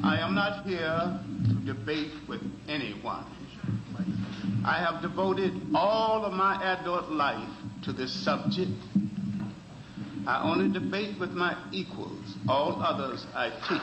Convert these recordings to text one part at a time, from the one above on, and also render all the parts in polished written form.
I am not here to debate with anyone. I have devoted all of my adult life to this subject. I only debate with my equals. All others I teach.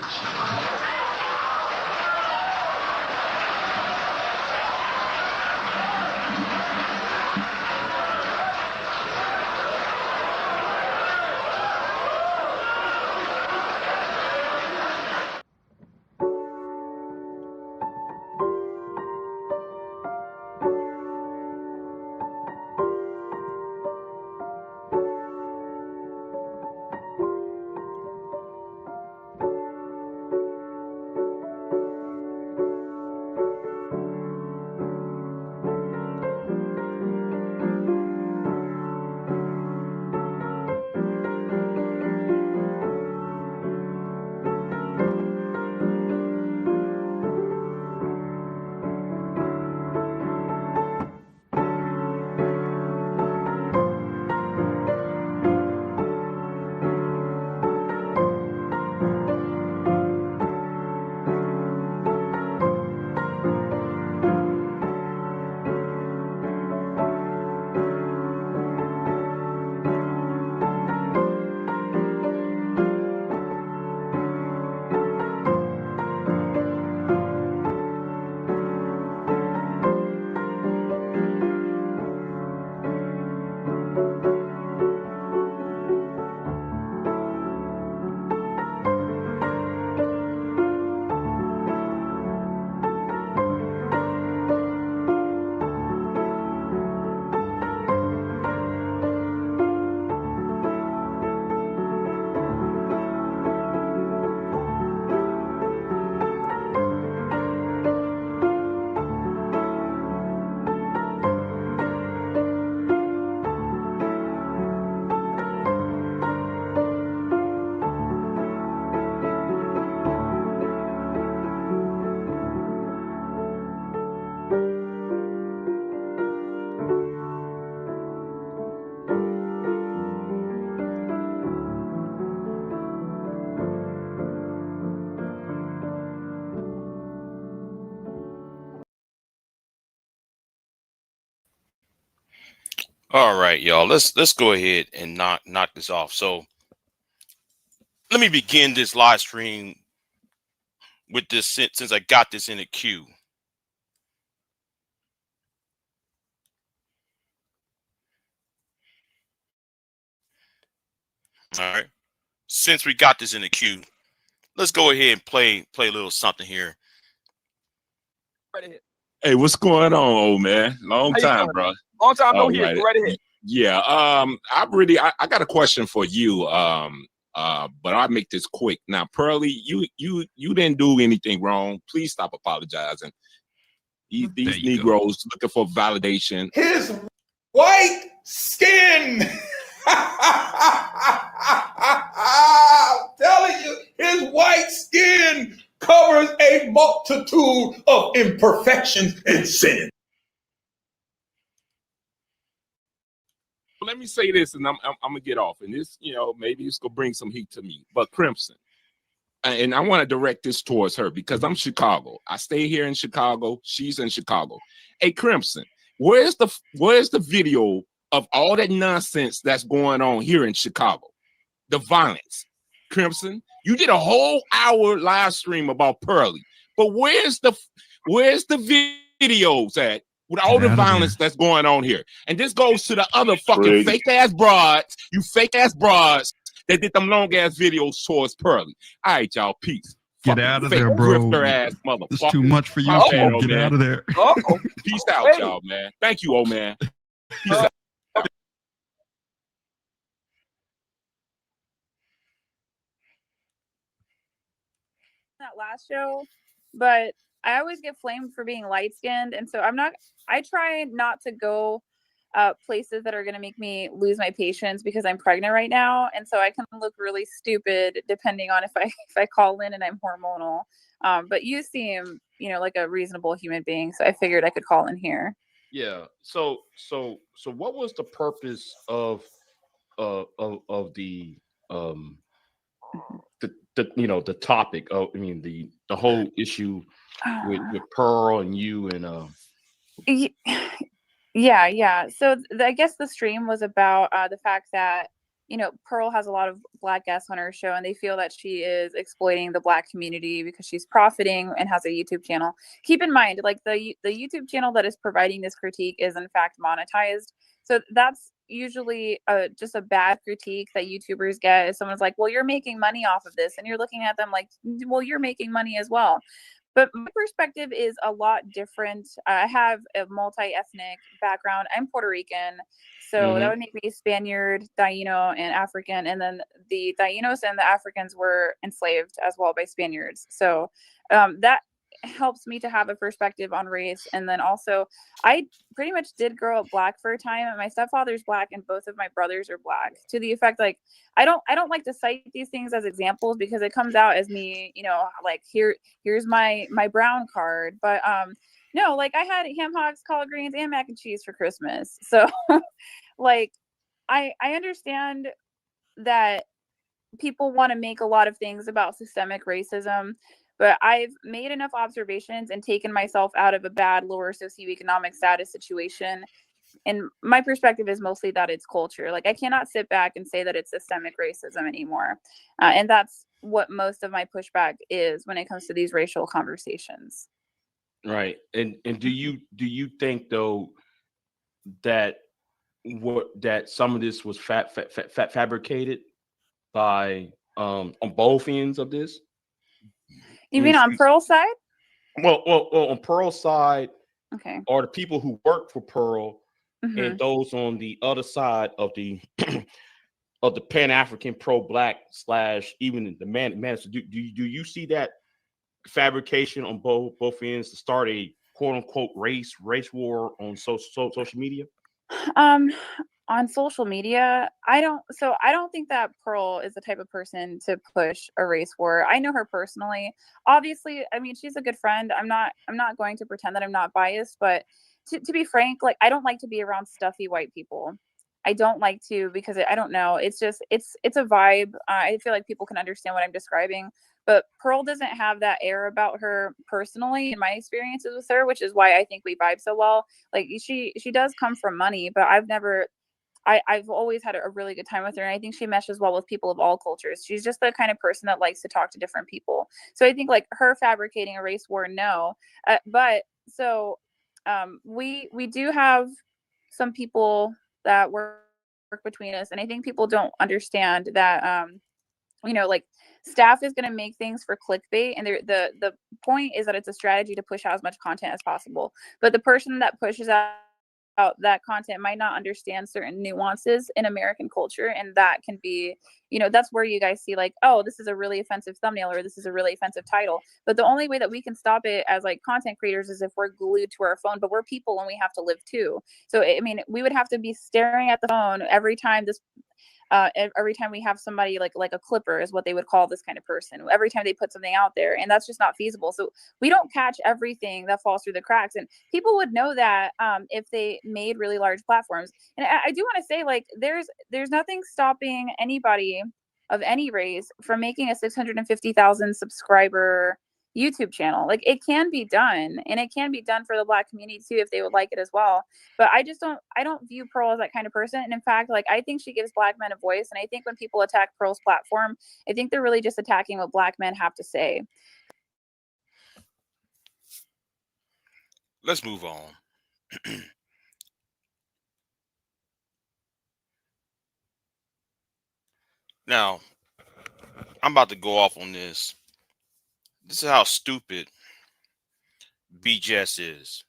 All right, y'all. Let's go ahead and knock this off. So let me begin this live stream with this since I got this in a queue. All right. Since we got this in the queue, let's go ahead and play a little something here. Hey, what's going on, old man? Long time, bro. Long time no hear. Go right ahead. Yeah. I got a question for you. But I'll make this quick. Now, Pearly, you didn't do anything wrong. Please stop apologizing. These Negroes looking for validation. His white skin. I'm telling you, his white skin covers a multitude of imperfections and sin. Let me say this, and I'm gonna get off. And this, maybe it's gonna bring some heat to me. But Crimson, and I want to direct this towards her because I'm Chicago. I stay here in Chicago. She's in Chicago. Hey, Crimson, where's the video of all that nonsense that's going on here in Chicago? The violence. Crimson, you did a whole hour live stream about Pearly, but where's the videos at with all the violence that's going on here? And this goes to the other fucking fake ass broads, you fake ass broads that did them long ass videos towards Pearly. All right, y'all, peace. Get out of there, bro. Ass motherfucker. It's too much for you. Get out of there. Peace out, y'all, man. Thank you, old man. Peace out. That last show, but I always get flamed for being light-skinned, and so I try not to go places that are going to make me lose my patience because I'm pregnant right now, and so I can look really stupid depending on if I call in and I'm hormonal. But you seem, like a reasonable human being, so I figured I could call in here. Yeah. So what was the purpose of the the topic of, I mean, the whole issue with Pearl and you and Yeah. So I guess the stream was about the fact that, Pearl has a lot of Black guests on her show, and they feel that she is exploiting the Black community because she's profiting and has a YouTube channel. Keep in mind, like the YouTube channel that is providing this critique is in fact monetized. So that's usually just a bad critique that YouTubers get. If someone's like, well, you're making money off of this, and you're looking at them like, well, you're making money as well. But my perspective is a lot different. I have a multi-ethnic background. I'm Puerto Rican, so that would make me Spaniard, Taino, and African. And then the Tainos and the Africans were enslaved as well by Spaniards. So that helps me to have a perspective on race. And then also, I pretty much did grow up Black for a time, and my stepfather's Black and both of my brothers are Black, to the effect like I don't like to cite these things as examples because it comes out as me, like here's my brown card. But no, like I had ham hocks, collard greens, and mac and cheese for Christmas. So like I understand that people want to make a lot of things about systemic racism, but I've made enough observations and taken myself out of a bad lower socioeconomic status situation. And my perspective is mostly that it's culture. Like I cannot sit back and say that it's systemic racism anymore. And that's what most of my pushback is when it comes to these racial conversations. right. And do you think though that some of this was fabricated by on both ends of this? You mean on Pearl's side? Well, on Pearl's side, okay, are the people who work for Pearl mm-hmm. and those on the other side of the of the Pan-African pro-Black / even the man. Do you see that fabrication on both ends to start a quote unquote race war on social media? On social media, I don't think that Pearl is the type of person to push a race war. I know her personally. Obviously, I mean, she's a good friend. I'm not going to pretend that I'm not biased, but to be frank, like I don't like to be around stuffy white people. I don't like to, because I don't know. It's just, it's a vibe. I feel like people can understand what I'm describing, but Pearl doesn't have that air about her personally in my experiences with her, which is why I think we vibe so well. Like she does come from money, but I've always had a really good time with her. And I think she meshes well with people of all cultures. She's just the kind of person that likes to talk to different people. So I think like her fabricating a race war, no. We do have some people that work between us. And I think people don't understand that, like staff is going to make things for clickbait. And the point is that it's a strategy to push out as much content as possible. But the person that pushes out that content might not understand certain nuances in American culture. And that can be, that's where you guys see like, oh, this is a really offensive thumbnail or this is a really offensive title. But the only way that we can stop it as like content creators is if we're glued to our phone, but we're people and we have to live too. So, I mean, we would have to be staring at the phone every time every time we have somebody like a clipper is what they would call this kind of person, every time they put something out there, and that's just not feasible. So we don't catch everything that falls through the cracks, and people would know that if they made really large platforms. And I do want to say, like, there's nothing stopping anybody of any race from making a 650,000 subscriber YouTube channel. Like it can be done, and it can be done for the Black community too if they would like it as well. But I don't view Pearl as that kind of person. And in fact, like I think she gives Black men a voice. And I think when people attack Pearl's platform, I think they're really just attacking what Black men have to say. Let's move on. Now, I'm about to go off on this. This is how stupid BIGJ is.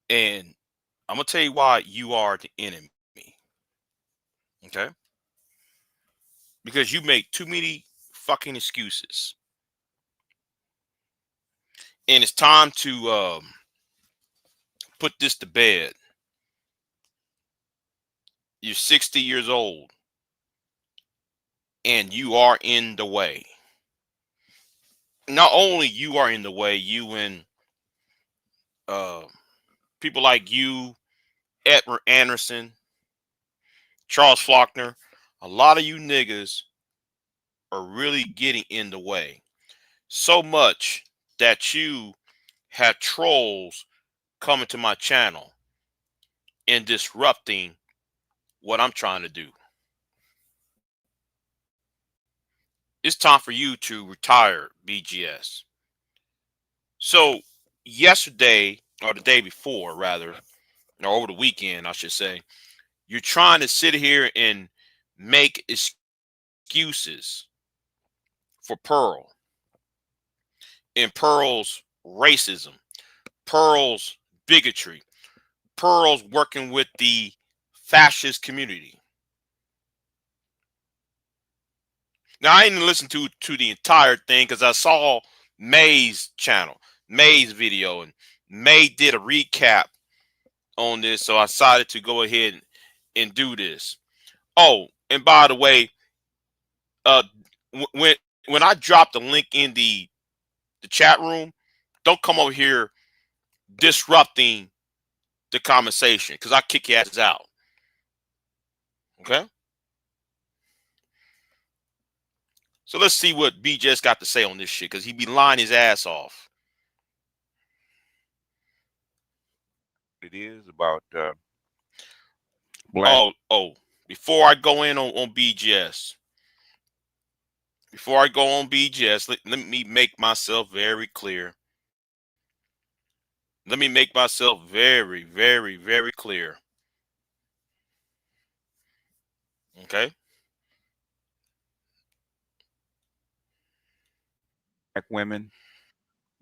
And I'm going to tell you why you are the enemy. Okay? Because you make too many fucking excuses. And it's time to put this to bed. You're 60 years old. And you are in the way. Not only you are in the way, you and people like you, Edward Anderson, Charles Faulkner, a lot of you niggas are really getting in the way. So much that you have trolls coming to my channel and disrupting what I'm trying to do. It's time for you to retire, BGS. So yesterday, or the day before, rather, or over the weekend, I should say, you're trying to sit here and make excuses for Pearl and Pearl's racism, Pearl's bigotry, Pearl's working with the fascist community. Now, I didn't listen to the entire thing because I saw May's channel, May's video, and May did a recap on this, so I decided to go ahead and do this. Oh, and by the way, when I drop the link in the chat room, don't come over here disrupting the conversation because I kick your asses out. Okay? So let's see what BJ's got to say on this shit because he be lying his ass off. It is about black. Oh, before I go in on BGS, let me make myself very clear. Let me make myself very, very, very clear. Okay? Black women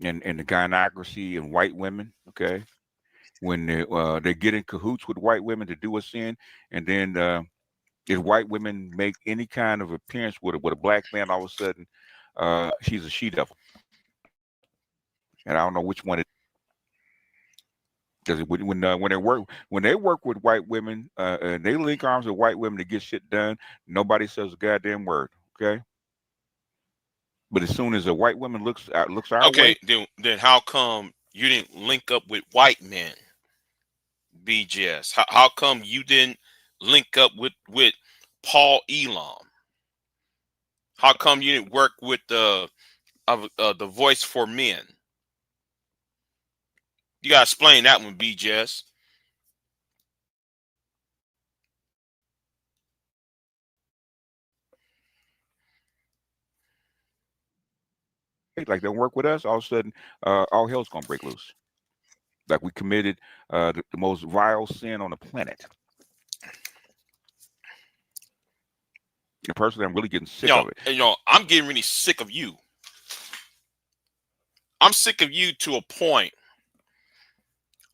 and the gynocracy and white women, okay? When they get in cahoots with white women to do a sin, and then if white women make any kind of appearance with a black man, all of a sudden she's a she-devil. And I don't know which one it because when they work with white women and they link arms with white women to get shit done, nobody says a goddamn word, okay? But as soon as a white woman looks our way, then how come you didn't link up with white men, BGS? How come you didn't link up with Paul Elam? How come you didn't work with the Voice for Men? You gotta explain that one, BGS. like don't work with us, all of a sudden all hell's gonna break loose. Like we committed the most vile sin on the planet. And personally, I'm really getting sick of it. I'm getting really sick of you. I'm sick of you to a point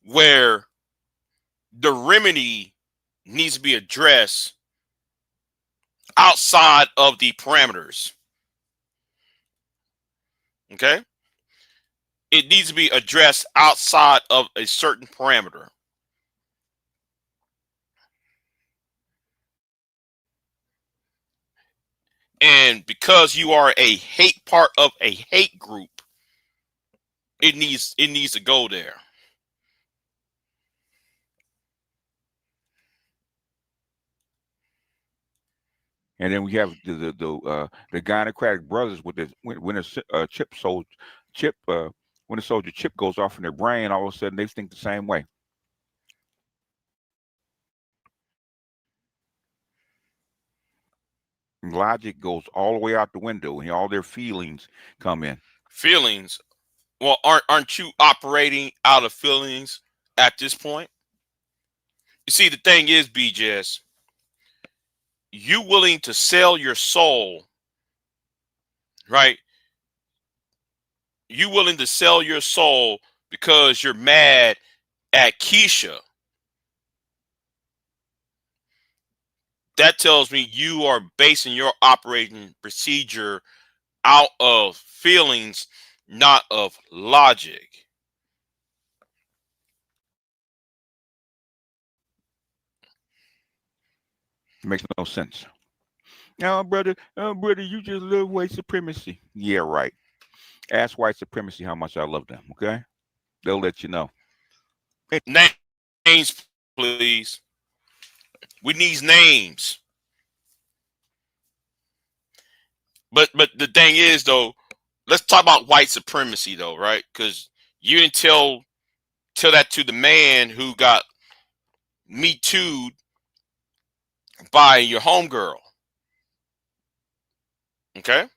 where the remedy needs to be addressed outside of the parameters. Okay? It needs to be addressed outside of a certain parameter. And because you are a part of a hate group, it needs to go there. And then we have the gynocratic brothers with when a when a soldier chip goes off in their brain, all of a sudden they think the same way. And logic goes all the way out the window, and all their feelings come in. Feelings? Well, aren't you operating out of feelings at this point? You see, the thing is, BJS, you willing to sell your soul, right? You willing to sell your soul because you're mad at Keisha. That tells me you are basing your operating procedure out of feelings, not of logic. It makes no sense. No, brother, you just love white supremacy. Yeah, right. Ask white supremacy how much I love them, okay? They'll let you know. Names, please. We need names. But the thing is, though, let's talk about white supremacy, though, right? Because you didn't tell that to the man who got Me Too'd by your homegirl. Okay?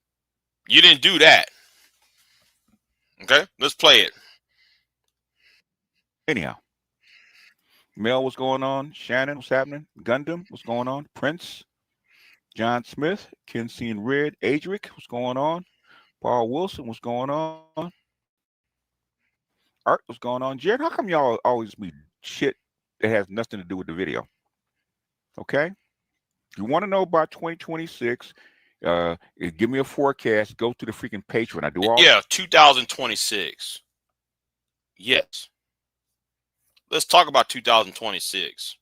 You didn't do that. Okay? Let's play it. Anyhow, Mel, what's going on? Shannon, what's happening? Gundam, what's going on? Prince, John Smith, Kinsey and Red, Adric, what's going on? Paul Wilson, what's going on? Art, what's going on? Jared, how come y'all always be shit that has nothing to do with the video? Okay? If you want to know about 2026, give me a forecast. Go to the freaking Patreon. I do all. Yeah, 2026. Yes. Let's talk about 2026.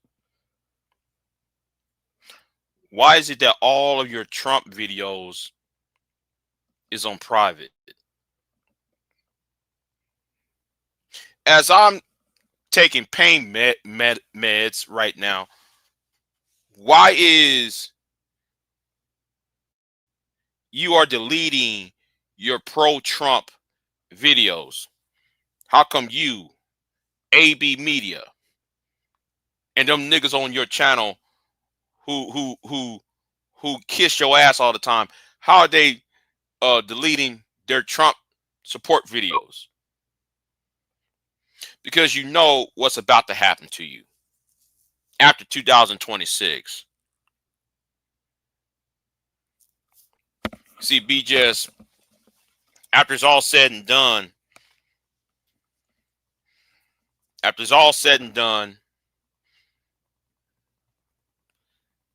Why is it that all of your Trump videos is on private? As I'm taking pain meds right now, why is you are deleting your pro-Trump videos? How come you, AB Media, and them niggas on your channel who kiss your ass all the time, how are they deleting their Trump support videos? Because you know what's about to happen to you after 2026. See, BJS, after it's all said and done,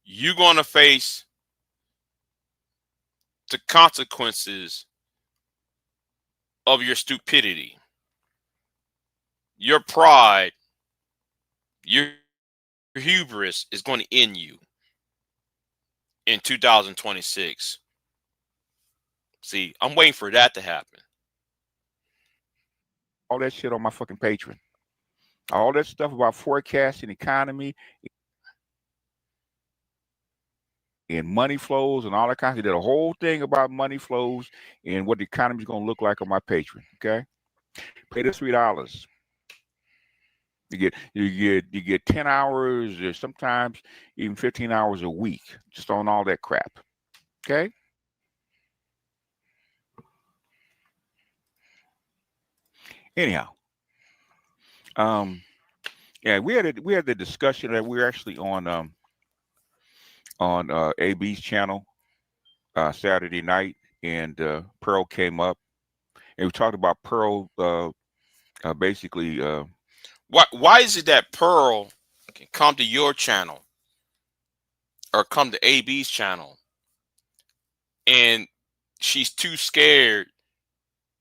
you're going to face the consequences of your stupidity. Your pride, your hubris is going to end you in 2026. See, I'm waiting for that to happen. All that shit on my fucking Patreon. All that stuff about forecasting economy and money flows and all that kind of. Did a whole thing about money flows and what the economy is going to look like on my Patreon. Okay, pay the $3. You get 10 hours or sometimes even 15 hours a week just on all that crap. Okay. Anyhow, yeah, we had the discussion that we're actually on AB's channel Saturday night, and Pearl came up, and we talked about Pearl basically. Why is it that Pearl can come to your channel or come to AB's channel and she's too scared?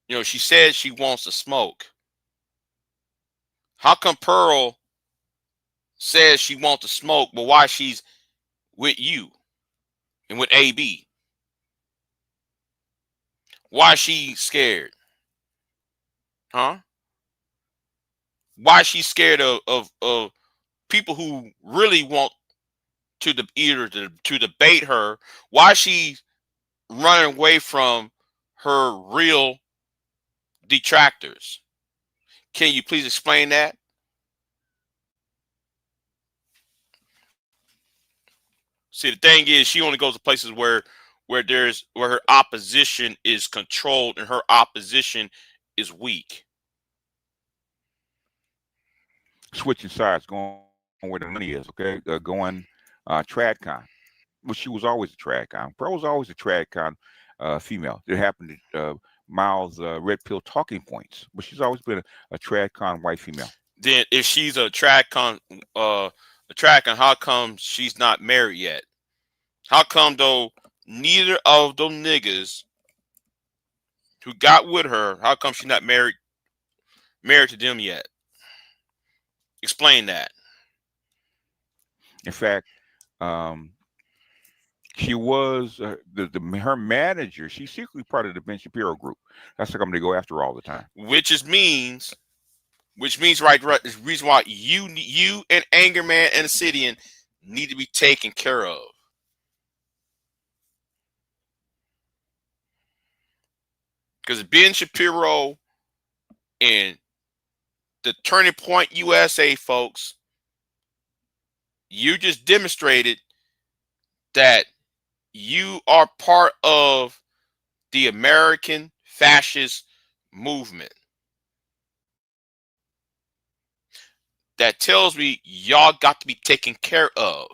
You know, she says she wants to smoke. How come Pearl says she wants to smoke, but why she's with you and with AB? Why is she scared? Huh? Why is she scared of people who really want to debate her? Why is she running away from her real detractors? Can you please explain that? See, the thing is, she only goes to places where her opposition is controlled and her opposition is weak. Switching sides, going where the money is. Okay, going TradCon. Well, she was always a TradCon. Pearl was always a TradCon female. It happened to Miles' Red Pill talking points, but she's always been a TradCon white female. Then, if she's a TradCon, how come she's not married yet? How come though neither of them niggas who got with her, how come she's not married to them yet? Explain that. In fact, she was her manager. She's secretly part of the Ben Shapiro group. That's how come they go after her all the time. Which means right, the reason why you and Angerman and Obsidian need to be taken care of. Because Ben Shapiro and the Turning Point USA folks, you just demonstrated that you are part of the American fascist movement. That tells me y'all got to be taken care of.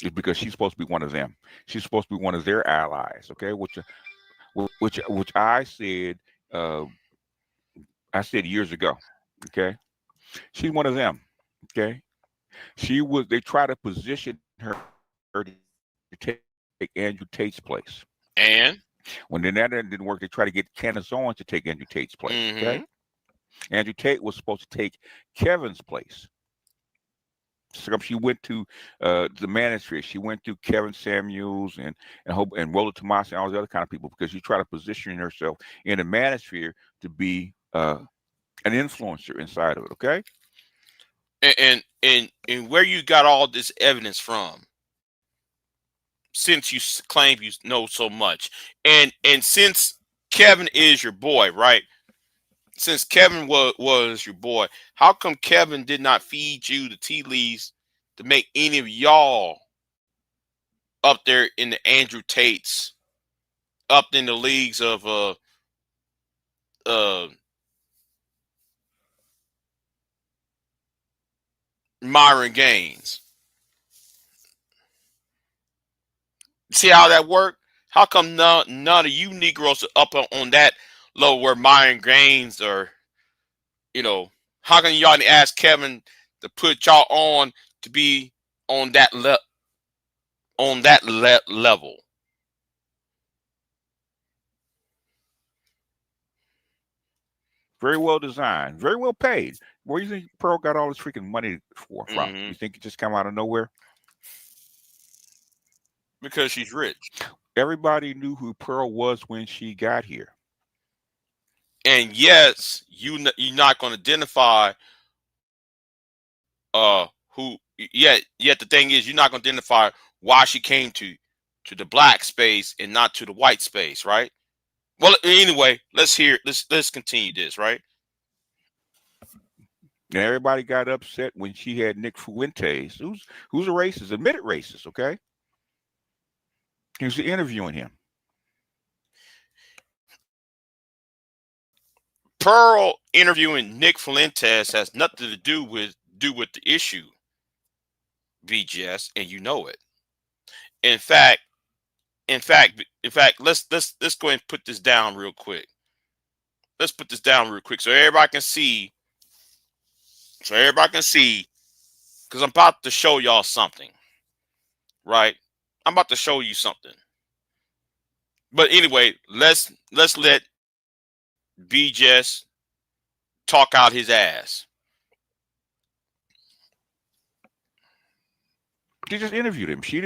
It's because she's supposed to be one of them. She's supposed to be one of their allies. Okay, which I said years ago. Okay, she's one of them. Okay, they try to position her to take Andrew Tate's place. And when that didn't work, they tried to get Candace Owens to take Andrew Tate's place. Okay, Andrew Tate was supposed to take Kevin's place. So she went to the manosphere. She went to Kevin Samuels and Rolla Tomasi and all those other kind of people because she tried to position herself in the manosphere to be an influencer inside of it. Okay. And where you got all this evidence from? Since you claim you know so much, and since Kevin is your boy, right? Since Kevin was your boy, how come Kevin did not feed you the tea leaves to make any of y'all up there in the Andrew Tates, up in the leagues of Myron Gaines? See how that worked? How come none of you Negroes are up on that level where Myron Gaines or, how come y'all didn't ask Kevin to put y'all on to be on that level? Very well designed, very well paid. Where do you think Pearl got all this freaking money from? You think it just came out of nowhere? Because she's rich. Everybody knew who Pearl was when she got here. And yes, you're not going to identify who yet the thing is you're not going to identify why she came to the black space and not to the white space, right? Well, anyway, let's continue this, right? And everybody got upset when she had Nick Fuentes, who's a racist, admitted racist, okay? He was interviewing him. Pearl interviewing Nick Fuentes has nothing to do with the issue, BGS, and you know it. In fact, let's go ahead and put this down real quick. Let's put this down real quick so everybody can see. Because I'm about to show y'all something, right? I'm about to show you something. But anyway, let's let BGS talk out his ass. She just interviewed him. She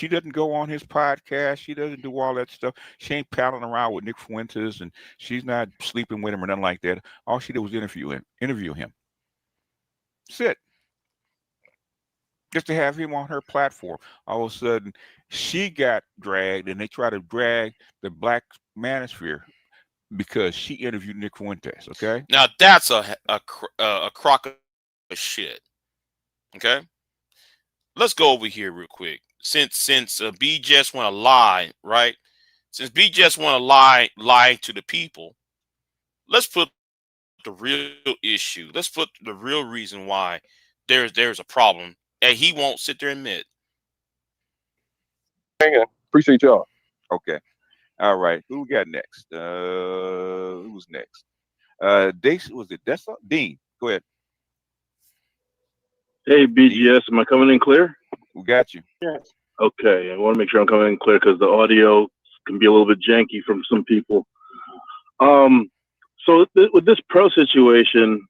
doesn't go on his podcast. She doesn't do all that stuff. She ain't palling around with Nick Fuentes, and she's not sleeping with him or nothing like that. All she did was interview him. That's it. Just to have him on her platform. All of a sudden, she got dragged, and they try to drag the black manosphere because she interviewed Nick Fuentes. Okay. Now that's a crock of shit. Okay. Let's go over here real quick. Since BGS want to lie, right? Since BGS want to lie to the people, let's put the real issue. Let's put the real reason why there's a problem, and he won't sit there and admit. Appreciate y'all. Okay. All right. Who we got next? Who's next? Was it Dessa? Dean, go ahead. Hey, BGS, am I coming in clear? We got you. Yes. Okay, I want to make sure I'm coming in clear because the audio can be a little bit janky from some people. So with this Pro situation,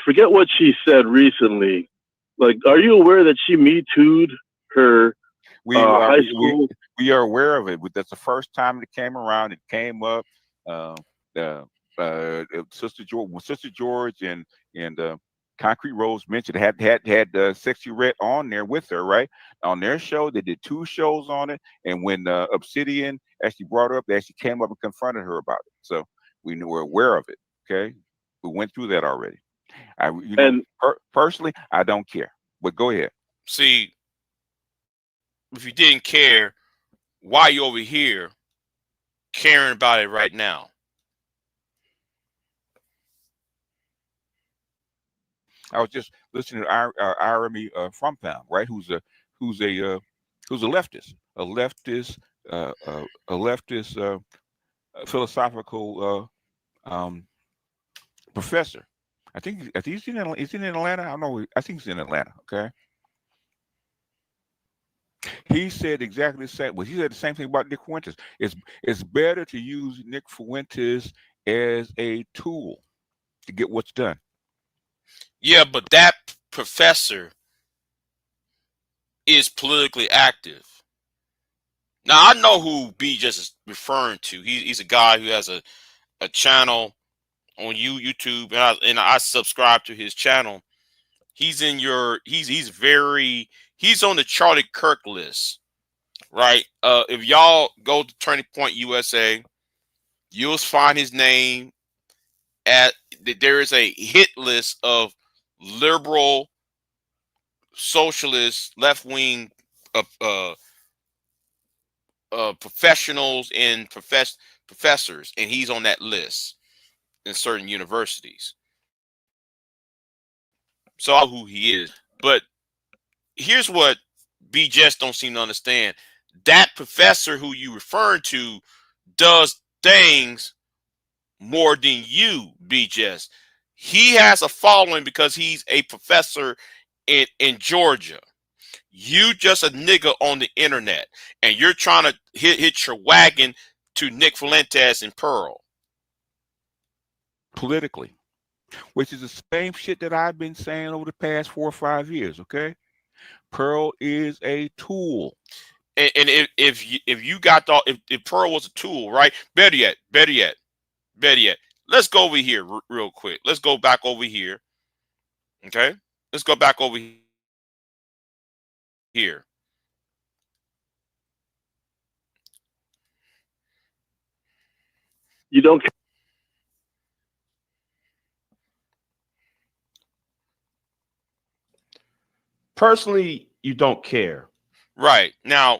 forget what she said recently. Like, are you aware that she Me Too'd her high school? We are aware of it, but that's the first time it came around. It came up. Sister George and Concrete Rose mentioned had Sexy Red on there with her, right? On their show, they did 2 shows on it, and when Obsidian actually brought her up, they actually came up and confronted her about it. So we're aware of it. Okay, we went through that already. Personally, I don't care. But go ahead. See, if you didn't care, why are you over here caring about it right now? I was just listening to Iremy from Pound, right? Who's a leftist, philosophical professor. I think he's in Atlanta. I don't know. I think he's in Atlanta. Okay. He said exactly the same. Well, he said the same thing about Nick Fuentes. It's better to use Nick Fuentes as a tool to get what's done. Yeah, but that professor is politically active. Now, I know who BIGJ is referring to. He's a guy who has a channel on YouTube, and I subscribe to his channel. He's on the Charlie Kirk list, right? If y'all go to Turning Point USA, you'll find his name there is a hit list of liberal, socialist, left-wing professionals and professors, and he's on that list in certain universities. So I know who he is. But here's what BIGJ don't seem to understand. That professor who you referring to does things more than you, BIGJ. He has a following because he's a professor in Georgia. You just a nigga on the internet, and you're trying to hit your wagon to Nick Fuentes and Pearl. Politically, which is the same shit that I've been saying over the past 4 or 5 years. Okay, Pearl is a tool, and if you got if Pearl was a tool, right? Better yet, let's go over here real quick. Let's go back over here. Okay, let's go back over here. You don't. Personally, you don't care. Right. Now,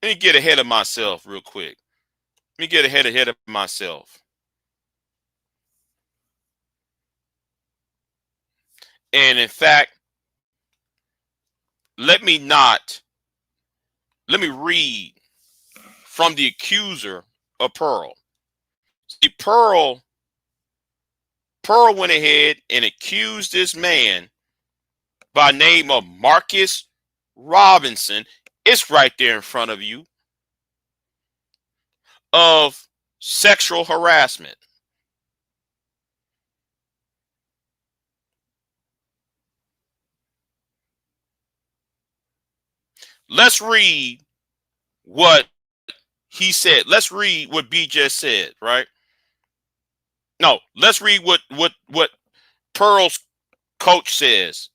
let me get ahead of myself real quick. Let me get ahead of myself. And in fact, let me read from the accuser of Pearl. See, Pearl went ahead and accused this man by name of Marcus Robinson. It's right there in front of you, of sexual harassment. Let's read what he said. Let's read what BIGJ said, right? No, let's read what Pearl's coach says.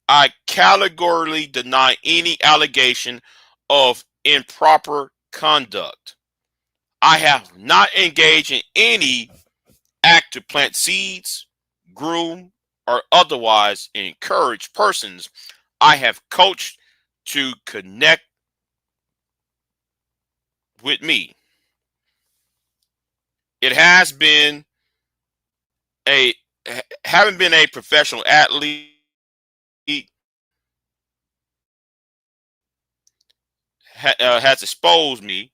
I categorically deny any allegation of improper conduct. I have not engaged in any act to plant seeds, groom, or otherwise encourage persons I have coached to connect with me. It has been having been a professional athlete has exposed me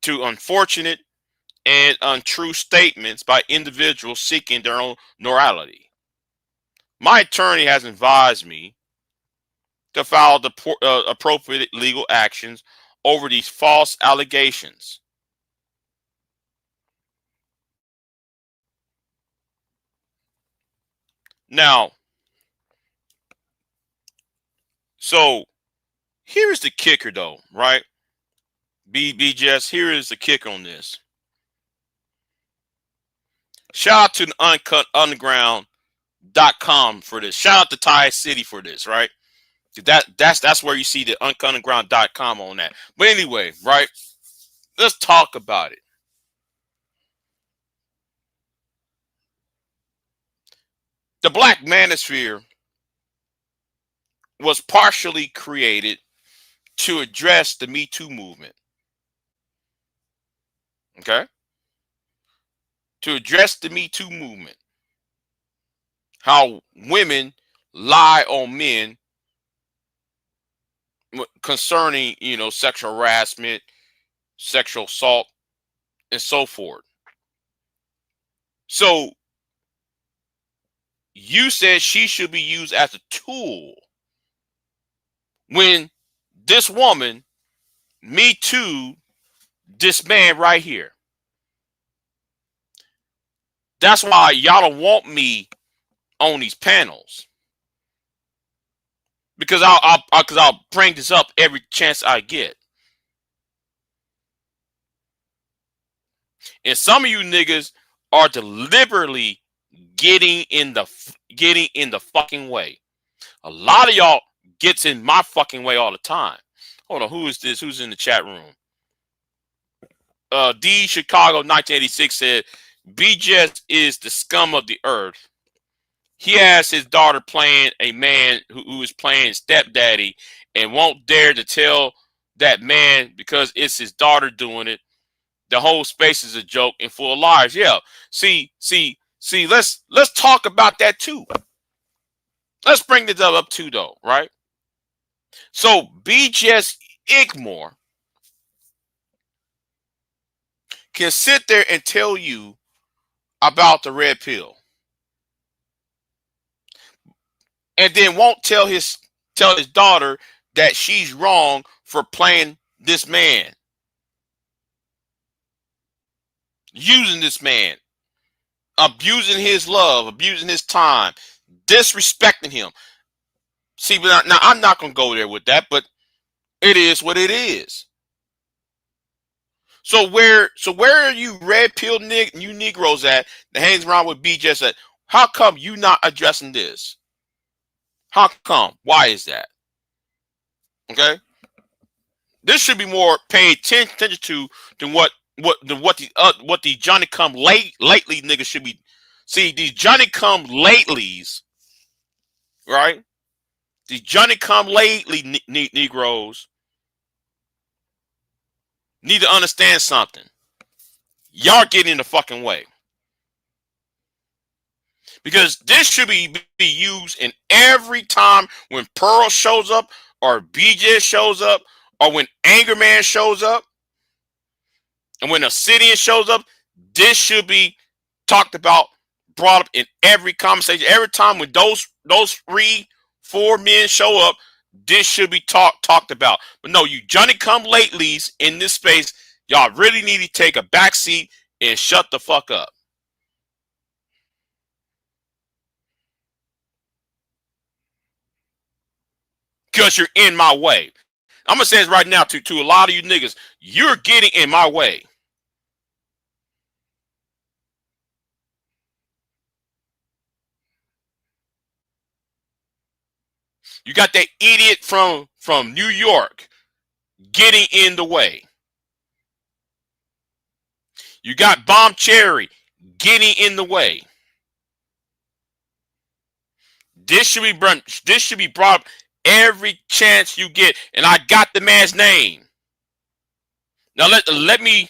to unfortunate and untrue statements by individuals seeking their own morality. My attorney has advised me to file the appropriate legal actions over these false allegations. Now, so here is the kicker, though, right? BIGJ, here is the kicker on this. Shout out to the UncutUnderground.com for this. Shout out to Ty City for this, right? That's where you see the UncutUnderground.com on that. But anyway, right? Let's talk about it. The Black Manosphere was partially created to address the Me Too movement. Okay? To address the Me Too movement. How women lie on men concerning, sexual harassment, sexual assault, and so forth. So you said she should be used as a tool when this woman, Me Too, this man right here. That's why y'all don't want me on these panels, because I'll bring this up every chance I get. And some of you niggas are deliberately getting in the fucking way. A lot of y'all gets in my fucking way all the time. Hold on, who is this? Who's in the chat room? D Chicago 1986 said, BIGJ is the scum of the earth. He has his daughter playing a man who is playing stepdaddy and won't dare to tell that man because it's his daughter doing it. The whole space is a joke and full of lies. Yeah. See, let's talk about that too. Let's bring this up too, though, right? So BIGJ Igmore can sit there and tell you about the red pill, and then won't tell his daughter that she's wrong for playing this man, using this man, abusing his love, abusing his time, disrespecting him. See, but now I'm not gonna go there with that, but it is what it is. So where are you red pill you Negroes at that hangs around with BIGJ at? How come you not addressing this? How come? Why is that? Okay, this should be more paid attention to than what the Johnny come lately niggas should be. See, these Johnny come latelys, right? These Johnny come lately Negroes need to understand something. Y'all getting in the fucking way. Because this should be used in every time when Pearl shows up or BIGJ shows up or when Anger Man shows up and when Obsidian shows up. This should be talked about, brought up in every conversation. Every time when those 3-4 men show up, this should be talked about. But no, you Johnny come latelys in this space, y'all really need to take a back seat and shut the fuck up. Because you're in my way. I'm gonna say this right now to a lot of you niggas. You're getting in my way. You got that idiot from New York getting in the way. You got Bomb Cherry getting in the way. This should be brought up every chance you get, and I got the man's name. Now let me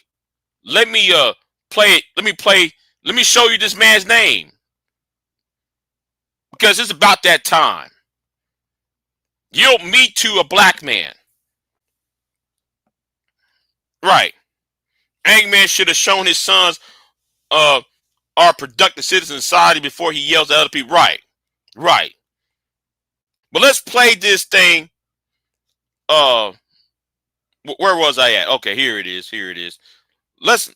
play it. Let me show you this man's name, because it's about that time. You don't meet to a black man, right? Angman should have shown his sons our productive citizen society before he yells at other people. Right. But let's play this thing. Where was I at? Okay, here it is. Listen.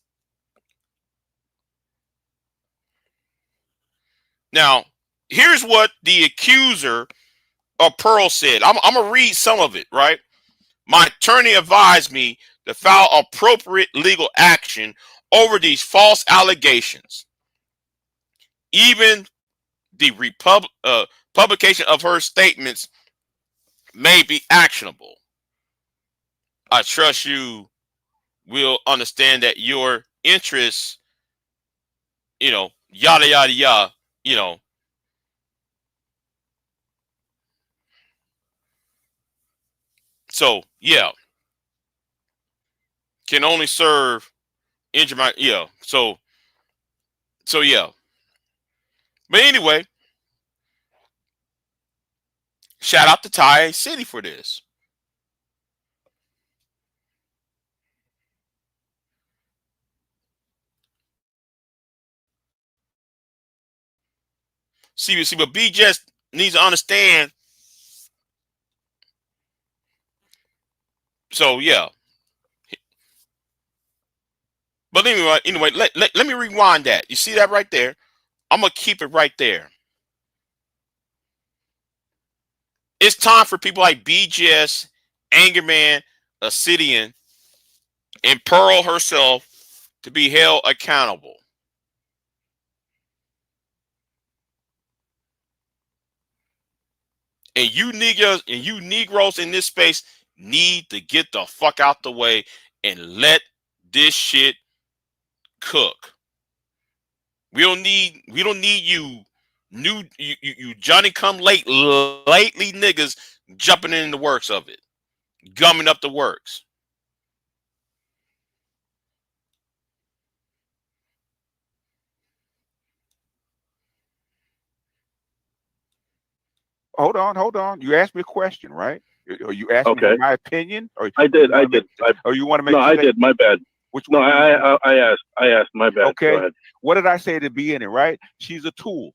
Now, here's what the accuser of Pearl said. I'm gonna read some of it, right? My attorney advised me to file appropriate legal action over these false allegations. Even the publication of her statements may be actionable. I trust you will understand that your interests, yada, yada, yada, So, yeah. Can only serve injure my, So, yeah. But anyway, shout out to Ty City for this. See, but B just needs to understand. So, yeah. But anyway, let me rewind that. You see that right there? I'm going to keep it right there. It's time for people like BGS, Angerman, Obsidian, and Pearl herself to be held accountable. And you niggas and you Negroes in this space need to get the fuck out the way and let this shit cook. We don't need you Johnny come lately niggas jumping in the works of it, gumming up the works. Hold on. You asked me a question, right? Or you asked me my opinion? Or I did. Or you want to make? No, I did. My bad. Which no, one? I asked. My bad. Okay. Go ahead. What did I say to be in it? Right? She's a tool.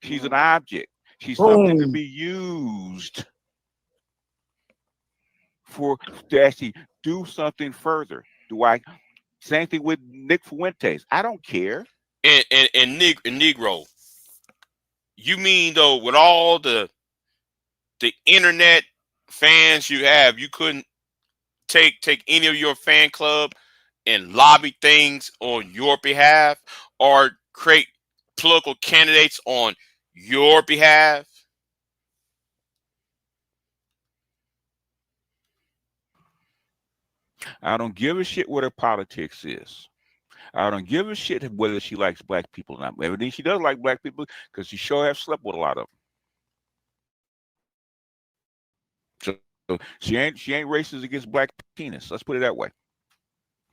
She's an object. She's something to be used to actually do something further. Same thing with Nick Fuentes. I don't care. And Negro. You mean though, with all the internet fans you have, you couldn't take any of your fan club and lobby things on your behalf or create political candidates on your behalf? I don't give a shit what her politics is. I don't give a shit whether she likes black people or not. Everything she does like black people because she sure have slept with a lot of them. So she ain't racist against black penis. Let's put it that way.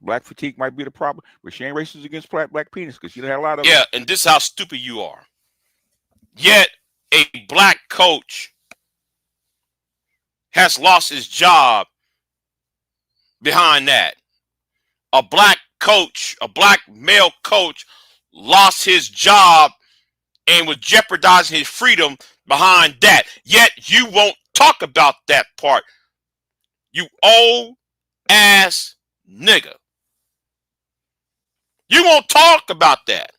Black fatigue might be the problem, but she ain't racist against black penis because she had a lot of. Yeah, and this is how stupid you are. Yet a black coach has lost his job behind that. A black male coach lost his job and was jeopardizing his freedom behind that. Yet you won't talk about that part. You old ass nigga. You won't talk about that.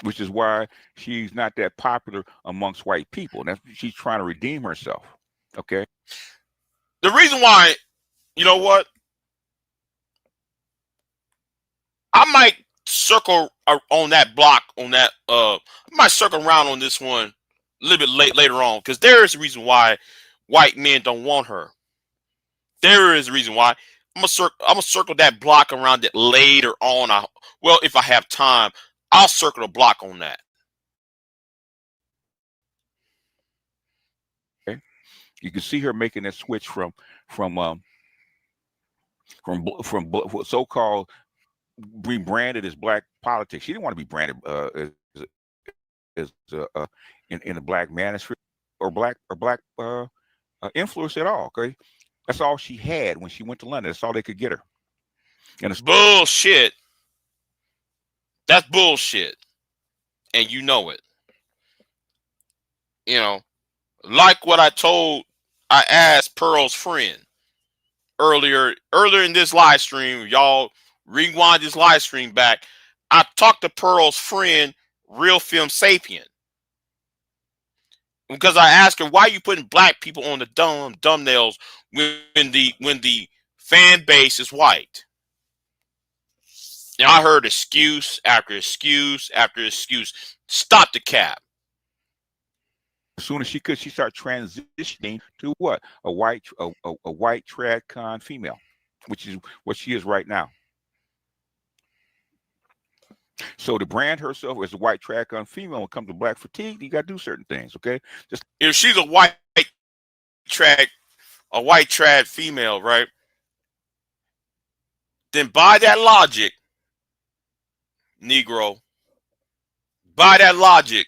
Which is why she's not that popular amongst white people. And she's trying to redeem herself. Okay. The reason why, you know what? I might circle on that block I might circle around on this one a little bit later on, because there is a reason why white men don't want her. There is a reason why. I'm gonna circle that block around it later on. Well, if I have time, I'll circle the block on that. Okay. You can see her making that switch from so-called rebranded as black politics. She didn't want to be branded in a black manosphere or black influence at all. Okay, that's all she had when she went to London. That's all they could get her. And it's bullshit. That's bullshit, and you know it. You know, like what I asked Pearl's friend earlier in this live stream. Y'all rewind this live stream back. I talked to Pearl's friend, Real Film Sapien, because I asked her, why are you putting black people on the thumbnails when the fan base is white? And I heard excuse after excuse after excuse. Stop the cap. As soon as she could, she started transitioning to what? A white tradcon female, which is what she is right now. So to brand herself as a white tradcon female when it comes to black fatigue, you got to do certain things, okay? Just if she's a white trad female, right? Then by that logic, Negro, by that logic,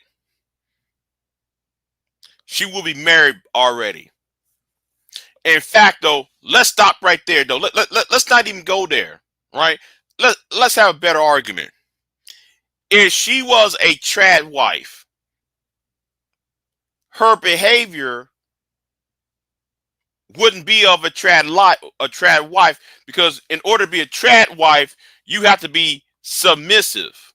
she will be married already. In fact, though, let's stop right there, though. Let's not even go there, right? Let's have a better argument. If she was a trad wife, her behavior wouldn't be of a trad wife, because in order to be a trad wife, you have to be submissive.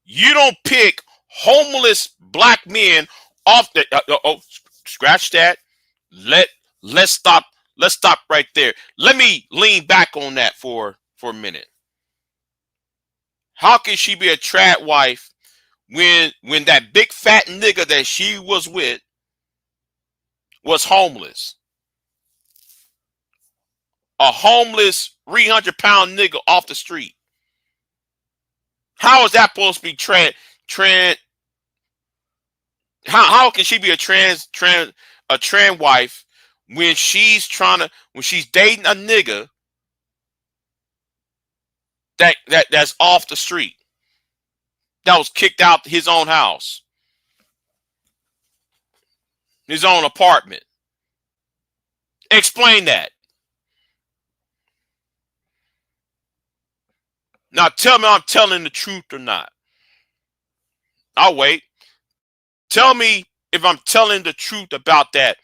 You don't pick homeless black men off the scratch that. Let's stop right there. Let me lean back on that for a minute. How can she be a trad wife when that big fat nigga that she was with was homeless? A homeless 300-pound nigga off the street. How is that supposed to be how can she be a trans wife when she's dating a nigga that's off the street, that was kicked out his own house, his own apartment? Explain that. Now tell me I'm telling the truth or not. I'll wait. Tell me if I'm telling the truth about that.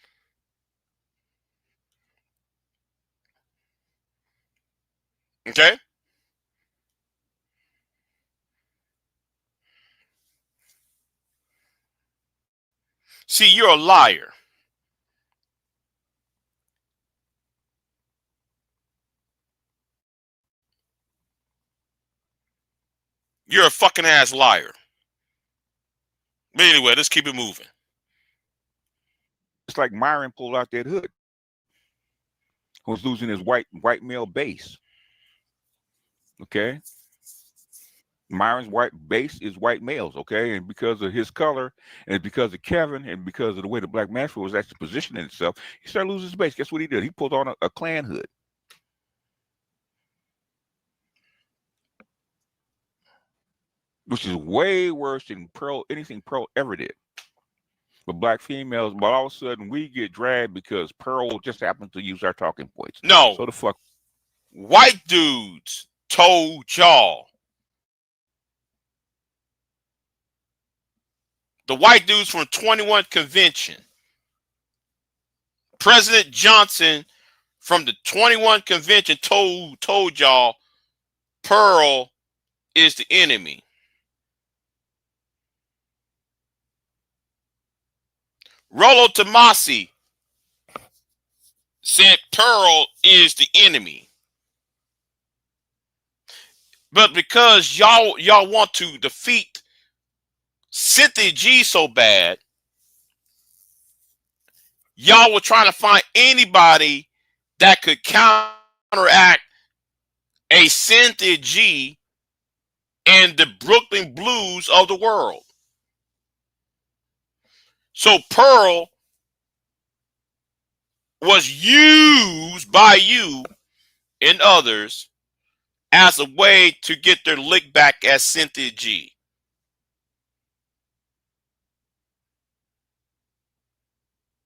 Okay? See, you're a liar. You're a fucking ass liar. But anyway, let's keep it moving. It's like Myron pulled out that hood, who's losing his white male base. Okay? Myron's white base is white males, okay? And because of his color, and because of Kevin, and because of the way the black mafia was actually positioning itself, he started losing his base. Guess what he did? He pulled on a Klan hood. Which is way worse than anything Pearl ever did. But black females, but all of a sudden we get dragged because Pearl just happens to use our talking points. No. So the fuck. White dudes told y'all. The white dudes from 21 convention. President Johnson from the 21 convention told y'all Pearl is the enemy. Rollo Tomasi said Pearl is the enemy. But because y'all want to defeat Cynthia G so bad, y'all were trying to find anybody that could counteract a Cynthia G and the Brooklyn Blues of the world. So Pearl was used by you and others as a way to get their lick back at Cynthia G.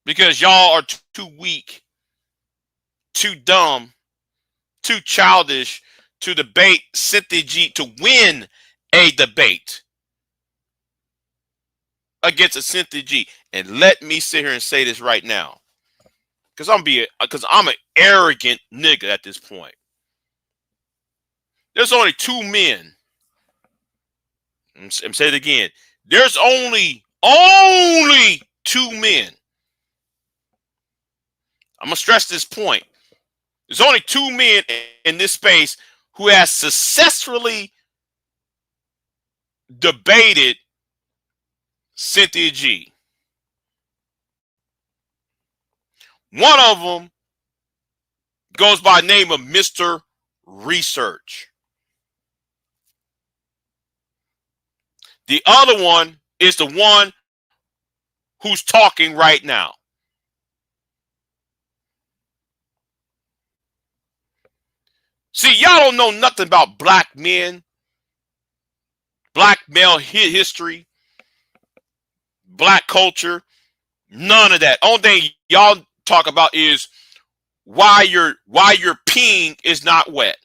Because y'all are too weak, too dumb, too childish to debate Cynthia G, to win a debate against a Cynthia G. And let me sit here and say this right now, because I'm an arrogant nigga at this point. There's only two men. I'm saying it again. There's only two men. I'm gonna stress this point. There's only 2 men in this space who has successfully debated Cynthia G. One of them goes by the name of Mr. Research. The other one is the one who's talking right now. See, y'all don't know nothing about black men, black male history, black culture, none of that. Only thing y'all talk about is why your peeing is not wet.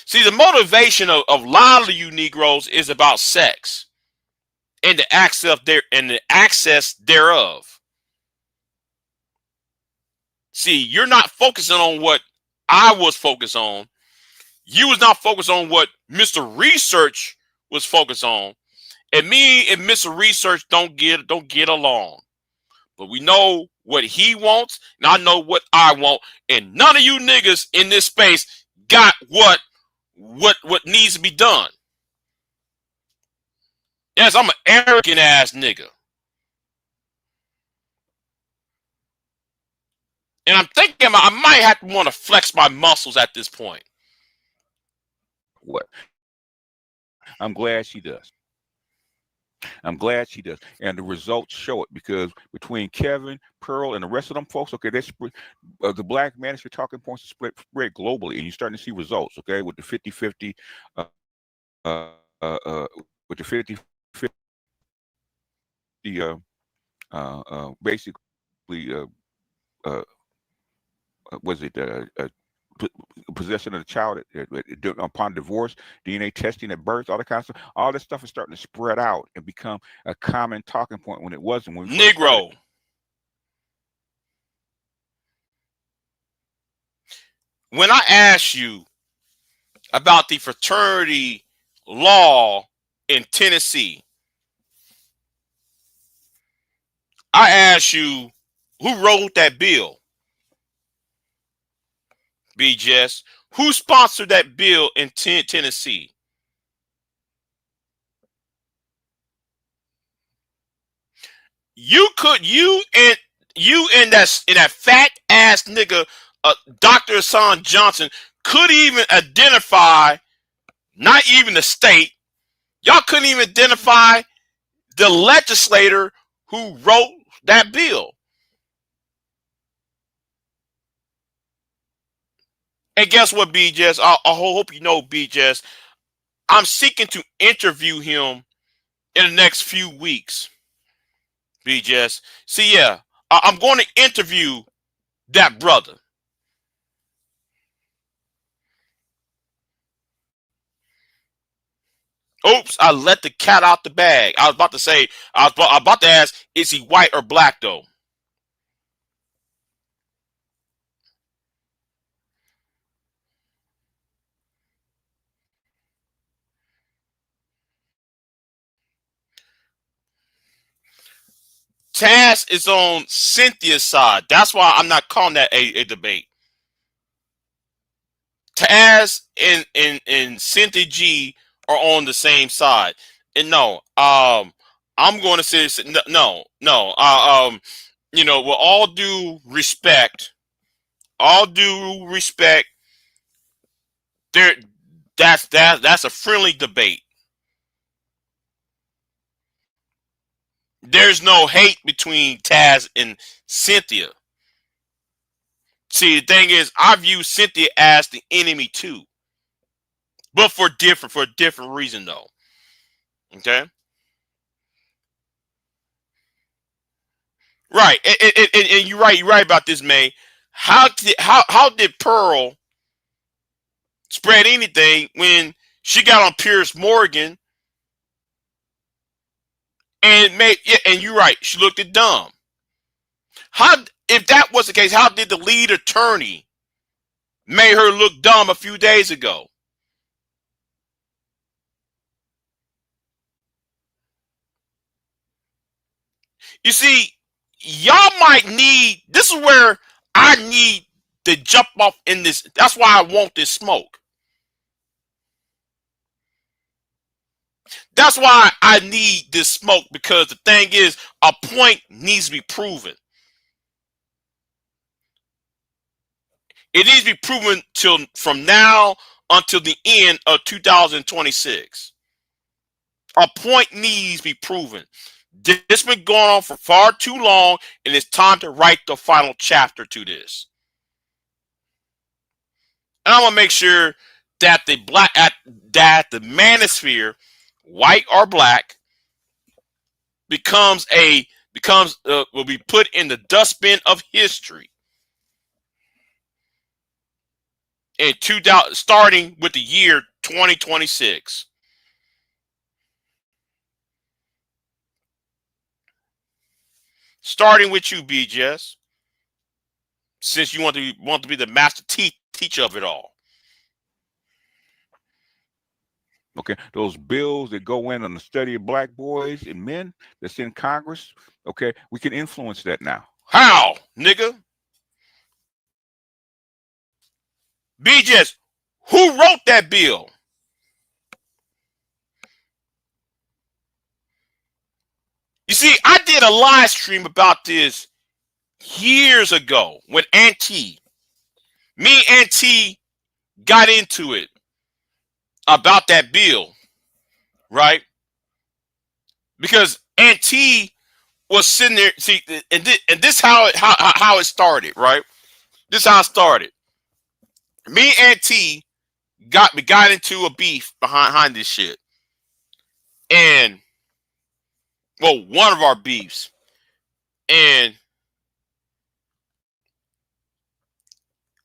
See, the motivation of a lot of you Negroes is about sex and the access thereof. See, you're not focusing on what I was focused on. You was not focused on what Mr. Research was focused on. And me and Mr. Research don't get along. But we know what he wants, and I know what I want. And none of you niggas in this space got what needs to be done. Yes, I'm an arrogant ass nigga. And I'm thinking I might have to want to flex my muscles at this point. What? I'm glad she does. I'm glad she does. And the results show it, because between Kevin, Pearl, and the rest of them folks, okay, they the black manosphere talking points are spread globally, and you're starting to see results, okay, with the 50-50, with the 50-50, basically, was it possession of the child upon divorce, DNA testing at birth, all that kind of stuff. All this stuff is starting to spread out and become a common talking point when it wasn't. When we Negro. When I asked you about the fraternity law in Tennessee, I asked you who wrote that bill. BIGJ, who sponsored that bill in Tennessee? You and that fat ass nigga, Dr. Hassan Johnson, could even identify not even the state. Y'all couldn't even identify the legislator who wrote that bill. And guess what, BIGJ? I hope you know, BIGJ, I'm seeking to interview him in the next few weeks. BIGJ. See, yeah, I'm going to interview that brother. Oops, I let the cat out the bag. I was about to say, I was about to ask, is he white or black, though? Taz is on Cynthia's side. That's why I'm not calling that a debate. Taz and Cynthia G are on the same side. And no, I'm going to say no. You know, with all due respect, there, that's a friendly debate. There's no hate between Taz and Cynthia. See, the thing is, I view Cynthia as the enemy too, but for a different reason though. Okay, right, and you're right about this, May. How did Pearl spread anything when she got on Piers Morgan and and you're right, she looked at dumb. If that was the case, how did the lead attorney make her look dumb a few days ago? You see, y'all might need, this is where I need to jump off in this. That's why I want this smoke. That's why I need this smoke, because the thing is, a point needs to be proven. It needs to be proven from now until the end of 2026. A point needs to be proven. This has been going on for far too long, and it's time to write the final chapter to this. And I'm gonna make sure that the manosphere, white or black, will be put in the dustbin of history. In starting with the year 2026. Starting with you, BJS, since you want to be the master teacher of it all. Okay, those bills that go in on the study of black boys and men that's in Congress, okay, we can influence that now. How, nigga? BJS, who wrote that bill? You see, I did a live stream about this years ago when Auntie, me and Auntie got into it about that bill, right? Because Auntie was sitting there, see, and this how it started, right? This is how it started. Me and Auntie got into a beef behind this shit. And, well, one of our beefs. And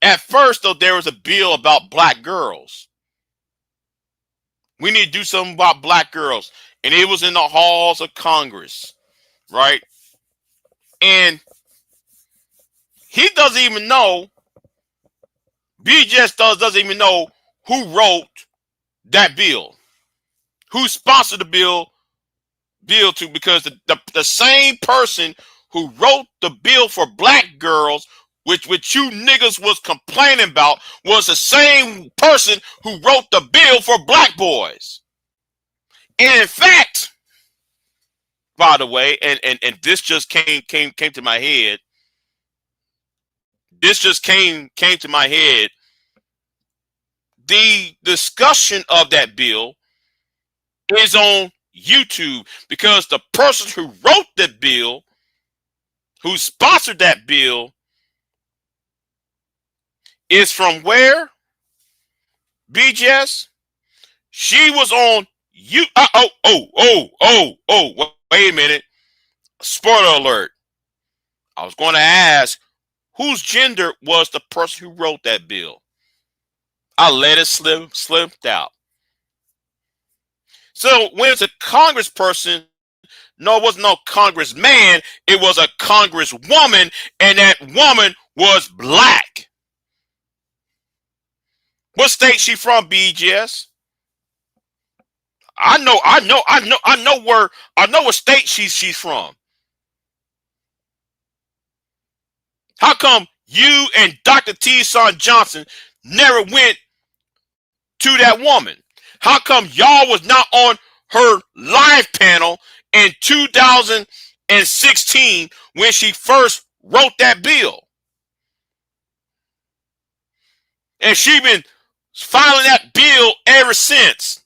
at first, though, there was a bill about black girls. We need to do something about black girls. And it was in the halls of Congress, right? And he doesn't even know, BJS doesn't even know who wrote that bill, who sponsored the bill to, because the same person who wrote the bill for black girls, which you niggas was complaining about, was the same person who wrote the bill for black boys. And in fact, by the way, and this just came to my head. This just came to my head. The discussion of that bill is on YouTube, because the person who wrote the bill, who sponsored that bill, is from where? BJS? She was on you. Wait a minute. Spoiler alert. I was going to ask, whose gender was the person who wrote that bill? I let it slip out. So when it's a congressperson, no, it wasn't no congressman, it was a congresswoman, and that woman was black. What state she from, BJS? I know what state she's from. How come you and Dr. T. Son Johnson never went to that woman? How come y'all was not on her live panel in 2016 when she first wrote that bill? And she been filing that bill ever since.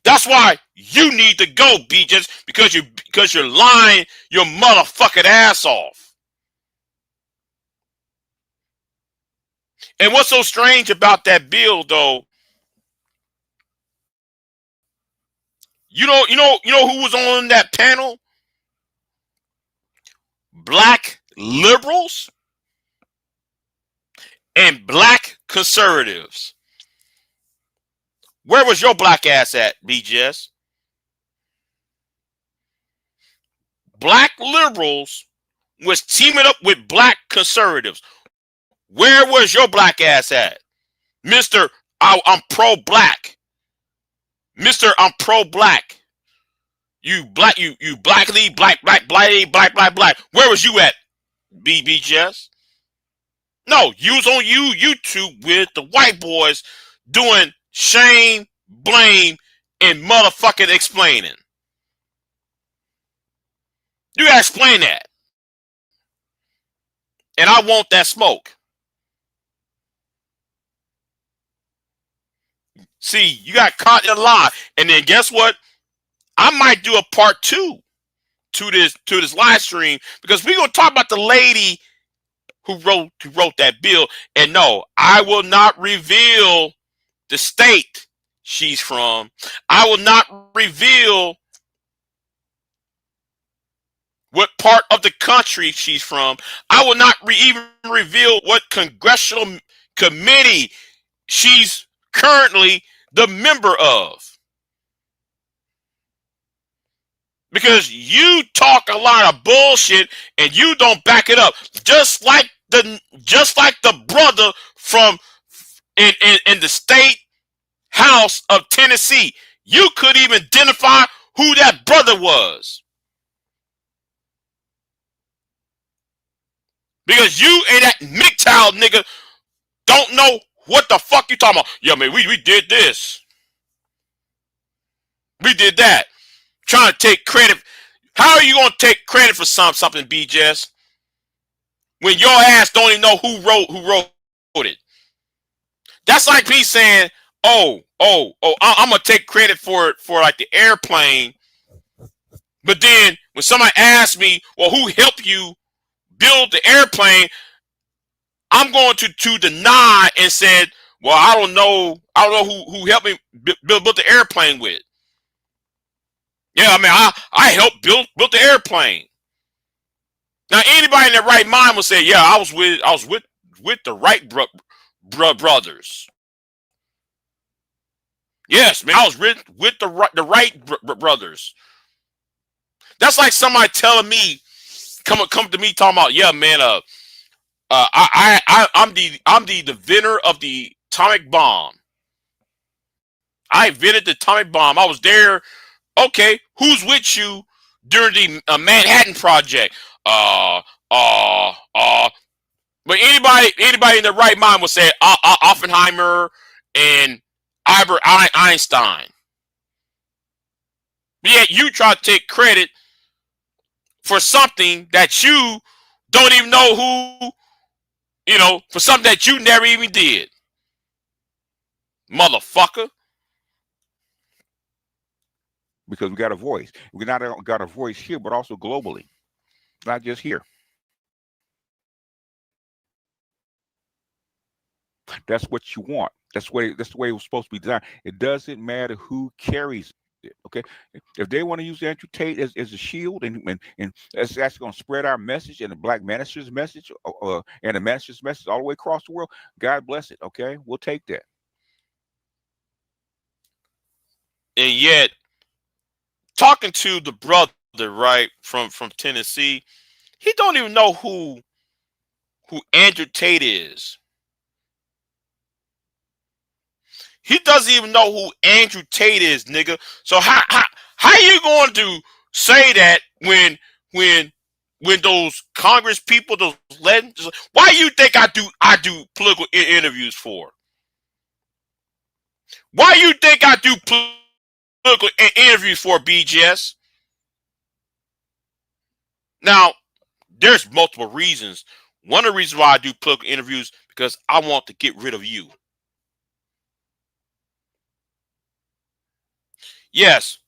That's why you need to go, BJs, because you're lying your motherfucking ass off. And what's so strange about that bill, though? You know who was on that panel? Black liberals and black conservatives. Where was your black ass at, BJS? Black liberals was teaming up with black conservatives. Where was your black ass at? Mr. I'm pro-black. Mr. I'm pro-black. You blackly, black. Where was you at, BBJS? No, you was on YouTube with the white boys doing shame, blame, and motherfucking explaining. You gotta explain that. And I want that smoke. See, you got caught in a lie. And then guess what? I might do a part 2 to this live stream, because we're gonna talk about the lady who wrote that bill. And no, I will not reveal the state she's from. I will not reveal what part of the country she's from. I will not even reveal what congressional committee she's currently the member of. Because you talk a lot of bullshit and you don't back it up. Just like the brother from in the state house of Tennessee. You couldn't even identify who that brother was. Because you and that MGTOW nigga don't know what the fuck you talking about. Yeah, man, we did this. We did that. Trying to take credit. How are you going to take credit for something, BJS, when your ass don't even know who wrote it? That's like me saying, I'm going to take credit for like the airplane. But then when somebody asks me, well, who helped you build the airplane, I'm going to deny and said, well, I don't know who helped me build the airplane with. Yeah, I mean, I helped build the airplane. Now, anybody in their right mind will say, yeah, I was with the Wright brothers. Yes, man, I was with the Wright brothers. That's like somebody telling me, come to me talking about, yeah, man, I'm the inventor of the atomic bomb. I invented the atomic bomb. I was there. Okay, who's with you during the Manhattan Project? But anybody in their right mind will say Oppenheimer and Albert Einstein. But yet you try to take credit for something that you don't even know who, for something that you never even did. Motherfucker. Because we got a voice. We not got a voice here, but also globally, not just here. That's what you want. That's the way it was supposed to be designed. It doesn't matter who carries it. Okay, if they want to use Andrew Tate as a shield, and that's going to spread our message and the Black Minister's message, and the Minister's message all the way across the world, God bless it. Okay, we'll take that. And yet, talking to the brother, right, from Tennessee, he don't even know who Andrew Tate is. He doesn't even know who Andrew Tate is, nigga. So how you going to say that when those Congress people, those legends, why you think I do political interviews for? Why you think I do political interviews for, BGS? Now, there's multiple reasons. One of the reasons why I do political interviews, because I want to get rid of you. Yes,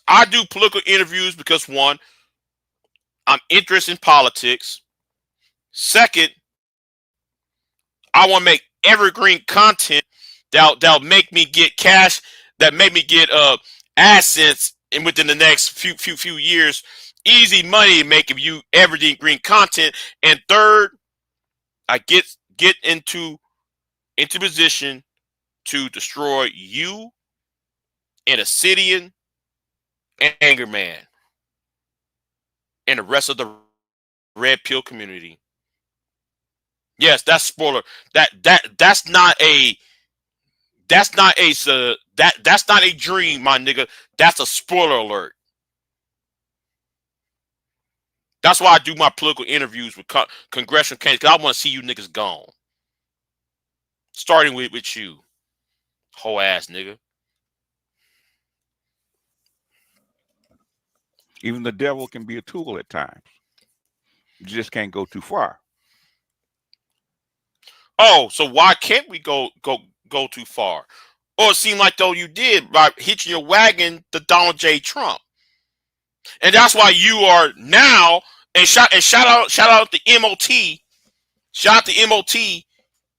I do political interviews because, one, I'm interested in politics. Second, I want to make evergreen content that'll make me get cash, that make me get assets and within the next few years, easy money making you evergreen content. And third, I get into position to destroy you and Ascidian and Anger Man and the rest of the Red Pill community. Yes, that's spoiler. That's not a dream, my nigga. That's a spoiler alert. That's why I do my political interviews with congressional candidates, because I want to see you niggas gone. Starting with you, whole ass nigga. Even the devil can be a tool at times. You just can't go too far. Oh, so why can't we go too far? Or it seemed like though you did by hitching your wagon to Donald J. Trump. And that's why you are now, and shout out the MOT. Shout out to MOT.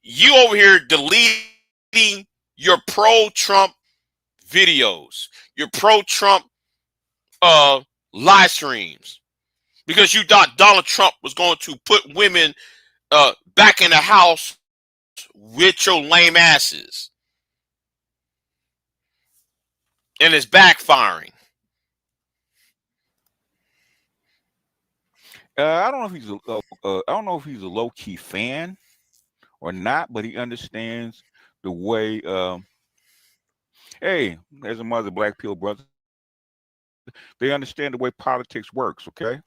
You over here deleting your pro-Trump videos, your pro-Trump live streams, because you thought Donald Trump was going to put women back in the house with your lame asses. And it's backfiring. I don't know if he's a low-key fan or not, but he understands the way. Hey, there's a mother black pill brother. They understand the way politics works. Okay.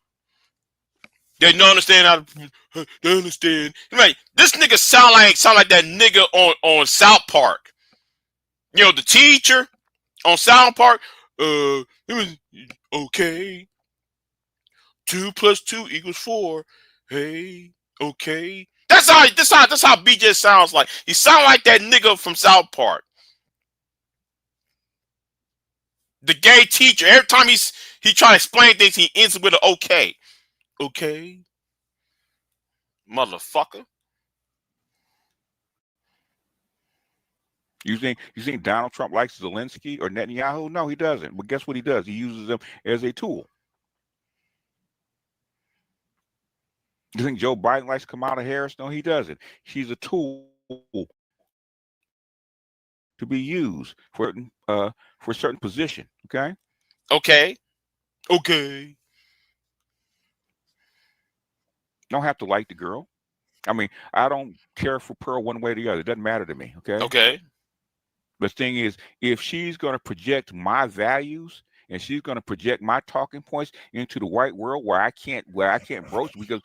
They don't understand how. They understand. Right. This nigga sound like that nigga on South Park. You know, the teacher on South Park. It was okay. 2 + 2 = 4. Hey, okay. That's how BJ sounds like. He sound like that nigga from South Park. The gay teacher. Every time he try to explain things, he ends with an okay. Okay. Motherfucker. You think Donald Trump likes Zelensky or Netanyahu? No, he doesn't. But guess what he does? He uses them as a tool. You think Joe Biden likes Kamala Harris? No, he doesn't. She's a tool to be used for a certain position. Okay. Okay. Okay. Don't have to like the girl. I mean, I don't care for Pearl one way or the other. It doesn't matter to me. Okay. Okay. The thing is, if she's going to project my values and she's going to project my talking points into the white world where I can't broach, because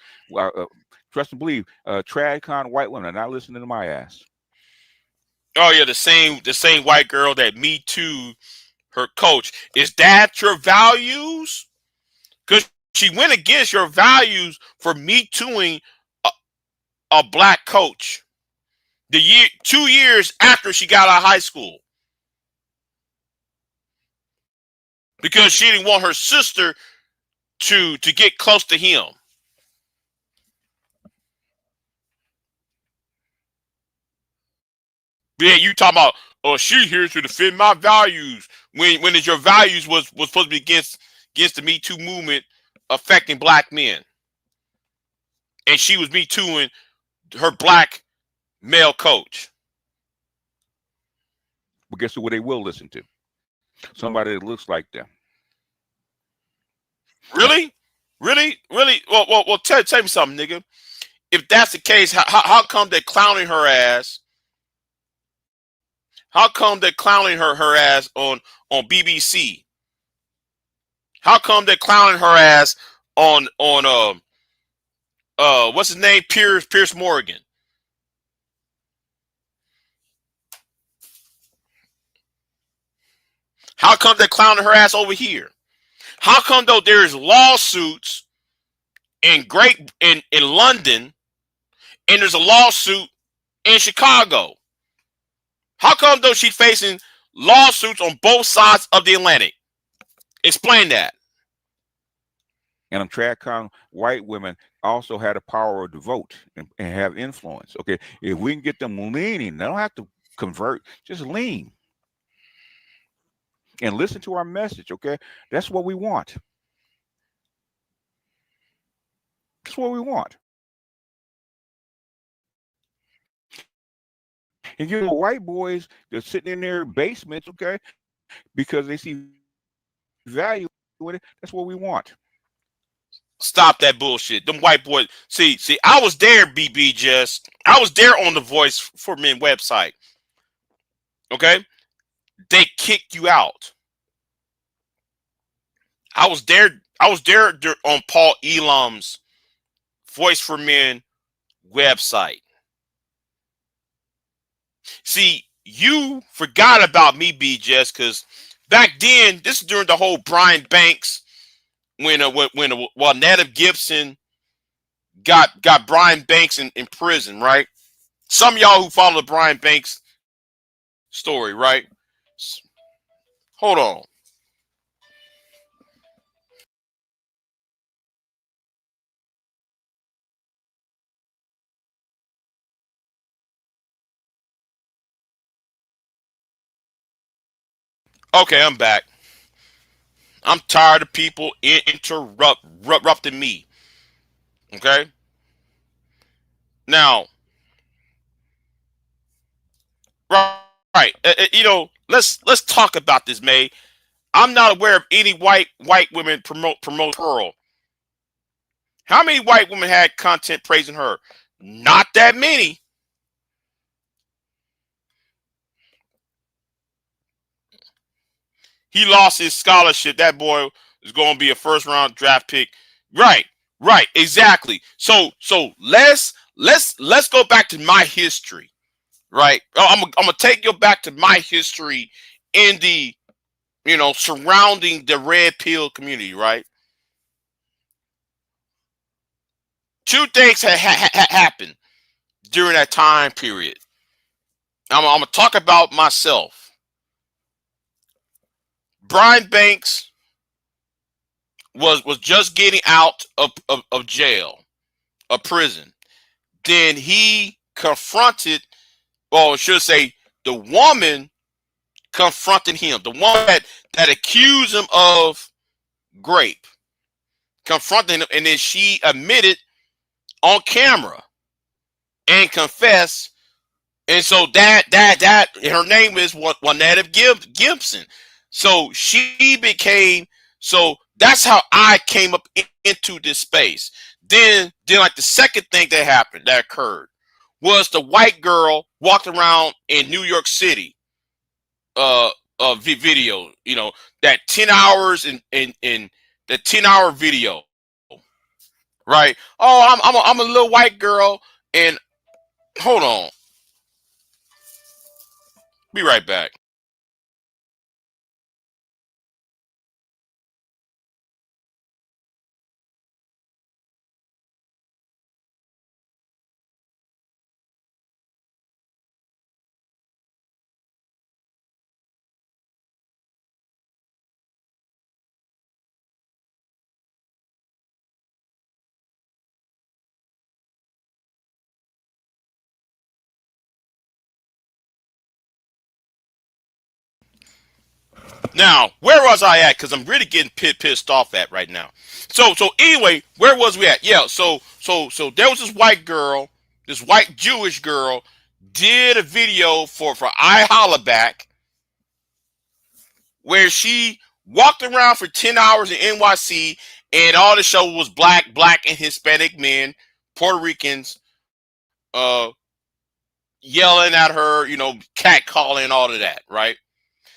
trust and believe, TradCon white women are not listening to my ass. Oh yeah, the same white girl that Me Too her coach. Is that your values? Because she went against your values for Me Tooing a black coach. 2 years after she got out of high school. Because she didn't want her sister to get close to him. Yeah, you talking about, oh, she here to defend my values. When it's your values was supposed to be against the Me Too movement affecting black men. And she was Me Tooing her black male coach. But guess who they will listen to? Somebody that looks like them. Really? Really? Really? Well, tell me something, nigga. If that's the case, how come they're clowning her ass? How come they're clowning her ass on BBC? How come they're clowning her ass on what's his name? Piers Morgan. How come they're clowning her ass over here? How come though there's lawsuits in London and there's a lawsuit in Chicago? How come though she's facing lawsuits on both sides of the Atlantic? Explain that. And on TradCon, white women also had the power to vote and have influence. Okay, if we can get them leaning, they don't have to convert, just lean and listen to our message. Okay, that's what we want. That's what we want. And you know, white boys, they're sitting in their basements, okay, because they see value with it. That's what we want. Stop that bullshit. Them white boys. See, I was there, BIGJ. I was there on the Voice for Men website. Okay? They kicked you out. I was there I was there on Paul Elam's Voice for Men website. See, you forgot about me, BJ, because back then, this is during the whole Brian Banks, when Native Gibson got Brian Banks in prison, right? Some of y'all who follow the Brian Banks story, right? Hold on. Okay, I'm back. I'm tired of people interrupting me. Okay? Now, right. You know, let's talk about this, May. I'm not aware of any white women promote Pearl. How many white women had content praising her? Not that many. He lost his scholarship. That boy is going to be a first round draft pick. Right, exactly. So let's go back to my history. Right, I'm gonna take you back to my history in the, you know, surrounding the red pill community. Right, two things happened during that time period. I'm gonna talk about myself. Brian Banks was just getting out of jail, of prison. Then he confronted, or I should say, the woman confronted him. The one that accused him of rape, confronting him, and then she admitted on camera and confessed. And so that her name is Native Gibson. So she became, so that's how I came up into this space. Then like the second thing that occurred was the white girl walked around in New York City, video, you know, that 10 hours in the 10-hour video, right? Oh, I'm a little white girl, and hold on, be right back. Now, where was I at? Because I'm really getting pissed off at right now. So anyway, where was we at? Yeah, so there was this white girl, this white Jewish girl, did a video for I Holla Back, where she walked around for 10 hours in NYC, and all the show was black and Hispanic men, Puerto Ricans, yelling at her, you know, catcalling, all of that, right?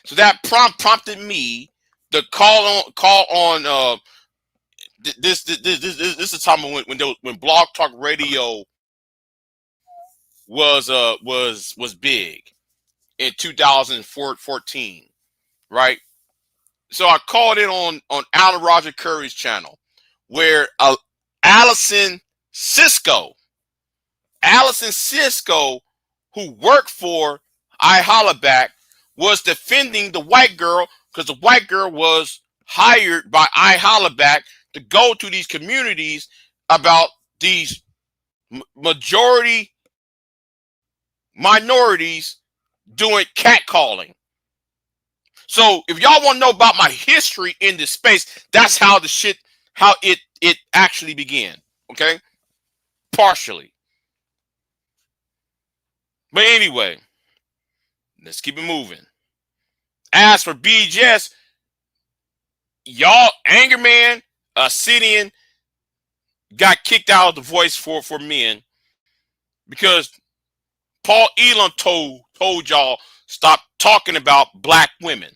So that prompted me to call on this is the time when Blog Talk Radio was big in 2014, right? So I called in on Alan Roger Curry's channel, where Allison Cisco, who worked for I Holla Back, was defending the white girl, because the white girl was hired by I Holla Back to go to these communities about these minorities doing catcalling. So if y'all want to know about my history in this space, that's how it actually began. Okay, partially. But anyway, let's keep it moving. As for BJS, y'all, Angerman, Sidian got kicked out of the Voice for Men because Paul Elam told y'all stop talking about black women.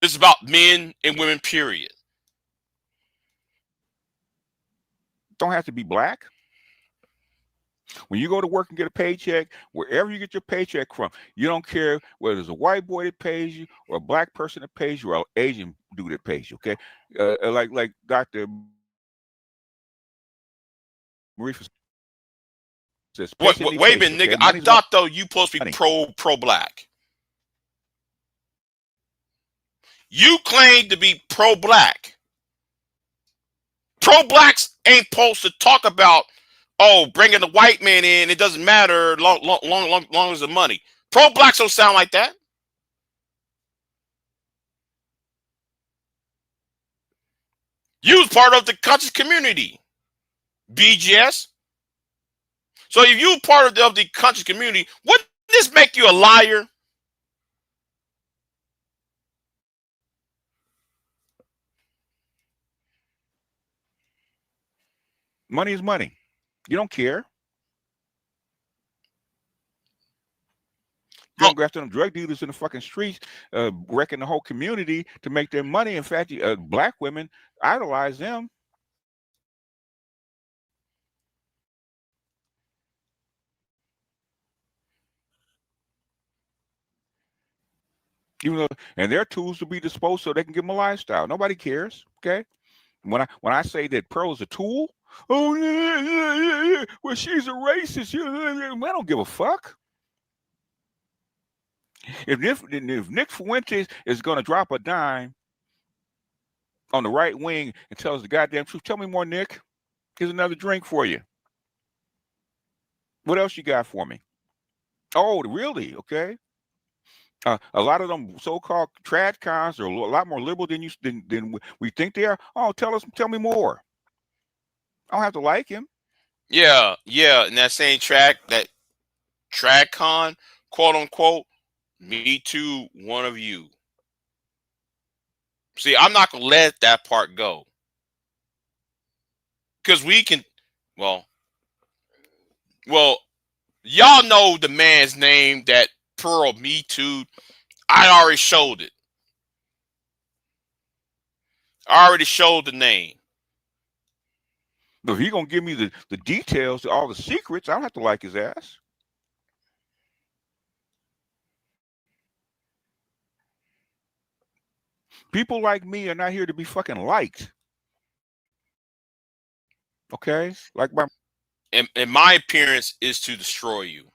It's about men and women, period. Don't have to be black. When you go to work and get a paycheck, wherever you get your paycheck from, you don't care whether it's a white boy that pays you or a black person that pays you or an Asian dude that pays you, okay? Like Dr. says, Wait a minute, nigga. I thought, though, you supposed to be pro-black. You claim to be pro-black. Pro-blacks ain't supposed to talk about, oh, bringing the white man in, it doesn't matter long as the money. Pro-blacks don't sound like that. You was part of the conscious community, BGS. So if you part of the conscious community, wouldn't this make you a liar? Money is money. You don't care. You don't go after them drug dealers in the fucking streets, wrecking the whole community to make their money. In fact, black women idolize them. Even though, and their tools to be disposed so they can give them a lifestyle. Nobody cares. Okay. When I say that Pearl is a tool, oh yeah, well she's a racist. I don't give a fuck. If Nick Fuentes is going to drop a dime on the right wing and tells the goddamn truth, tell me more, Nick. Here's another drink for you. What else you got for me? Oh, really? Okay. A lot of them so-called trad cons are a lot more liberal than we think they are. Oh, tell me more. I don't have to like him. Yeah. And that same track, that trad con, quote unquote, me too, one of you. See, I'm not gonna let that part go. Because we can, well, y'all know the man's name that Pearl Me Too. I already showed it. I already showed the name. But if he's gonna give me the details, all the secrets, I don't have to like his ass. People like me are not here to be fucking liked. Okay? Like and my appearance is to destroy you.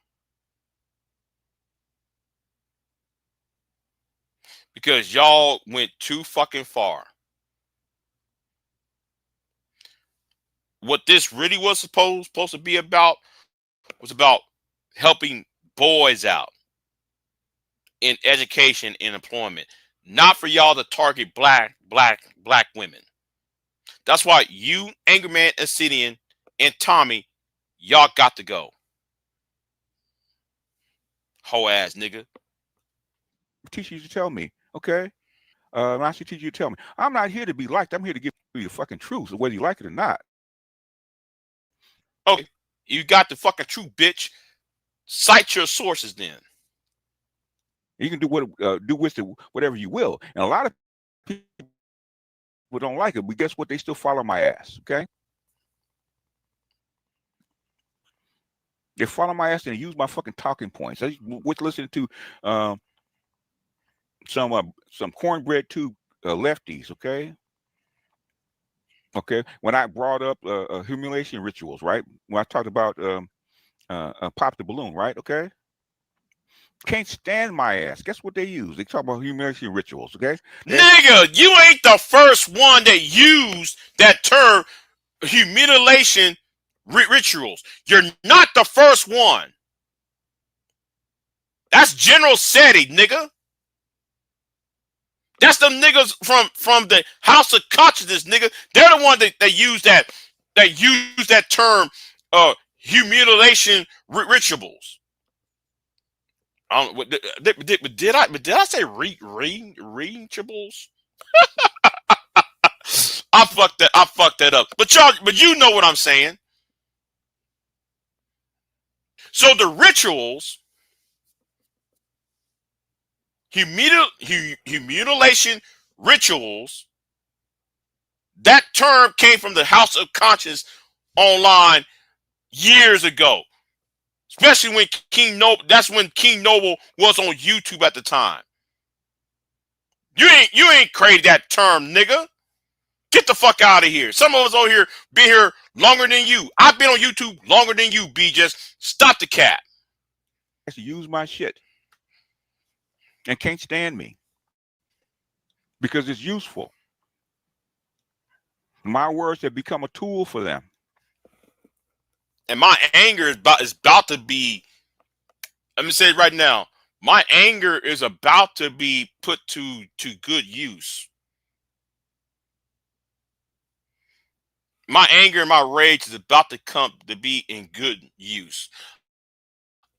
Because y'all went too fucking far. What this really was supposed to be about was about helping boys out in education and employment. Not for y'all to target black women. That's why you, Angerman, Acidian, and Tommy, y'all got to go. Hoe ass nigga. Teach you to tell me, okay? I should teach you to tell me. I'm not here to be liked. I'm here to give you the fucking truth, whether you like it or not. Okay, you got the fucking truth, bitch. Cite your sources then. You can do with it whatever you will. And a lot of people don't like it, but guess what? They still follow my ass, okay? They follow my ass and use my fucking talking points. I was listening to some cornbread tube lefties, okay? Okay, when I brought up humiliation rituals, right? When I talked about pop the balloon, right? Okay, can't stand my ass. Guess what they use? They talk about humiliation rituals, okay? Nigga, you ain't the first one that used that term, humiliation rituals. You're not the first one. That's General SETI, nigga. That's them niggas from the House of Consciousness, nigga. They're the one that use that term, humiliation rituals. Did I say reachables? I fucked that up. But you know what I'm saying. So the rituals mutilation rituals. That term came from the House of Conscience online years ago, especially when King Noble. That's when King Noble was on YouTube at the time. You ain't created that term, nigga. Get the fuck out of here. Some of us over here been here longer than you. I've been on YouTube longer than you, BIGJ. Stop the cat. Use my shit and can't stand me because it's useful. My words have become a tool for them. And my anger is about to be, let me say it right now, my anger is about to be put to good use. My anger and my rage is about to come to be in good use.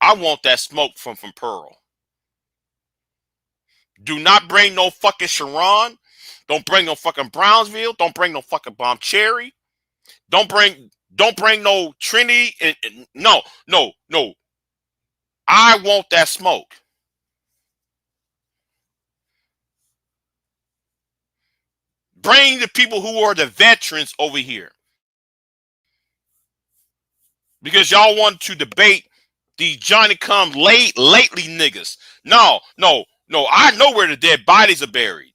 I want that smoke from Pearl. Do not bring no fucking Sharon. Don't bring no fucking Brownsville. Don't bring no fucking Bomb Cherry. Don't bring no Trinity. No. I want that smoke. Bring the people who are the veterans over here. Because y'all want to debate these Johnny come lately niggas. No. I know where the dead bodies are buried.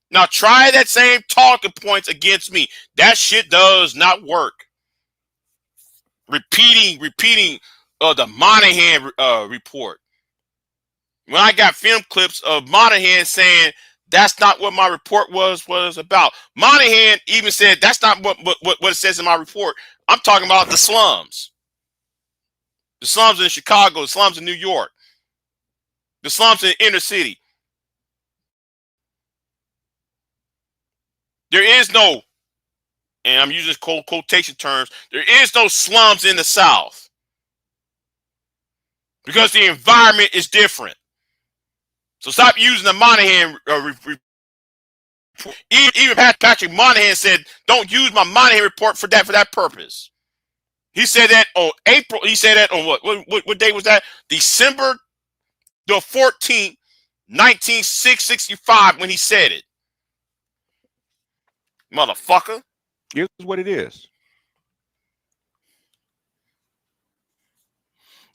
Now try that same talking points against me. That shit does not work. Repeating the Monahan report. When I got film clips of Monahan saying that's not what my report was about. Monahan even said that's not what it says in my report. I'm talking about the slums. The slums in Chicago, the slums in New York, the slums in the inner city. There is no, and I'm using quotation terms, there is no slums in the South. Because the environment is different. So stop using the Monahan report. Even Patrick Monahan said, don't use my Monahan report for that purpose. He said that on April. He said that on what day was that? December the 14th, 1965, when he said it. Motherfucker. Here's what it is.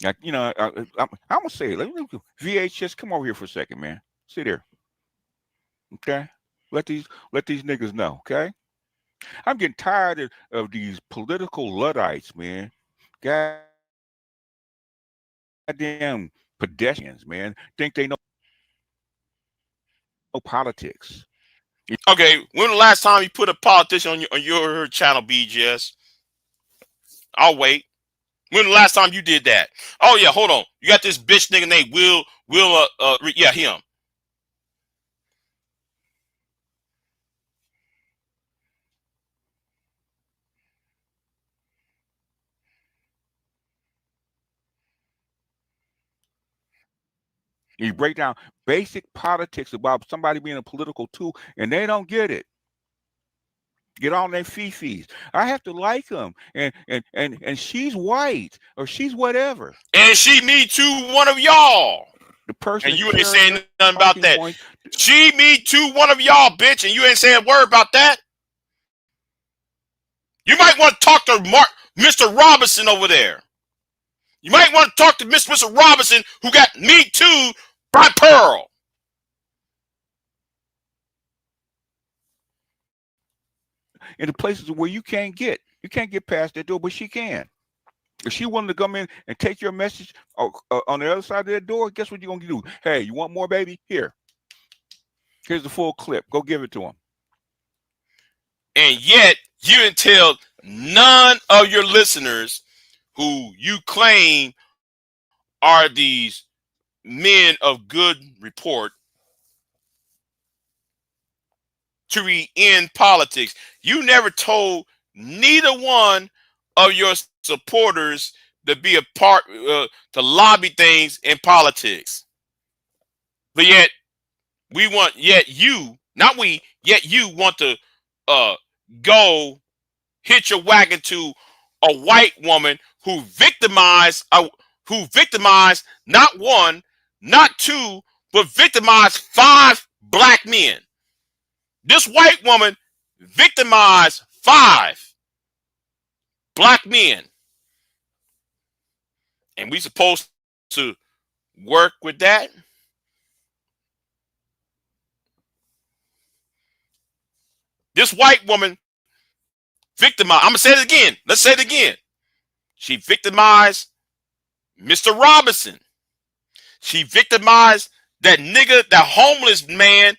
Like, you know, I'm gonna say it. Let me VHS, come over here for a second, man. Sit here. Okay. Let these niggas know, okay? I'm getting tired of these political Luddites, man. Goddamn pedestrians, man. Think they know politics. Okay, when the last time you put a politician on your channel, BGS? I'll wait. When the last time you did that? Oh yeah, hold on. You got this bitch nigga named Will yeah, him. You break down basic politics about somebody being a political tool, and they don't get it. Get on their fifis. I have to like them, and she's white or she's whatever, and she me too one of y'all. The person, and you ain't saying nothing about that. Point. She me too one of y'all, bitch, and you ain't saying a word about that. You might want to talk to Mr. Robinson over there. You might want to talk to Mr. Robinson, who got me too by Pearl. In the places where you can't get past that door, but she can. If she wanted to come in and take your message on the other side of that door, guess what you're gonna do? Hey, you want more, baby? Here's the full clip. Go give it to him. And yet you didn't tell none of your listeners who you claim are these men of good report to end politics. You never told neither one of your supporters to be a part, to lobby things in politics. But yet you want to go hitch your wagon to a white woman who victimized not one, not two, but victimized 5 black men. This white woman victimized 5 black men. And we supposed to work with that? This white woman victimized, I'm going to say it again. Let's say it again. She victimized Mr. Robinson. She victimized that nigga, that homeless man,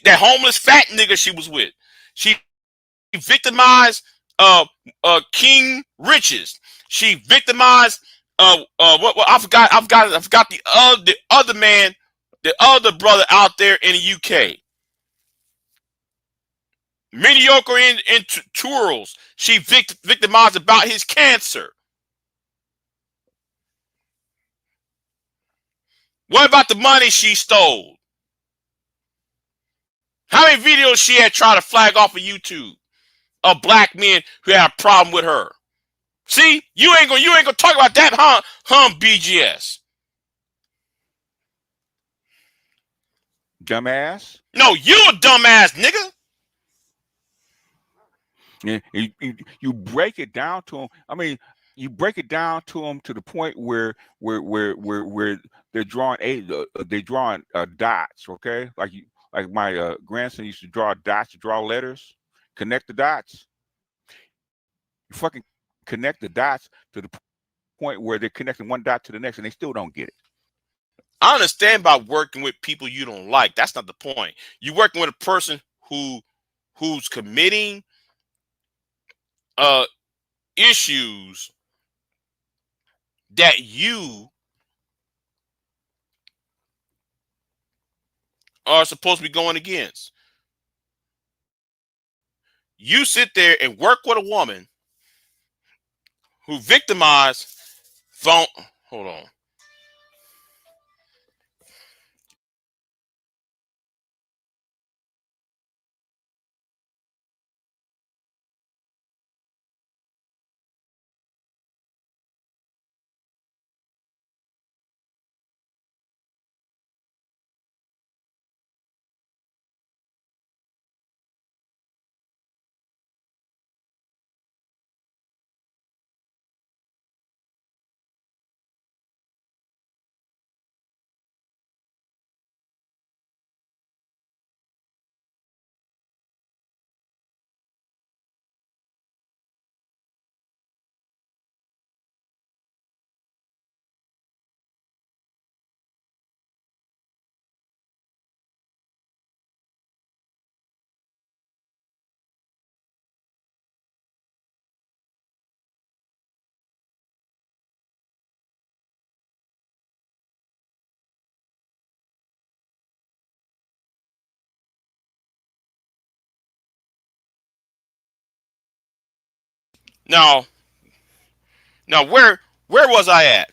that homeless fat nigga she was with. She victimized King Riches. She victimized what I forgot the other man, the other brother out there in the UK. Mediocre in Turals. She victimized about his cancer. What about the money she stole? How many videos she had tried to flag off of YouTube of black men who had a problem with her? See, you ain't gonna talk about that, huh, BGS? Dumbass. No, you a dumbass nigga. Yeah, you break it down to them. I mean, you break it down to them to the point where they're drawing dots. Okay, like my grandson used to draw dots, to draw letters, connect the dots. You fucking connect the dots to the point where they're connecting one dot to the next, and they still don't get it. I understand about working with people you don't like. That's not the point. You're working with a person who's committing issues that you are supposed to be going against. You sit there and work with a woman who victimized hold on. Now where was I at?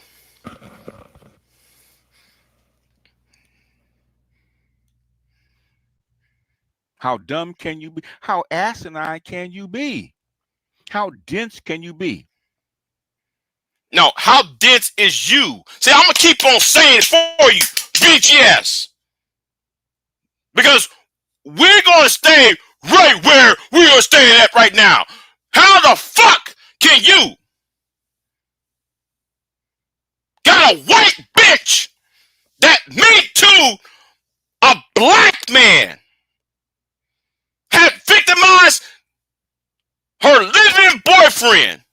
How dumb can you be? How asinine can you be? How dense can you be? No, how dense is you? See, I'm gonna keep on saying it for you, BGS, because we're gonna stay right where we are staying at right now. How the fuck can you got a white bitch that me too, a black man, had victimized her living boyfriend,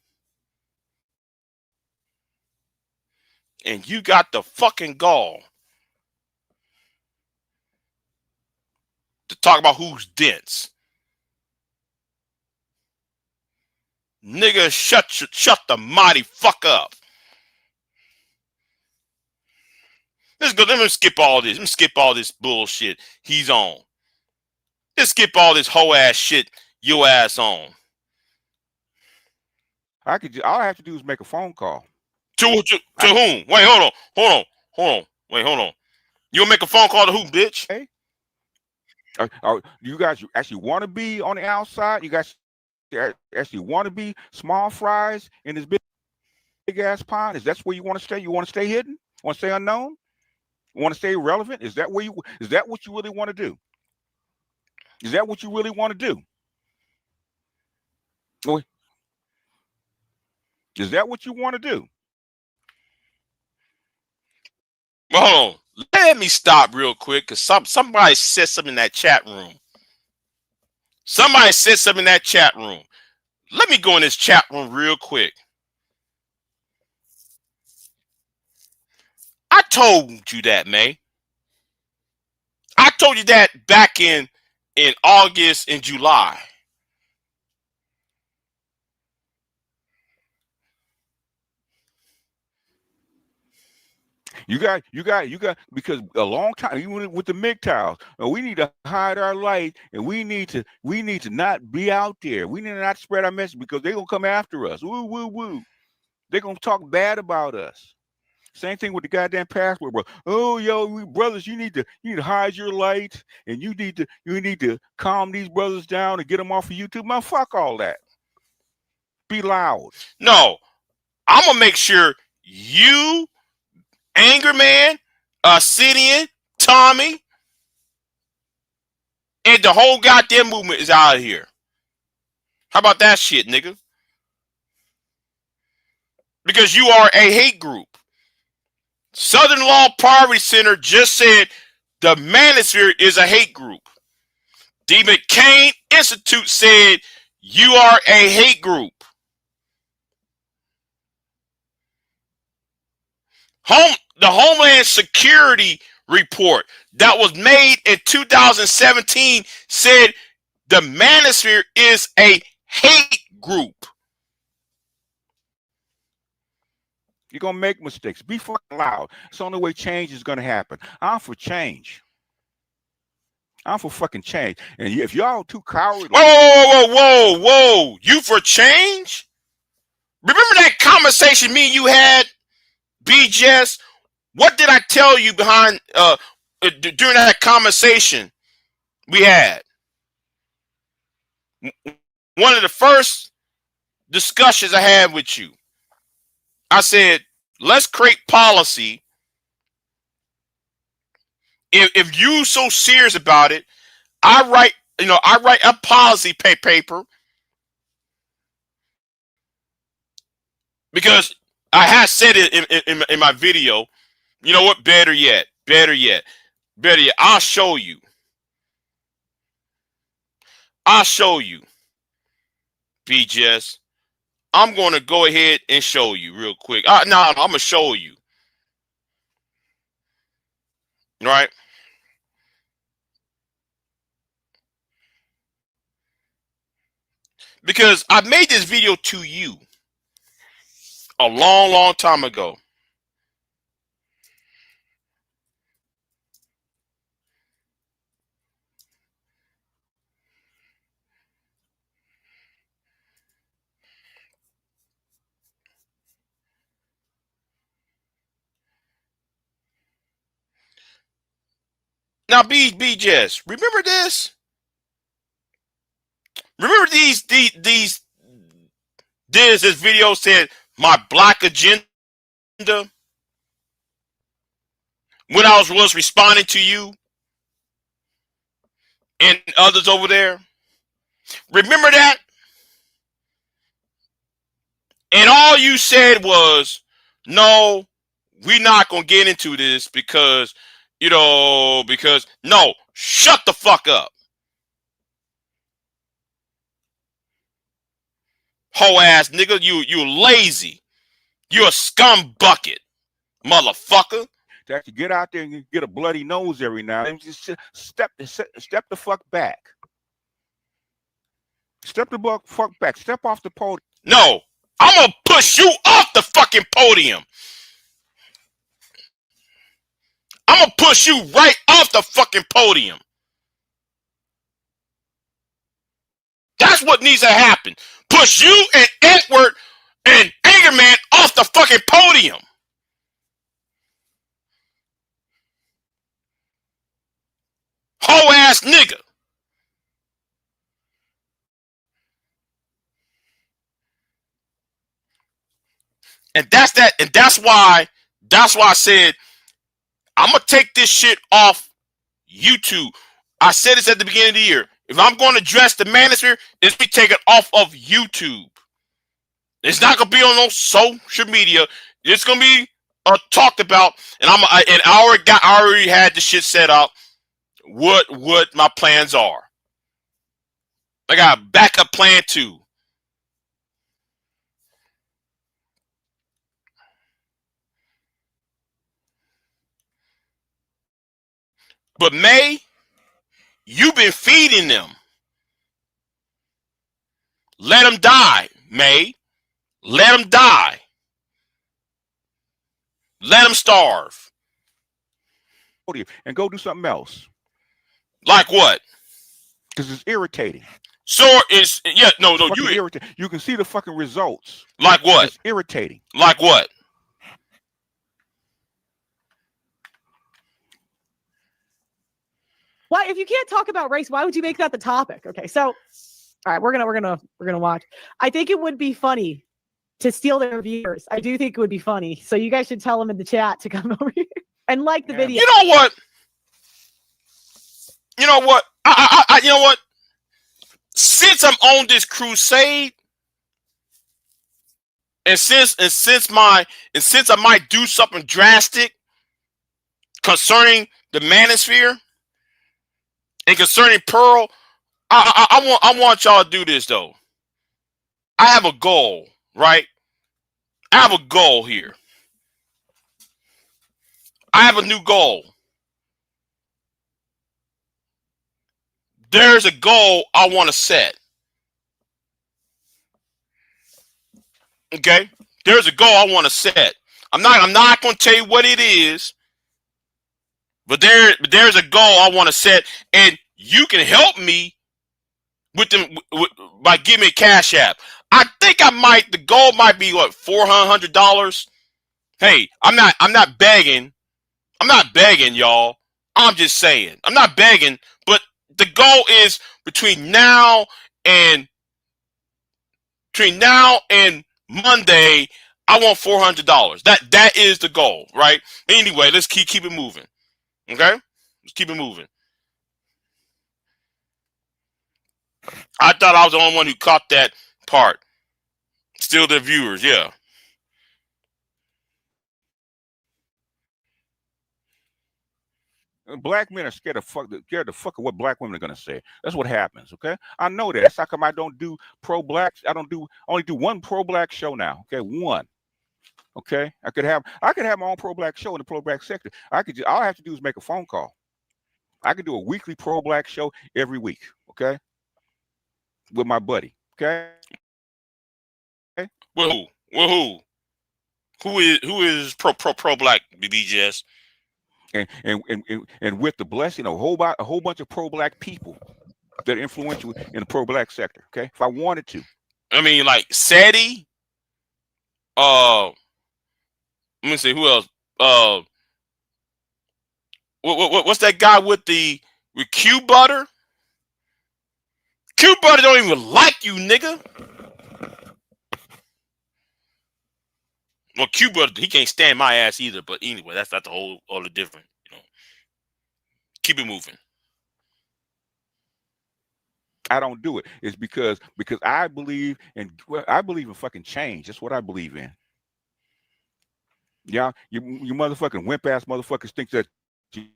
and you got the fucking gall to talk about who's dense? Nigga, shut the mighty fuck up. Let's go. Let me skip all this. Let me skip all this bullshit he's on. Let's skip all this hoe ass shit your ass on. All I have to do is make a phone call. To whom? Wait, hold on. Wait, hold on. You'll make a phone call to who, bitch? Hey. You guys actually want to be on the outside? You guys actually want to be small fries in this big ass pond? Is that where you want to stay? You want to stay hidden? Want to stay unknown? Want to stay relevant? Is that what you really want to do? Is that what you really want to do? Is that what you want to do? Well, hold on. Let me stop real quick because somebody said something in that chat room. Somebody said something in that chat room. Let me go in this chat room real quick. I told you that, May. I told you that back in August and July. You got because a long time, even with the MGTOWs, we need to hide our light, and we need to not be out there. We need to not spread our message because they're gonna come after us. Woo woo woo. They're gonna talk bad about us. Same thing with the goddamn password, bro. Oh, yo, we brothers, you need to hide your light, and you need to calm these brothers down and get them off of YouTube. Man, fuck all that. Be loud. No, I'm gonna make sure you, Anger Man, Sidian, Tommy, and the whole goddamn movement is out of here. How about that shit, nigga? Because you are a hate group. Southern Law Poverty Center just said the Manosphere is a hate group. The McCain Institute said you are a hate group. The Homeland Security report that was made in 2017 said the Manosphere is a hate group. You're going to make mistakes. Be fucking loud. It's the only way change is going to happen. I'm for change. I'm for fucking change. And if y'all too cowardly. Whoa. You for change? Remember that conversation me and you had, BIGJ? What did I tell you behind during that conversation we had? One of the first discussions I had with you, I said, let's create policy. If you so serious about it, I write a policy paper because I had said it in my video. You know what? Better yet, I'll show you. BIGJ. I'm going to go ahead and show you real quick. No, I'm going to show you. Right? Because I made this video to you a long time ago. Now, BIGJ, remember this? Remember this video said my black agenda when I was responding to you and others over there? Remember that? And all you said was, no, we're not going to get into this because no, shut the fuck up. Hoe ass nigga, you lazy. You a scum bucket, motherfucker. That you get out there and get a bloody nose every now and just step the fuck back. Step the fuck back. Step off the podium. No, I'm gonna push you off the fucking podium. I'm gonna push you right off the fucking podium. That's what needs to happen. Push you and Edward and Angerman off the fucking podium. Hoe ass nigga. And that's why I said I'm gonna take this shit off YouTube. I said this at the beginning of the year. If I'm going to address the manosphere, it's be taken off of YouTube. It's not gonna be on no social media. It's gonna be talked about, and I already had the shit set up. What my plans are. I got a backup plan too. But May, you've been feeding them. Let them die, May. Let them die. Let them starve. And go do something else. Like what? Because it's irritating. So it's no, you irritating. You can see the fucking results. Like what? It's irritating. Like what? Why, if you can't talk about race, why would you make that the topic? Okay, so all right, we're gonna watch. I think it would be funny to steal their viewers. I do think it would be funny. So you guys should tell them in the chat to come over here and like the video. You know what? You know what? You know what? Since I'm on this crusade, and since I might do something drastic concerning the manosphere and concerning Pearl, I want y'all to do this though. I have a goal, right? I have a goal here. I have a new goal. There's a goal I want to set. Okay? There's a goal I want to set. I'm not going to tell you what it is, but there's a goal I want to set, and you can help me with them by giving me a Cashapp. I think the goal might be what, $400. Hey, I'm not begging. I'm not begging, y'all. I'm just saying. I'm not begging, but the goal is between now and Monday, I want $400. That is the goal, right? Anyway, let's keep it moving. Okay? Let's keep it moving. I thought I was the only one who caught that part. Still the viewers, yeah. Black men are scared of what black women are gonna say. That's what happens. Okay, I know that. That's how come I don't do pro-black. Only do one pro-black show now. Okay, one. Okay, I could have my own pro-black show in the pro-black sector. All I have to do is make a phone call. I could do a weekly pro-black show every week. Okay, with my buddy. Okay. Well, who? Who is pro-black BBJS? And with the blessing, a whole bunch of pro-black people that are influential in the pro-black sector. Okay, if I wanted to. I mean, like SETI. Let me see who else. What's that guy with Q Butter? Q Butter don't even like you, nigga. Well, Q Butter, he can't stand my ass either. But anyway, that's not the whole other different. You know, keep it moving. I don't do it. It's because I believe in fucking change. That's what I believe in. Yeah, you motherfucking wimp ass motherfuckers think that you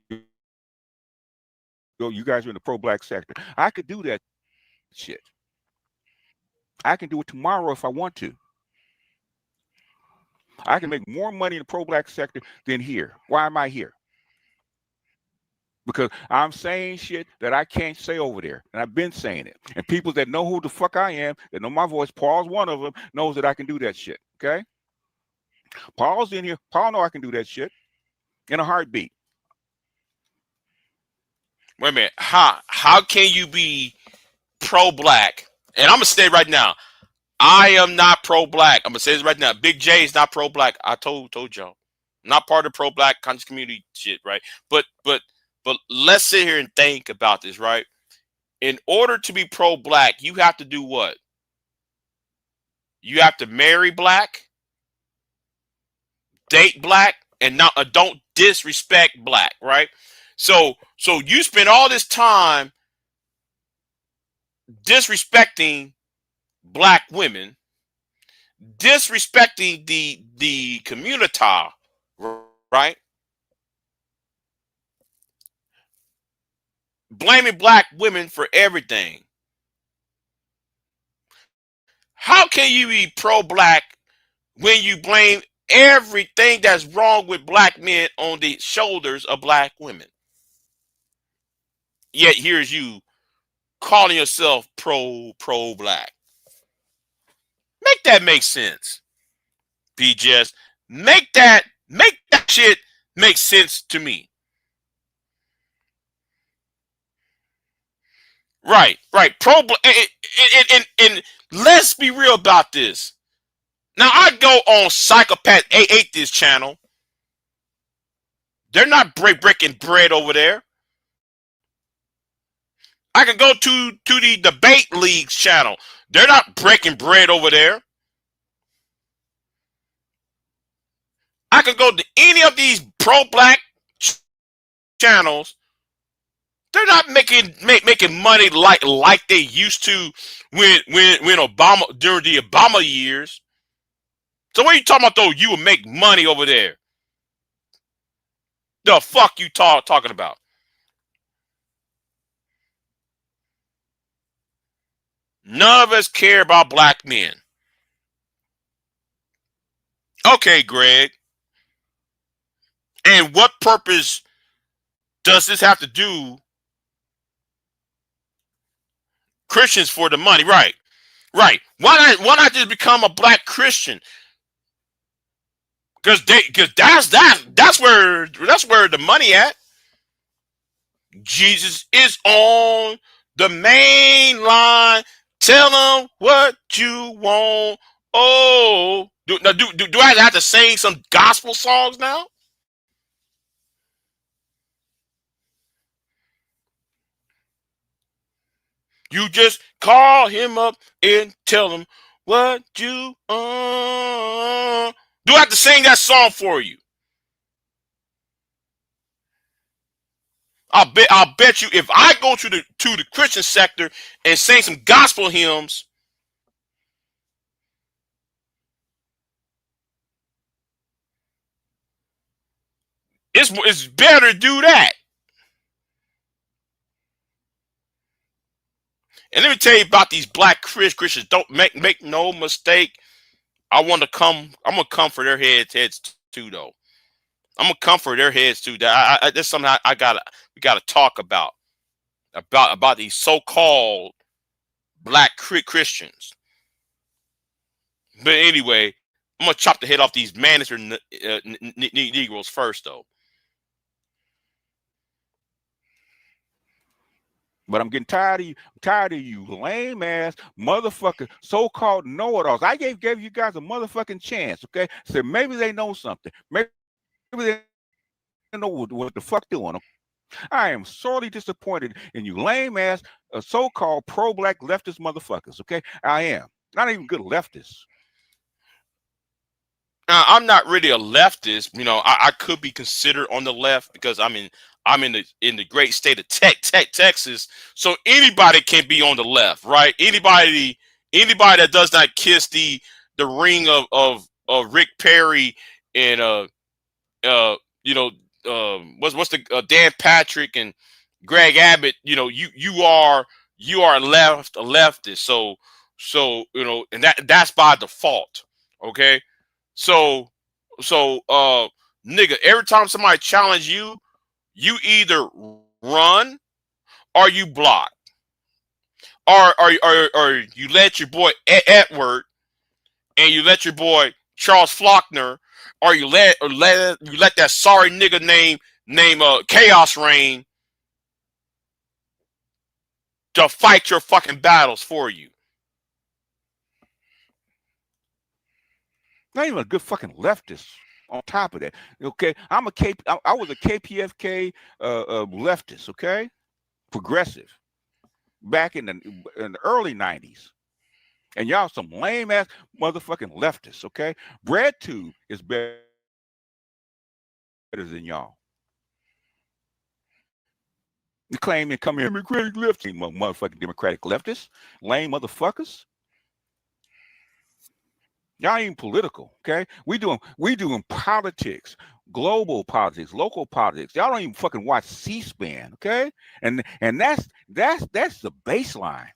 guys are in the pro-black sector. I could do that shit. I can do it tomorrow if I want to. I can make more money in the pro-black sector than here. Why am I here? Because I'm saying shit that I can't say over there. And I've been saying it. And people that know who the fuck I am, that know my voice, Paul's one of them, knows that I can do that shit. Okay? Paul's in here. Paul know I can do that shit in a heartbeat. Wait a minute. How can you be pro-black? And I'm going to say right now, I am not pro-black. I'm going to say this right now. Big J is not pro-black. I told y'all. I'm not part of the pro-black conscious community shit, right? But let's sit here and think about this, right? In order to be pro-black, you have to do what? You have to marry black, date black, and not don't disrespect black, right? So you spend all this time disrespecting black women, disrespecting the community, right? Blaming black women for everything. How can you be pro-black when you blame everything that's wrong with black men on the shoulders of black women? Yet here's you calling yourself pro-black. Make that make sense. BJS. Make that shit make sense to me. Right. And let's be real about this. Now I go on Psychopath Atheist channel. They're not breaking bread over there. I can go to the Debate League's channel. They're not breaking bread over there. I can go to any of these pro-black channels. They're not making money like they used to when Obama, during the Obama years. So what are you talking about though? You will make money over there. The fuck you talking about? None of us care about black men. Okay, Greg. And what purpose does this have to do? Christians for the money, right? Why not just become a black Christian? Because that's where the money at. Jesus is on the main line. Tell them what you want. Oh, do I have to sing some gospel songs now? You just call him up and tell him what you Do I have to sing that song for you? I'll bet you if I go to the Christian sector and sing some gospel hymns, it's better to do that. And let me tell you about these black Christians. Don't make no mistake. I'm gonna come for their heads too, though. I'm gonna come for their heads too. That's something we gotta talk about these so-called black Christians. But anyway, I'm gonna chop the head off these Manister Negroes first, though. But I'm getting tired of you lame ass motherfucker so-called know-it-alls. I gave you guys a motherfucking chance, okay? So maybe they know something. Maybe they know what the fuck doing. I am sorely disappointed in you lame ass so-called pro-black leftist motherfuckers, okay? I am. Not even good leftists. I'm not really a leftist. You know, I could be considered on the left because I'm in the great state of Texas. So anybody can be on the left, right? Anybody that does not kiss the ring of Rick Perry and what's the Dan Patrick and Greg Abbott, you know, you are a leftist. So you know, and that's by default. Okay. So nigga, every time somebody challenge you, you either run or you block. Or you let your boy Edward and you let your boy Charles Faulkner, or you let that sorry nigga name Chaos Reign to fight your fucking battles for you. Not even a good fucking leftist. On top of that, okay, I was a KPFK leftist, okay, progressive, back in the early '90s, and y'all some lame ass motherfucking leftists, okay. BreadTube is better than y'all. You claim to come here, Democratic leftists, motherfucking Democratic leftists, lame motherfuckers. Y'all ain't political, okay? We doing politics, global politics, local politics. Y'all don't even fucking watch C-SPAN, okay? And that's the baseline.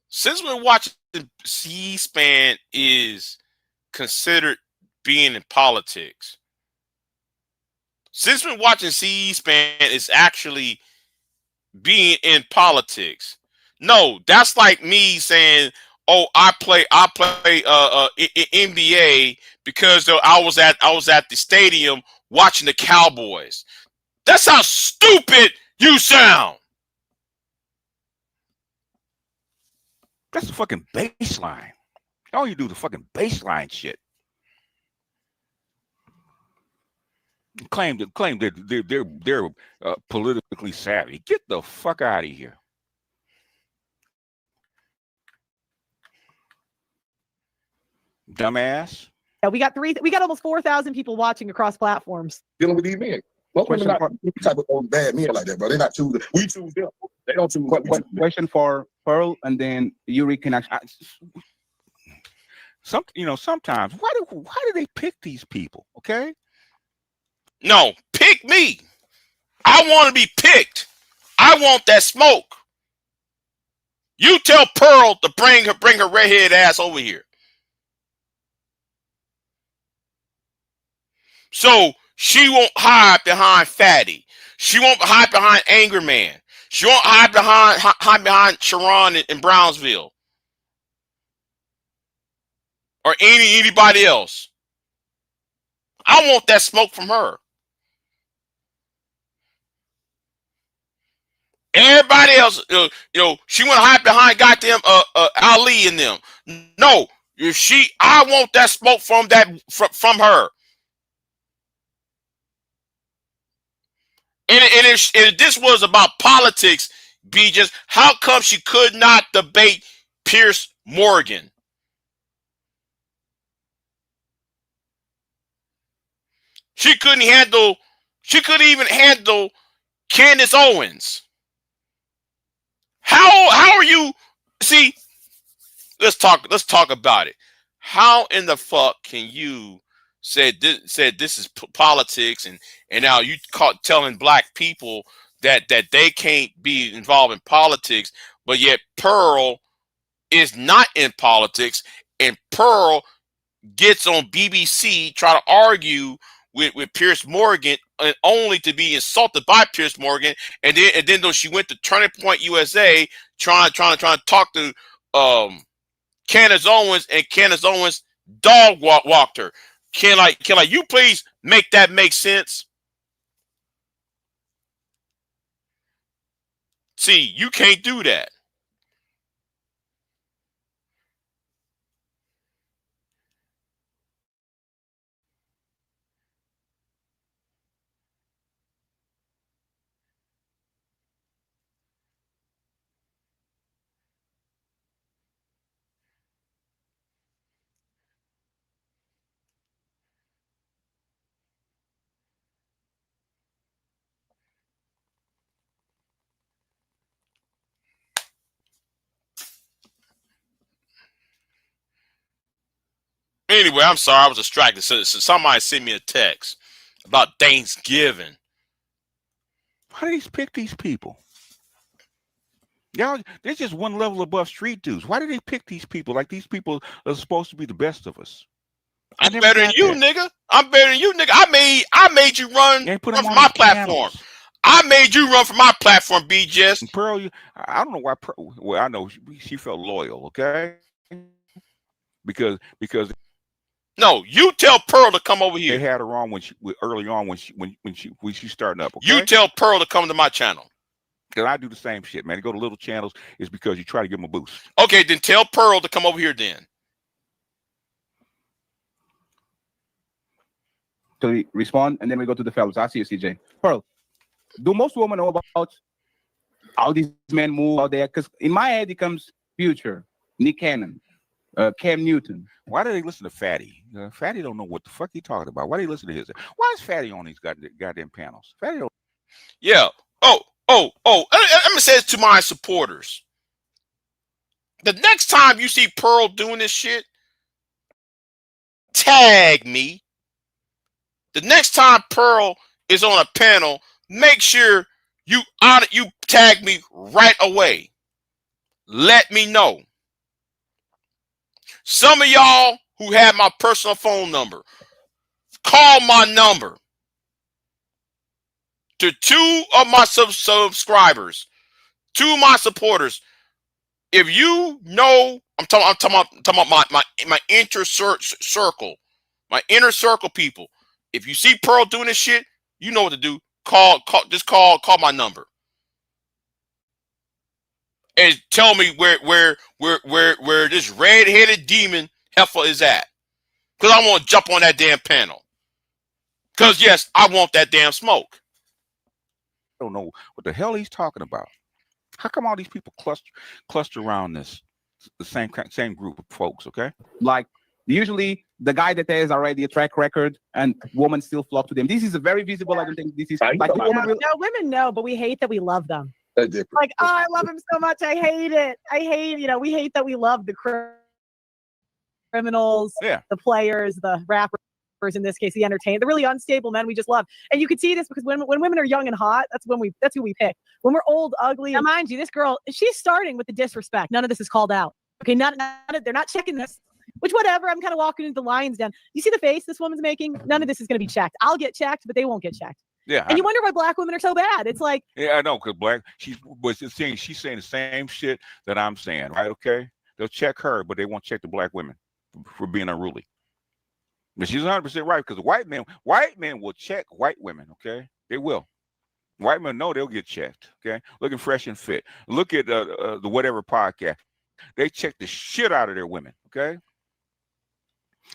Since we're watching C-SPAN is considered being in politics. Since we're watching C-SPAN is actually being in politics. No, that's like me saying, "Oh, I play NBA because I was at the stadium watching the Cowboys." That's how stupid you sound. That's the fucking baseline. All you do the fucking baseline shit. Claim that they're politically savvy. Get the fuck out of here. Dumbass. Yeah, we got almost 4,000 people watching across platforms. Dealing with these men. Most women not type of bad men like that, bro. They're not choosing. We choose them. They don't choose. Question for Pearl, and then Yuri can actually. Sometimes why do they pick these people? Okay. No, pick me. I want to be picked. I want that smoke. You tell Pearl to bring her redhead ass over here. So she won't hide behind Fatty. She won't hide behind Anger Man. She won't hide behind Sharon in Brownsville. Or anybody else. I want that smoke from her. Everybody else, she want to hide behind goddamn Ali and them. No, I want that smoke from her. And if this was about politics, BIGJ, how come she could not debate Piers Morgan? She couldn't even handle Candace Owens. How are you? See, let's talk about it. How in the fuck can you say this is politics and now you telling black people that they can't be involved in politics, but yet Pearl is not in politics, and Pearl gets on BBC try to argue with Piers Morgan, and only to be insulted by Piers Morgan, and then though she went to Turning Point USA trying to talk to Candace Owens, and Candace Owens dog walked her. Can you please make that make sense? See, you can't do that. Anyway, I'm sorry, I was distracted. So somebody sent me a text about Thanksgiving. Why do they pick these people? Y'all, they're just one level above street dudes. Why do they pick these people? Like these people are supposed to be the best of us. I'm better than you, nigga. I'm better than you, nigga. I made you run from my platform. I made you run from my platform, BIGJ. And Pearl, I don't know why. Well, I know she felt loyal, okay? Because no, you tell Pearl to come over here. They had her on early on when she starting up. Okay? You tell Pearl to come to my channel. Because I do the same shit, man. You go to little channels is because you try to give them a boost. Okay, then tell Pearl to come over here then. To respond, and then we go to the fellows. I see you, CJ. Pearl, do most women know about how these men move out there? Because in my head, it comes Future, Nick Cannon, Cam Newton. Why do they listen to Fatty? Fatty don't know what the fuck he talking about. Why do they listen to his? Why is Fatty on these goddamn panels? Fatty don't. Yeah. Oh. Let me say this to my supporters. The next time you see Pearl doing this shit, tag me. The next time Pearl is on a panel, make sure you tag me right away. Let me know. Some of y'all who have my personal phone number, call my number. To 2 of my subscribers, 2 of my supporters. If you know, I'm talking about my inner circle, my inner circle people. If you see Pearl doing this shit, you know what to do. Just call my number, and tell me where this red-headed demon heifer is at. Because I want to jump on that damn panel. Because yes, I want that damn smoke. I don't know what the hell he's talking about. How come all these people cluster around the same group of folks? Okay, like usually the guy that has already a track record and women still flock to them. This is a very visible. I don't think this is like no, women know, but we hate that we love them. Like, oh, I love him so much. I hate it. We hate that we love the criminals, the players, the rappers. In this case, the entertainment, the really unstable men we just love. And you can see this because when women are young and hot, that's who we pick. When we're old, ugly, and mind you, this girl, she's starting with the disrespect. None of this is called out. Okay, they're not checking this. Which whatever, I'm kind of walking into the lion's den. You see the face this woman's making? None of this is going to be checked. I'll get checked, but they won't get checked. Yeah. And you wonder why black women are so bad. It's like, yeah, I know, because she's saying the same shit that I'm saying, right? Okay, they'll check her, but they won't check the black women for being unruly. But she's 100% right, because white men will check white women. Okay, they will. White men know they'll get checked. Okay, looking fresh and fit. Look at the whatever podcast. They check the shit out of their women. Okay,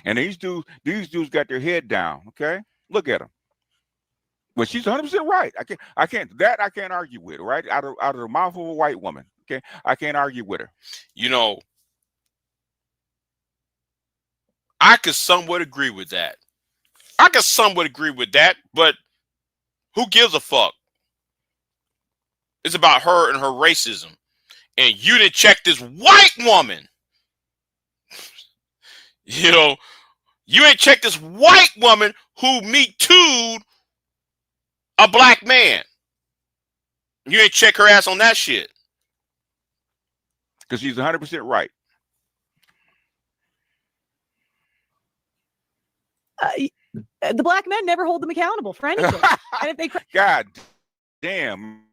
and these dudes got their head down. Okay, look at them. But she's 100% right. I can't argue with her. Right out of the mouth of a white woman. Okay, I can't argue with her. You know, I could somewhat agree with that. But who gives a fuck? It's about her and her racism. And you didn't check this white woman. You know, you ain't checked this white woman who Me Too'd a black man. You ain't check her ass on that shit. Because she's 100% right. The black men never hold them accountable for anything. And if they God damn,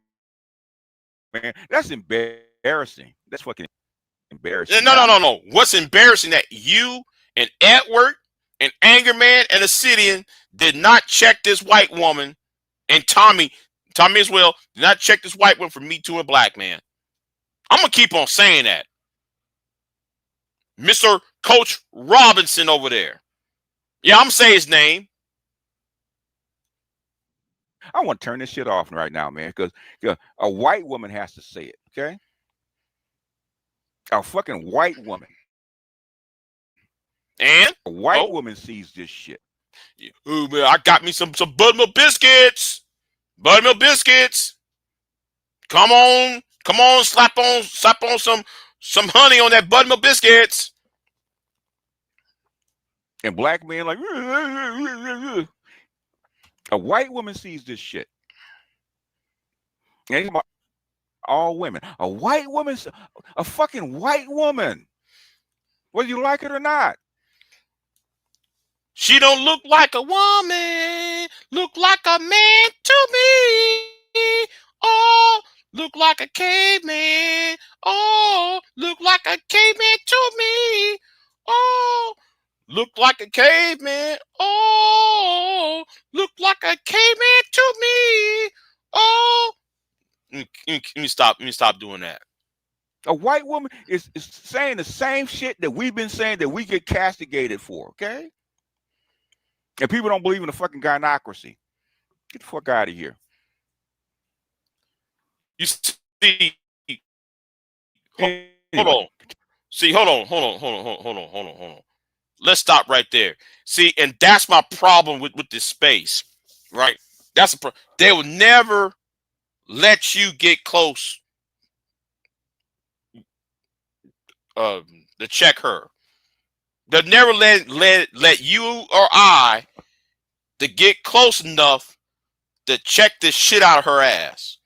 man, that's embarrassing. That's fucking embarrassing. No. What's embarrassing that you and Edward and Angerman and Acidian did not check this white woman, and Tommy as well, did not check this white woman for Me Too and black man. I'm gonna keep on saying that. Mr. Coach Robinson over there. Yeah, I'm saying his name. I want to turn this shit off right now, man, because a white woman has to say it, okay? A fucking white woman. And a white woman sees this shit. Ooh, man, I got me some buttermilk biscuits. Buttermilk biscuits. Come on, slap on some honey on that buttermilk biscuits. And black men like, a white woman sees this shit. And all women. A white woman, a fucking white woman. Whether you like it or not. She don't look like a woman. Look like a man to me. Oh, look like a caveman. Oh, look like a caveman to me. Oh, look like a caveman. Oh, look like a caveman to me. Oh, let me stop doing that. A white woman is saying the same shit that we've been saying that we get castigated for, okay? And people don't believe in the fucking gynocracy. Get the fuck out of here. You see, hold on. See, hold on. Let's stop right there. See, and that's my problem with this space, right? That's a they will never let you get close to check her. They'll never let you or I to get close enough to check this shit out of her ass.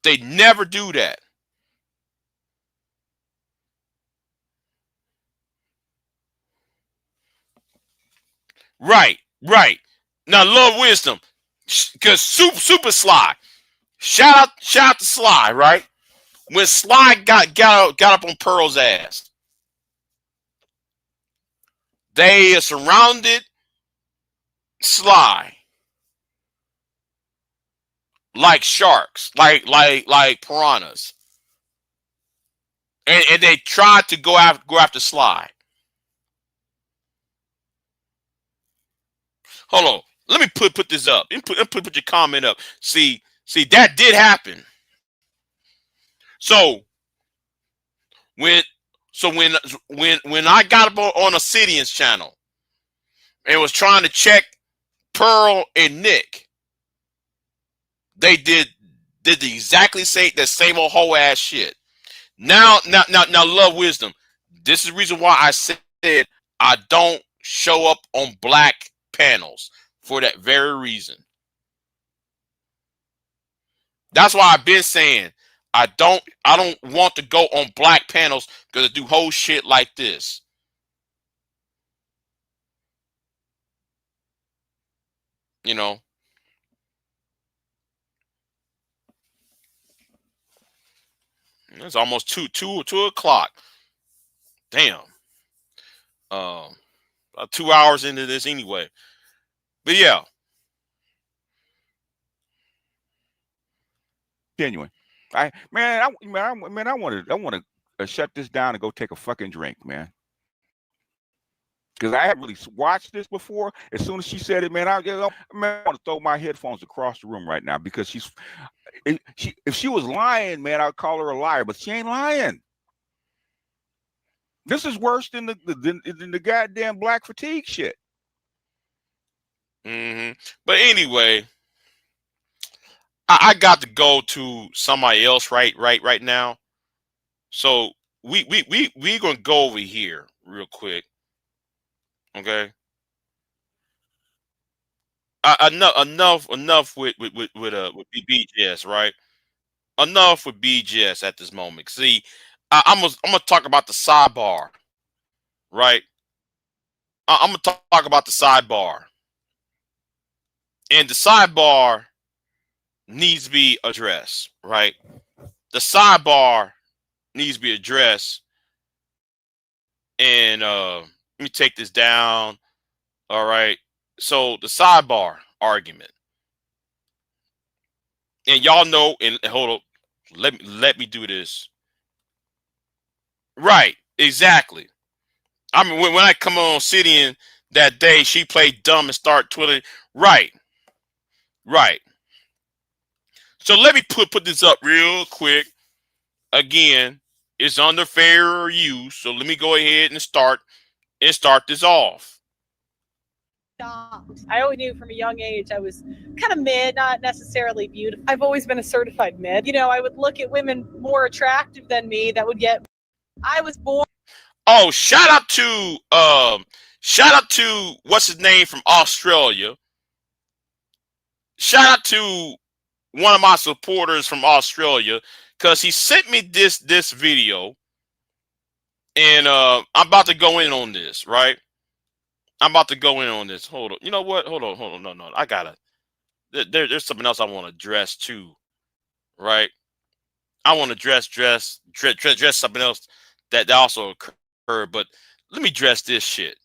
They never do that. Right. Now, love wisdom, because super Sly. Shout out to Sly, right? When Sly got up on Pearl's ass, they surrounded Sly like sharks, like piranhas, and they tried to go after Sly. Hold on, let me put this up. Put your comment up. See that did happen. So when I got up on Obsidian's channel and was trying to check Pearl and Nick, they did the exactly the same old whole ass shit. Now, love wisdom. This is the reason why I said I don't show up on black panels for that very reason. That's why I've been saying I don't want to go on black panels because I do whole shit like this. You know. It's almost 2 o'clock. Damn. 2 hours into this anyway. But yeah. Genuine. I want to shut this down and go take a fucking drink, man. Because I haven't really watched this before. As soon as she said it, man, I want to throw my headphones across the room right now because if she was lying, man, I'd call her a liar, but she ain't lying. This is worse than the goddamn black fatigue shit. But anyway, I got to go to somebody else right now. So we gonna go over here real quick. Okay. Enough with BGS, right? Enough with BGS at this moment. See, I'm gonna talk about the sidebar, right? I'm gonna talk about the sidebar, and the sidebar needs to be addressed, right? The sidebar needs to be addressed, and let me take this down. All right. So the sidebar argument, and y'all know, and hold up, let me do this. Right, exactly. I mean, when I come on Obsidian that day, she played dumb and start twiddling. Right. So let me put this up real quick. Again, it's under fair use. So let me go ahead and start this off. I always knew from a young age I was kind of mid, not necessarily beautiful. I've always been a certified mid. You know, I would look at women more attractive than me that would get. I was born. Oh, shout out to what's his name from Australia. Shout out to one of my supporters from Australia because he sent me this video, and I'm about to go in on this, right? I'm about to go in on this. Hold on. You know what? Hold on. No. I gotta. There's something else I want to address too, right? I want to address something else that also occurred. But let me address this shit.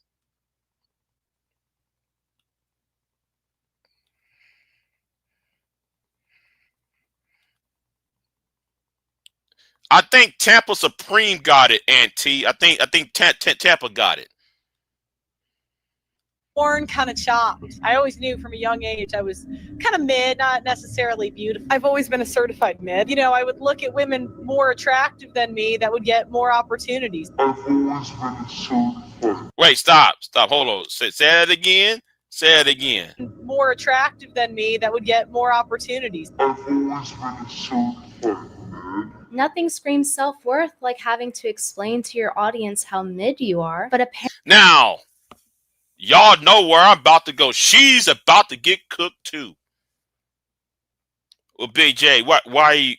I think Tampa Supreme got it, Auntie. I think Tampa got it. born kind of chopped. I always knew from a young age I was kind of mid, not necessarily beautiful. I've always been a certified mid. You know, I would look at women more attractive than me that would get more opportunities. I've always been a certified. Wait, stop, hold on. Say that again. Say it again. More attractive than me that would get more opportunities. I've always been a certified mid. Nothing screams self-worth like having to explain to your audience how mid you are, but apparently now, y'all know where I'm about to go. She's about to get cooked too. Well, Big J, why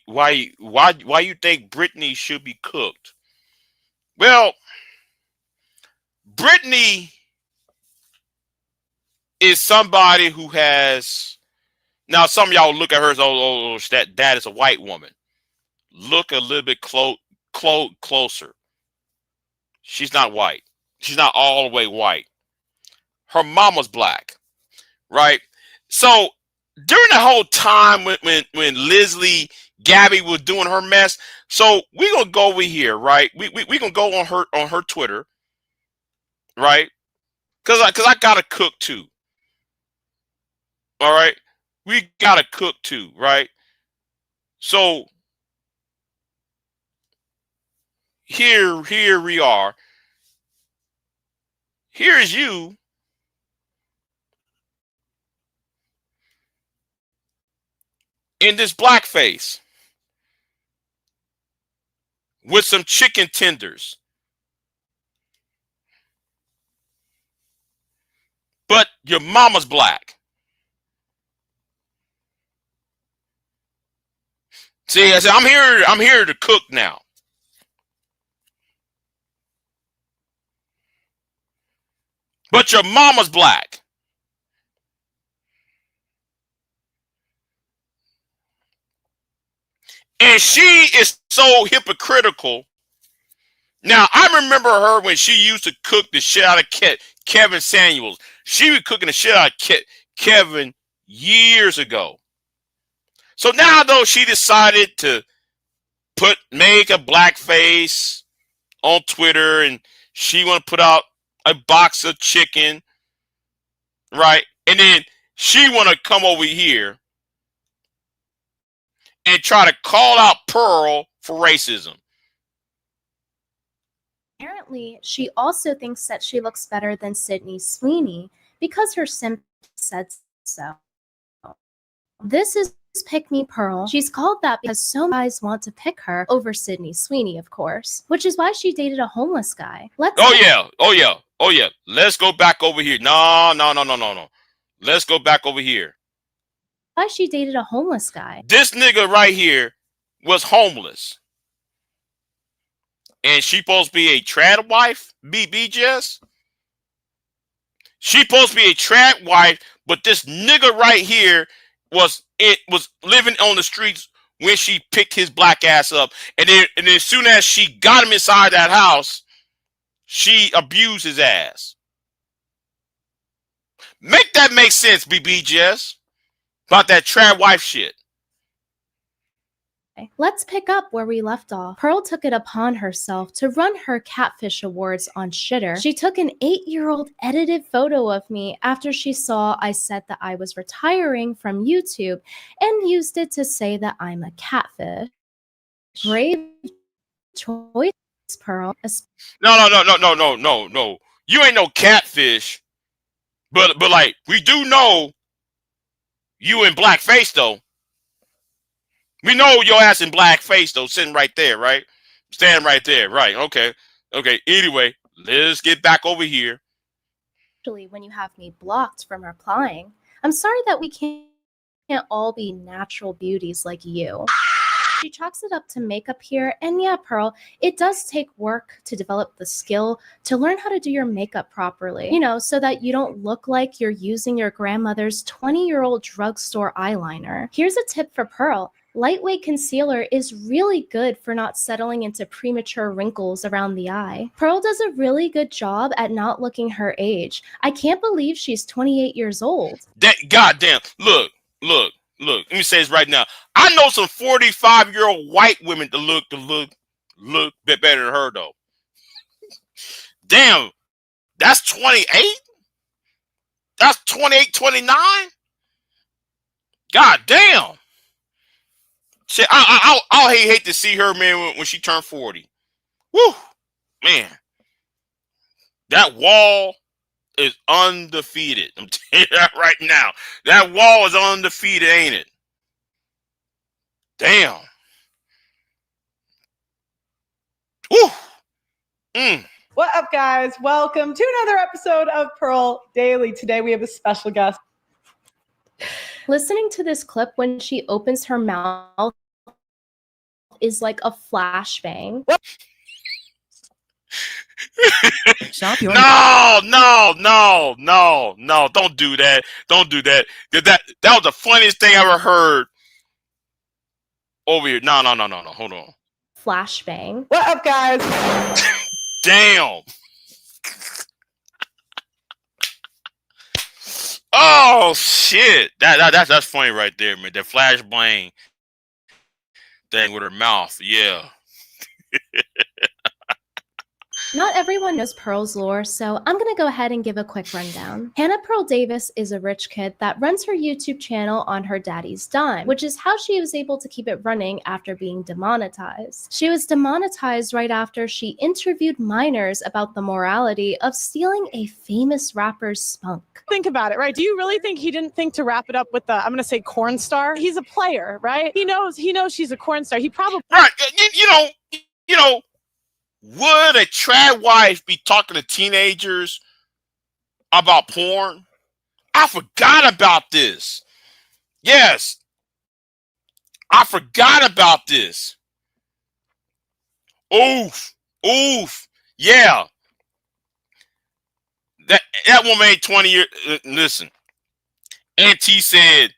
you think Brittany should be cooked? Well, Brittany is somebody who has, now some of y'all look at her as, oh, that is a white woman. Look a little bit closer. She's not white. She's not all the way white. Her mama's black, right? So during the whole time when Leslie Gabby was doing her mess, so we're gonna go over here, right? We gonna go on her Twitter, right? Cause I gotta cook too. All right, we gotta cook too, right? So here we are. Here's you. In this blackface with some chicken tenders. But your mama's black. See, I said, I'm here to cook now. But your mama's black. And she is so hypocritical. Now, I remember her when she used to cook the shit out of Kevin Samuels. She was cooking the shit out of Kevin years ago. So now, though, she decided to make a blackface on Twitter, and she want to put out a box of chicken, right? And then she want to come over here and try to call out Pearl for racism. apparently she also thinks that she looks better than Sydney Sweeney because her simp said so. This is Pick Me Pearl. She's called that because so many guys want to pick her over Sydney Sweeney, of course, which is why she dated a homeless guy. Oh yeah. Let's go back over here. No. Let's go back over here. Why she dated a homeless guy. This nigga right here was homeless. And she supposed to be a trad wife, BIGJ. She supposed to be a trad wife, but this nigga right here was living on the streets when she picked his black ass up. And then as soon as she got him inside that house, she abused his ass. Make that make sense, BIGJ, about that trad wife shit. Let's pick up where we left off. Pearl took it upon herself to run her catfish awards on Shitter. She took an 8-year-old edited photo of me after she saw I said that I was retiring from YouTube and used it to say that I'm a catfish. Brave choice, Pearl. No. You ain't no catfish. But like, we do know you in blackface though. We know your ass in blackface though, sitting right there, right? Standing right there, right? Okay. Anyway, let's get back over here. Actually, when you have me blocked from replying, I'm sorry that we can't all be natural beauties like you. She chalks it up to makeup here, and yeah, Pearl, it does take work to develop the skill to learn how to do your makeup properly, you know, so that you don't look like you're using your grandmother's 20-year-old drugstore eyeliner. Here's a tip for Pearl. Lightweight concealer is really good for not settling into premature wrinkles around the eye. Pearl does a really good job at not looking her age. I can't believe she's 28 years old. That goddamn, look. Let me say this right now. I know some 45-year-old white women to look a bit better than her though. Damn, that's 28? That's 28, 29. God damn. Shit, I'll hate to see her, man, when she turned 40. Woo, man. That wall is undefeated. I'm telling you that right now. That wall is undefeated, ain't it? Damn. Woo. What up, guys? Welcome to another episode of Pearl Daily. Today we have a special guest. Listening to this clip when she opens her mouth is like a flashbang. No. Don't do that. Don't do that. That was the funniest thing I ever heard over here. No. Hold on. Flashbang. What up, guys? Damn. Oh shit. That's funny right there, man. The flashbang thing with her mouth. Yeah. Not everyone knows Pearl's lore, so I'm going to go ahead and give a quick rundown. Hannah Pearl Davis is a rich kid that runs her YouTube channel on her daddy's dime, which is how she was able to keep it running after being demonetized. She was demonetized right after she interviewed minors about the morality of stealing a famous rapper's spunk. Think about it, right? Do you really think he didn't think to wrap it up with the, I'm going to say corn star? He's a player, right? He knows she's a corn star. He probably... Right. You know, would a trad wife be talking to teenagers about porn? I forgot about this. Yes. I forgot about this. Oof. Yeah. That woman ain't 20 years. Listen. Auntie said,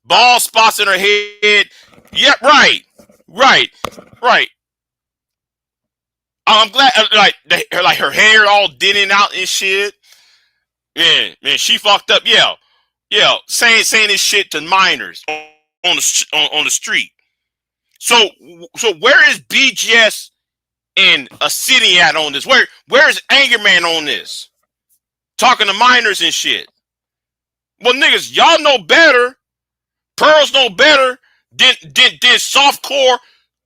bald spots in her head. Yeah, right. I'm glad, like her hair all thinning out and shit. Man, she fucked up. Yeah, saying this shit to minors on the street. So where is BGS and a city at on this? Where is Anger Man on this? Talking to minors and shit. Well, niggas, y'all know better. Pearls know better than softcore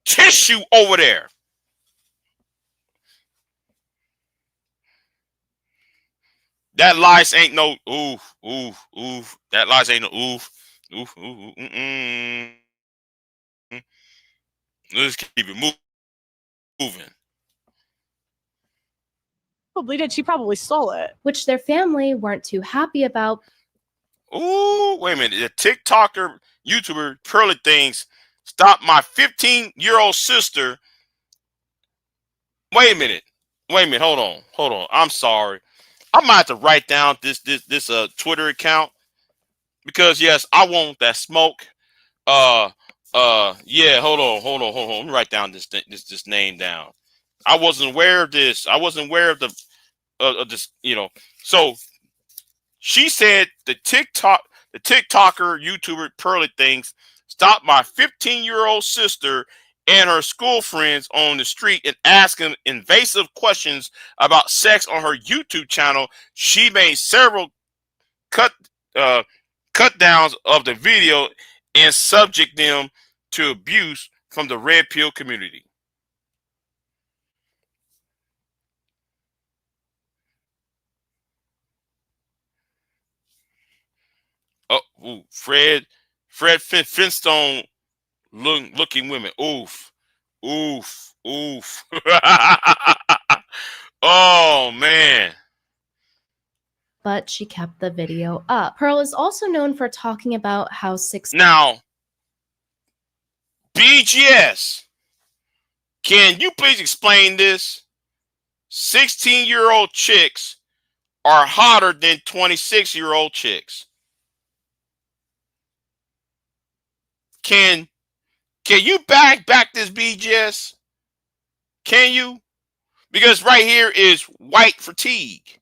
tissue over there. That lice ain't no oof. That lice ain't no oof. Let's keep it moving. Probably did. She probably stole it. Which their family weren't too happy about. Ooh, wait a minute. The TikToker, YouTuber, Pearly Things stopped my 15-year-old sister. Wait a minute. Hold on. I'm sorry. I might have to write down this Twitter account because yes, I want that smoke. Yeah, hold on. Let me write down this name down. I wasn't aware of this. I wasn't aware of this. So she said the TikToker, YouTuber Pearly Things stopped my 15-year-old sister and her school friends on the street and asking invasive questions about sex on her YouTube channel. She made several cut downs of the video and subject them to abuse from the red pill community. Oh, ooh, Fred Finstone looking women. Oof. Oh man. But she kept the video up. Pearl is also known for talking about how Now, BGS, can you please explain this? 16-year-old chicks are hotter than 26-year-old chicks. Can you back this, BGS? Can you? Because right here is white fatigue.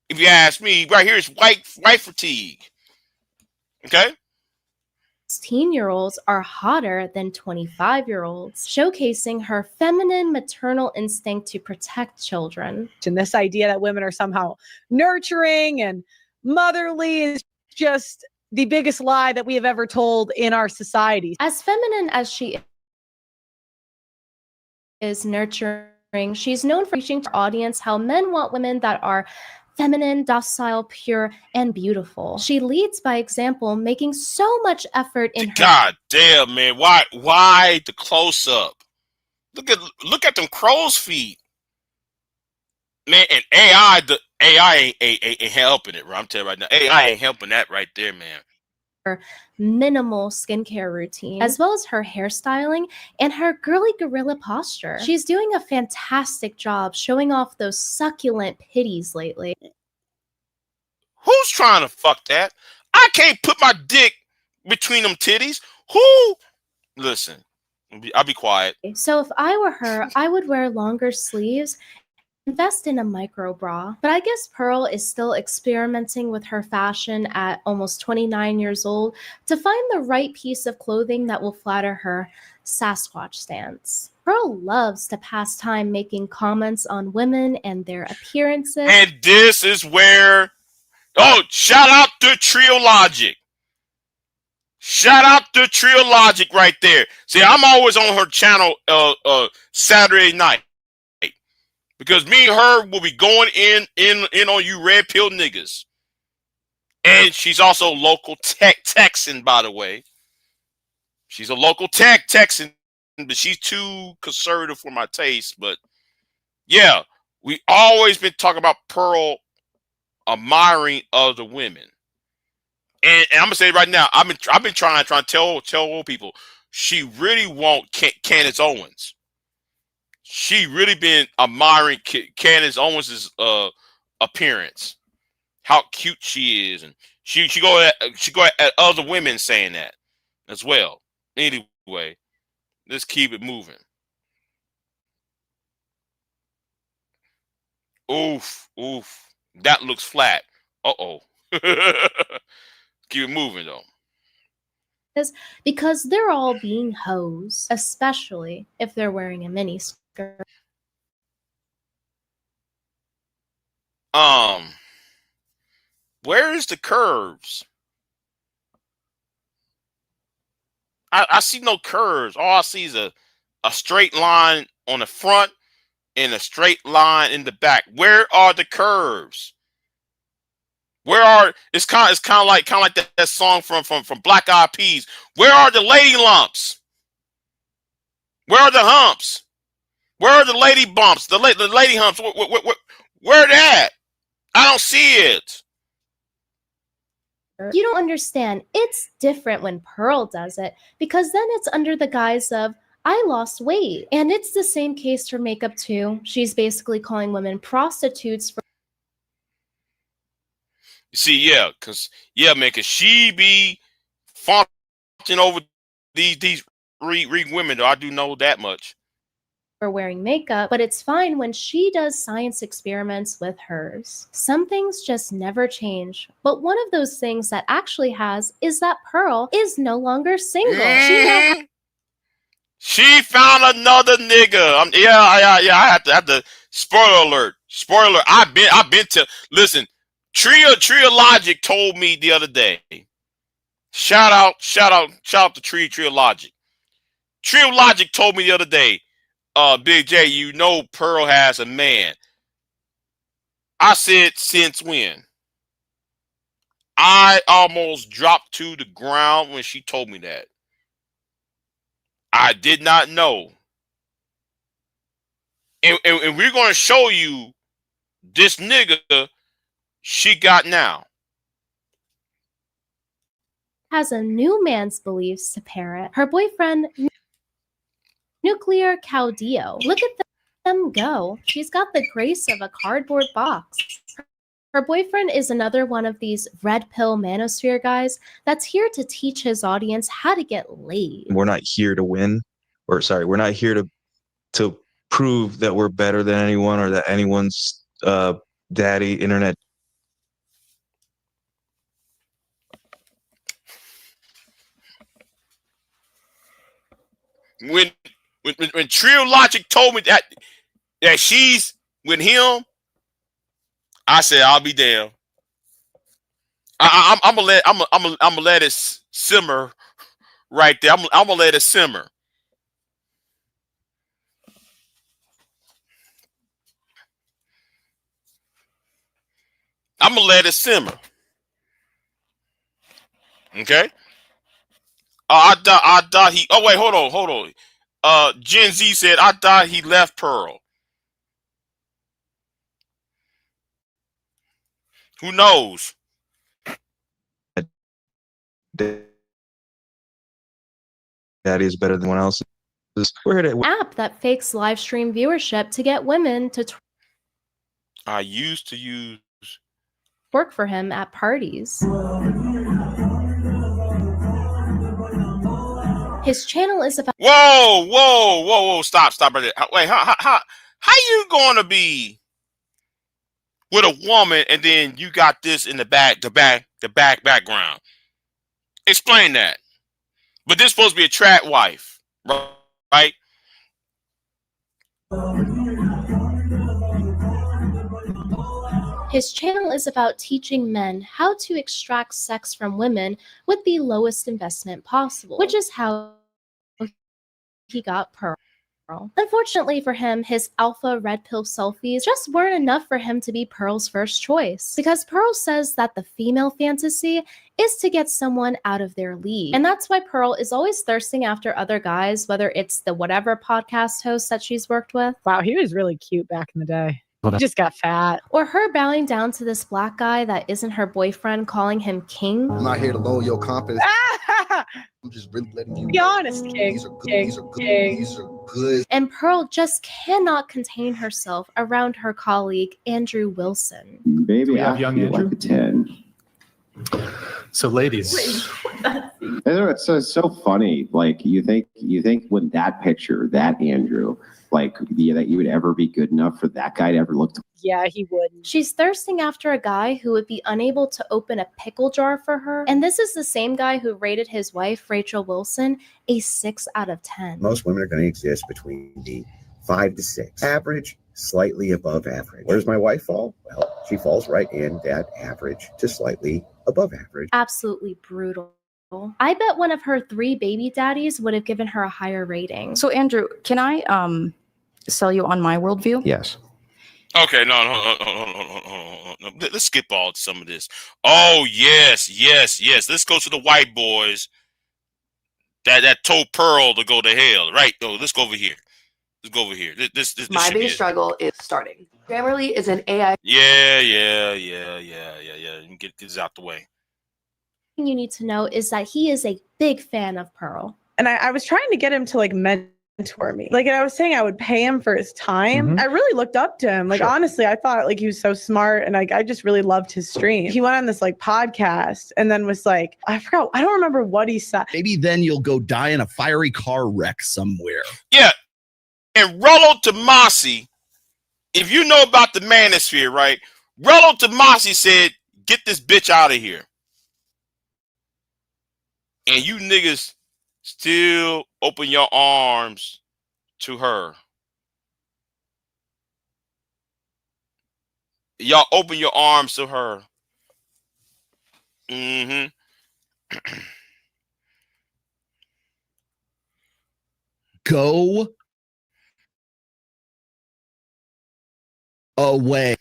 If you ask me, right here is white fatigue. Okay? 16-year-olds are hotter than 25-year-olds, showcasing her feminine maternal instinct to protect children. And this idea that women are somehow nurturing and motherly is just the biggest lie that we have ever told in our society. As feminine as she is nurturing, she's known for reaching her audience how men want women that are feminine, docile, pure, and beautiful. She leads by example, making so much effort in her— God damn, man. Why the close up? Look at them crow's feet. Man, and the AI ain't helping it, bro. I'm telling you right now. AI ain't helping that right there, man. Her minimal skincare routine, as well as her hairstyling and her girly gorilla posture. She's doing a fantastic job showing off those succulent pitties lately. Who's trying to fuck that? I can't put my dick between them titties. Who? Listen, I'll be quiet. So if I were her, I would wear longer sleeves, invest in a micro bra. But I guess Pearl is still experimenting with her fashion at almost 29 years old to find the right piece of clothing that will flatter her Sasquatch stance. Pearl loves to pass time making comments on women and their appearances. And this is where, shout out to Trio Logic. Shout out to Trio Logic right there. See, I'm always on her channel Saturday night. Because me and her will be going in on you red pill niggas. And she's also local Texan, by the way. She's a local Texan, but she's too conservative for my taste. But yeah, we always been talking about Pearl admiring other women. And I'm gonna say right now, I've been trying to tell old people, she really want Candace Owens. She really been admiring Candace Owens' appearance, how cute she is, and she go at other women saying that as well. Anyway, let's keep it moving. Oof, that looks flat. Keep it moving though. Because they're all being hoes, especially if they're wearing a mini skirt. Where is the curves? I see no curves. All I see is a straight line on the front and a straight line in the back. Where are the curves? It's kind of like that song from Black Eyed Peas. Where are the lady lumps? Where are the humps? Where are the lady bumps? The lady humps? Where that? I don't see it. You don't understand. It's different when Pearl does it, because then it's under the guise of, I lost weight. And it's the same case for makeup too. She's basically calling women prostitutes for— See, cause she be faunting over these women, though. I do know that much. For wearing makeup, but it's fine when she does science experiments with hers. Some things just never change, but one of those things that actually has is that Pearl is no longer single. She found another nigga. I have to spoiler alert. I've been to listen. Trio Logic told me the other day. Shout out to Trio Logic. Trio Logic told me the other day, Big J, you know Pearl has a man. I said, since when? I almost dropped to the ground when she told me that. I did not know. And we're going to show you this nigga she got now. Has a new man's beliefs to parrot. Her boyfriend, Nuclear Caudillo. Look at them go. She's got the grace of a cardboard box. Her boyfriend is another one of these red pill manosphere guys that's here to teach his audience how to get laid. We're not here to win. We're not here to prove that we're better than anyone or that anyone's daddy internet. when Trill Logic told me that she's with him, I said I'll be damned. I'm gonna let it simmer right there. I'm gonna let it simmer. I'm gonna let it simmer. Okay. I thought he. Oh wait, hold on. Gen Z said I thought he left Pearl. Who knows? Daddy is better than anyone else. App that fakes live stream viewership to get women to I used to use work for him at parties. His channel is about. Whoa! Stop right there. Wait, how you gonna be with a woman and then you got this in the background? Explain that. But this is supposed to be a trap wife, right? His channel is about teaching men how to extract sex from women with the lowest investment possible, which is how he got Pearl. Unfortunately for him, his alpha red pill selfies just weren't enough for him to be Pearl's first choice, because Pearl says that the female fantasy is to get someone out of their league. And that's why Pearl is always thirsting after other guys, whether it's the whatever podcast host that she's worked with. Wow, he was really cute back in the day. He just got fat. Or her bowing down to this black guy that isn't her boyfriend, calling him king. I'm not here to lower your confidence. I'm just really letting you be honest, King. These are good. These are good. And Pearl just cannot contain herself around her colleague, Andrew Wilson. Baby, we have I young feel Andrew? like a 10. So, ladies, It's so funny. Like you think with that picture, that Andrew, like that you would ever be good enough for that guy to ever look to. Yeah, he wouldn't. She's thirsting after a guy who would be unable to open a pickle jar for her. And this is the same guy who rated his wife, Rachel Wilson, a 6 out of 10. Most women are going to exist between the 5 to 6. Average, slightly above average. Where does my wife fall? Well, she falls right in that average to slightly above average. Absolutely brutal. I bet one of her 3 baby daddies would have given her a higher rating. So Andrew, can I sell you on my worldview? Yes. Okay, no. Let's skip all some of this. Oh yes. Let's go to the white boys that told Pearl to go to hell. Right? Oh, let's go over here. This My should be biggest it. struggle is starting. Grammarly is an AI. Yeah. Get this out the way. You need to know is that he is a big fan of Pearl. And I was trying to get him to like mentor me. Like, and I was saying I would pay him for his time. Mhm. I really looked up to him. Like, Sure. honestly, I thought like he was so smart, and like I just really loved his stream. He went on this like podcast and then was like, I don't remember what he said. Maybe then you'll go die in a fiery car wreck somewhere. Yeah. And Rollo Tomasi, if you know about the manosphere, right? Rollo Tomasi said, "Get this bitch out of here." And you niggas still open your arms to her. Y'all open your arms to her. Go away.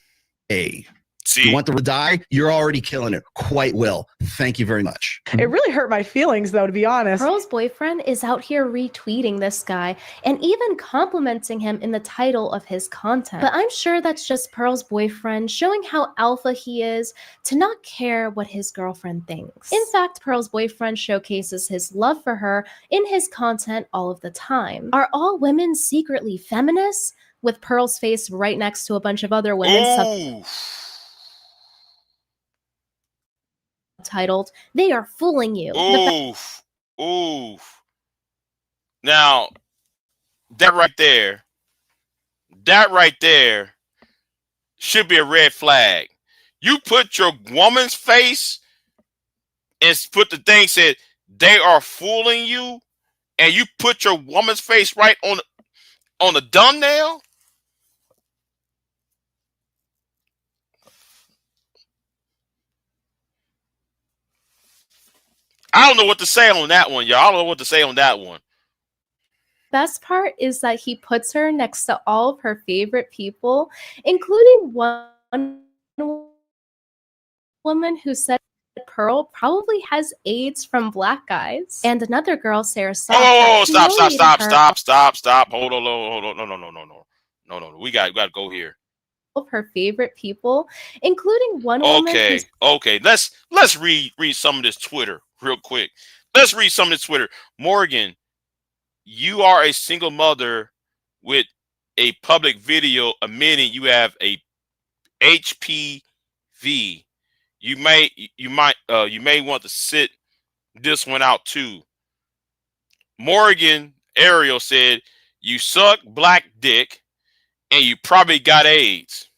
See? You want them to die? You're already killing it quite well. Thank you very much. It really hurt my feelings, though, to be honest. Pearl's boyfriend is out here retweeting this guy and even complimenting him in the title of his content. But I'm sure that's just Pearl's boyfriend showing how alpha he is to not care what his girlfriend thinks. In fact, Pearl's boyfriend showcases his love for her in his content all of the time. Are all women secretly feminists? With Pearl's face right next to a bunch of other women titled, "They Are Fooling You." Oof. Now, that right there should be a red flag. You put your woman's face and put the thing said, "They are fooling you," and you put your woman's face right on the thumbnail? I don't know what to say on that one, y'all. I don't know what to say on that one. Best part is that he puts her next to all of her favorite people, including one woman who said Pearl probably has AIDS from black guys, and another girl, Sarah Sock. Oh, stop. Hold on. No. We got to go here. Of her favorite people, including one woman. Okay. Let's read some of this Twitter real quick. Let's read some of this Twitter. Morgan, you are a single mother with a public video admitting you have a HPV. You may want to sit this one out too. Morgan Ariel said, you suck black dick and you probably got AIDS.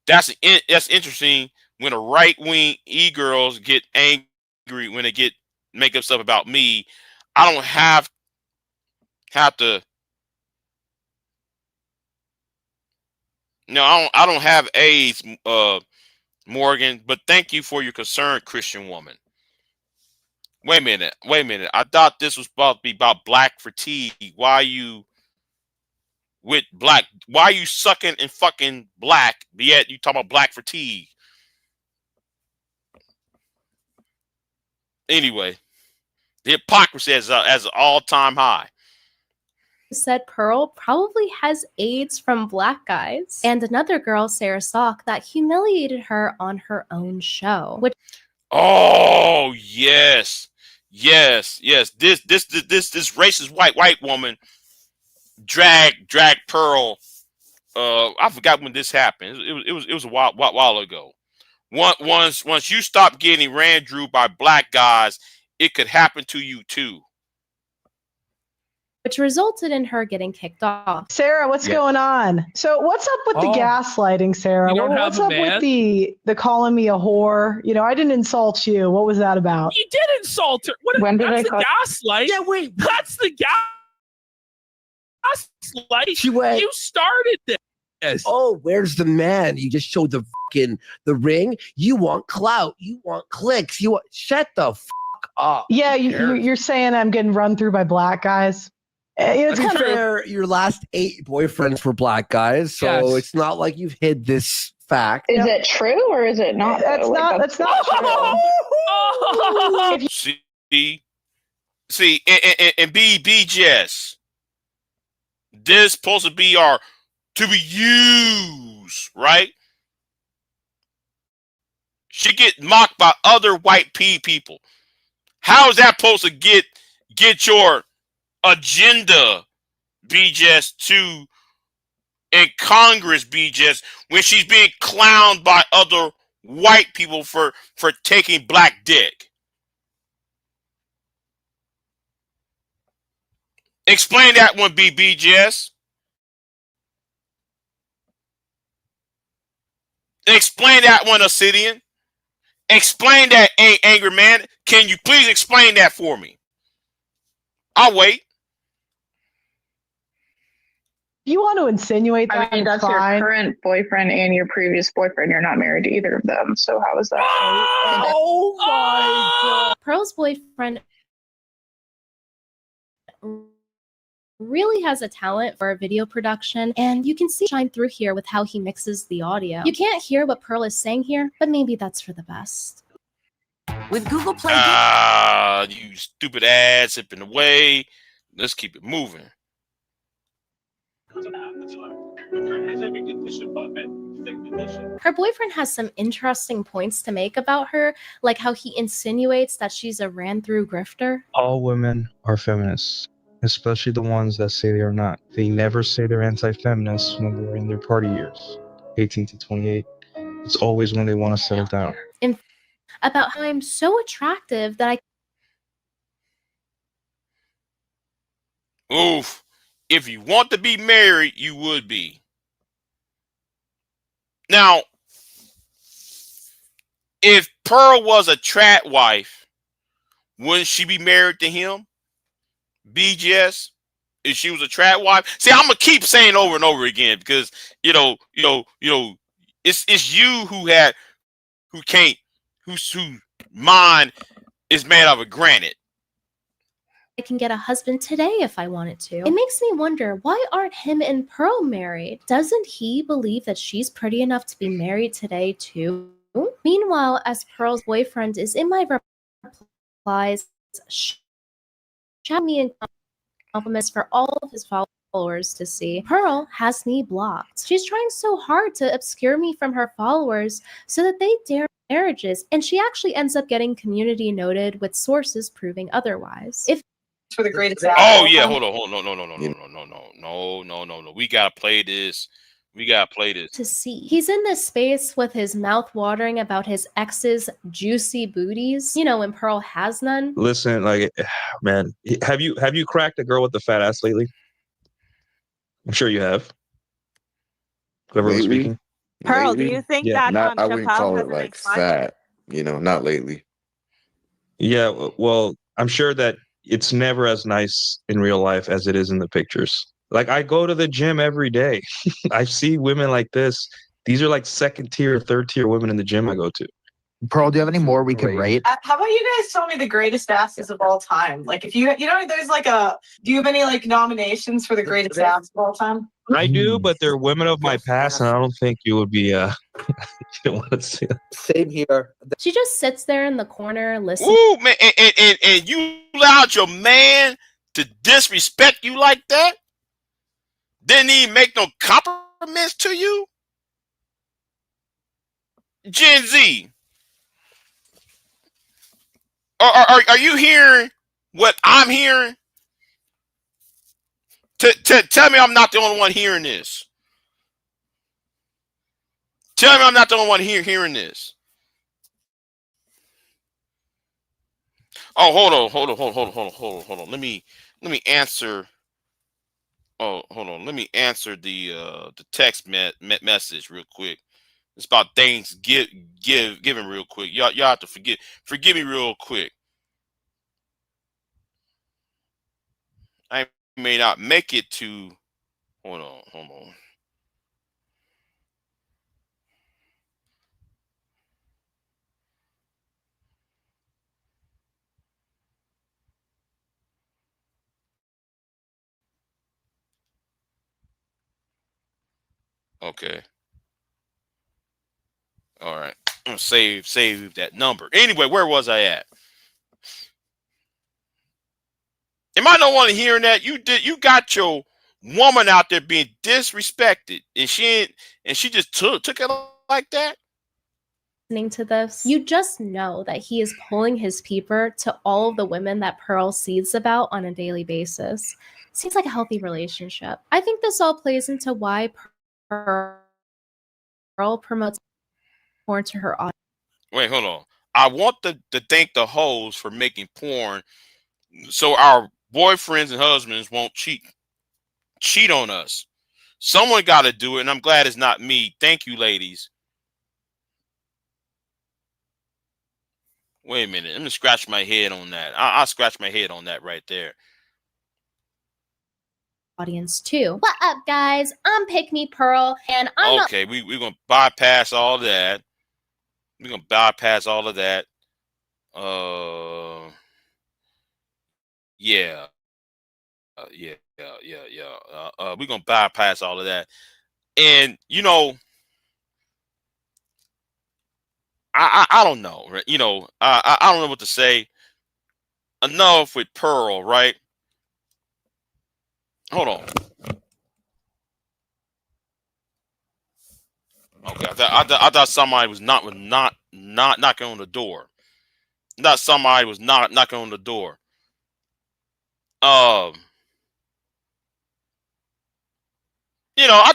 That's interesting when a right-wing e-girls get angry when they make up stuff about me. I don't have to. No, I don't have AIDS, Morgan, but thank you for your concern, Christian woman. Wait a minute. I thought this was supposed to be about black fatigue. Why you with black? Why are you sucking and fucking black? Yet you talk about black fatigue. Anyway, the hypocrisy is as an all-time high. Said Pearl probably has AIDS from black guys, and another girl, Sarah Sock, that humiliated her on her own show. Oh yes. This racist white woman drag Pearl. I forgot when this happened. It was a while ago. Once you stop getting ran through by black guys, it could happen to you too. Which resulted in her getting kicked off. Sarah, what's going on? So what's up with the gaslighting, Sarah? What's up with the calling me a whore? You know, I didn't insult you. What was that about? You did insult her. That's the gaslight. Yeah, wait. That's the gaslight. You started this. Oh, where's the man? You just showed the ring. You want clout. You want clicks. Shut the fuck up. Yeah, you're saying I'm getting run through by black guys. It's kind of your last 8 boyfriends were black guys, so it's not like you've hid this fact. Is it true or is it not? That's not true. See, and BIGJ, this supposed to be to be used, right? She get mocked by other white people. How is that supposed to get your agenda, BIGJ, to in Congress, BIGJ, when she's being clowned by other white people for taking black dick? Explain that one, BIGJ. Explain that one, Obsidian. Explain that, angry man. Can you please explain that for me? I'll wait. You want to insinuate that? I mean, that's your current boyfriend and your previous boyfriend. You're not married to either of them. So how is that? Oh my God. Pearl's boyfriend really has a talent for video production, and you can see shine through here with how he mixes the audio. You can't hear what Pearl is saying here, but maybe that's for the best. With Google Play. You stupid ass zipping away. Let's keep it moving. Her boyfriend has some interesting points to make about her, like how he insinuates that she's a ran-through grifter. All women are feminists, especially the ones that say they are not. They never say they're anti-feminists when they're in their party years, 18 to 28. It's always when they want to settle down. About how I'm so attractive that Oof. If you want to be married, you would be. Now, if Pearl was a trad wife, wouldn't she be married to him? BGS, if she was a trap wife. See, I'm gonna keep saying over and over again because it's you whose mind is made out of granite. I can get a husband today if I wanted to. It makes me wonder, why aren't him and Pearl married? Doesn't he believe that she's pretty enough to be married today too? Meanwhile, as Pearl's boyfriend is in my replies, shout me in compliments for all of his followers to see. Pearl has me blocked. She's trying so hard to obscure me from her followers so that they dare marriages, and she actually ends up getting community noted with sources proving otherwise. If for the great example. Oh yeah, hold on. No. We gotta play this. To see. He's in this space with his mouth watering about his ex's juicy booties, when Pearl has none. Listen, like, man, have you cracked a girl with a fat ass lately? I'm sure you have. Whoever was Lately? speaking. Pearl, do you think that Not, I wouldn't Chappelle call has it a like nice butt? fat, not lately. Yeah, well, I'm sure that it's never as nice in real life as it is in the pictures. Like, I go to the gym every day. I see women like this. These are like second tier, third tier women in the gym I go to. Pearl, do you have any more we can rate? How about you guys tell me the greatest asses of all time? Like, if there's like do you have any like nominations for the greatest ass of all time? I do, but they're women of my past, and I don't think you would be you don't want to see them. Same here. She just sits there in the corner listening. Ooh, man, and you allowed your man to disrespect you like that? Didn't even make no compliments to you? Gen Z, are you hearing what I'm hearing? Tell me I'm not the only one hearing this. Tell me I'm not the only one hearing this. Oh, hold on. Let me answer. Oh, hold on. Let me answer the text message real quick. It's about things giving real quick. Y'all have to forgive me real quick. I may not make it to. Hold on. Okay. All right. I'm gonna save that number. Anyway, where was I at? Am I the one hearing that? You got your woman out there being disrespected, and she just took it like that? Listening to this, you just know that he is pulling his peeper to all of the women that Pearl sees about on a daily basis. Seems like a healthy relationship. I think this all plays into why Pearl promotes porn to her audience. Wait, hold on. I want to thank the hoes for making porn so our boyfriends and husbands won't cheat on us. Someone got to do it, and I'm glad it's not me. Thank you, ladies. Wait a minute. Let me scratch my head on that. I'll scratch my head on that right there. Audience too. What up, guys? I'm Pick Me Pearl, and I'm okay. We're gonna bypass all that. We're gonna bypass all of that. Yeah. We're gonna bypass all of that, and I don't know, right? I don't know what to say. Enough with Pearl, right? Hold on. Okay, I thought somebody was not knocking on the door. Not somebody was not knocking on the door. I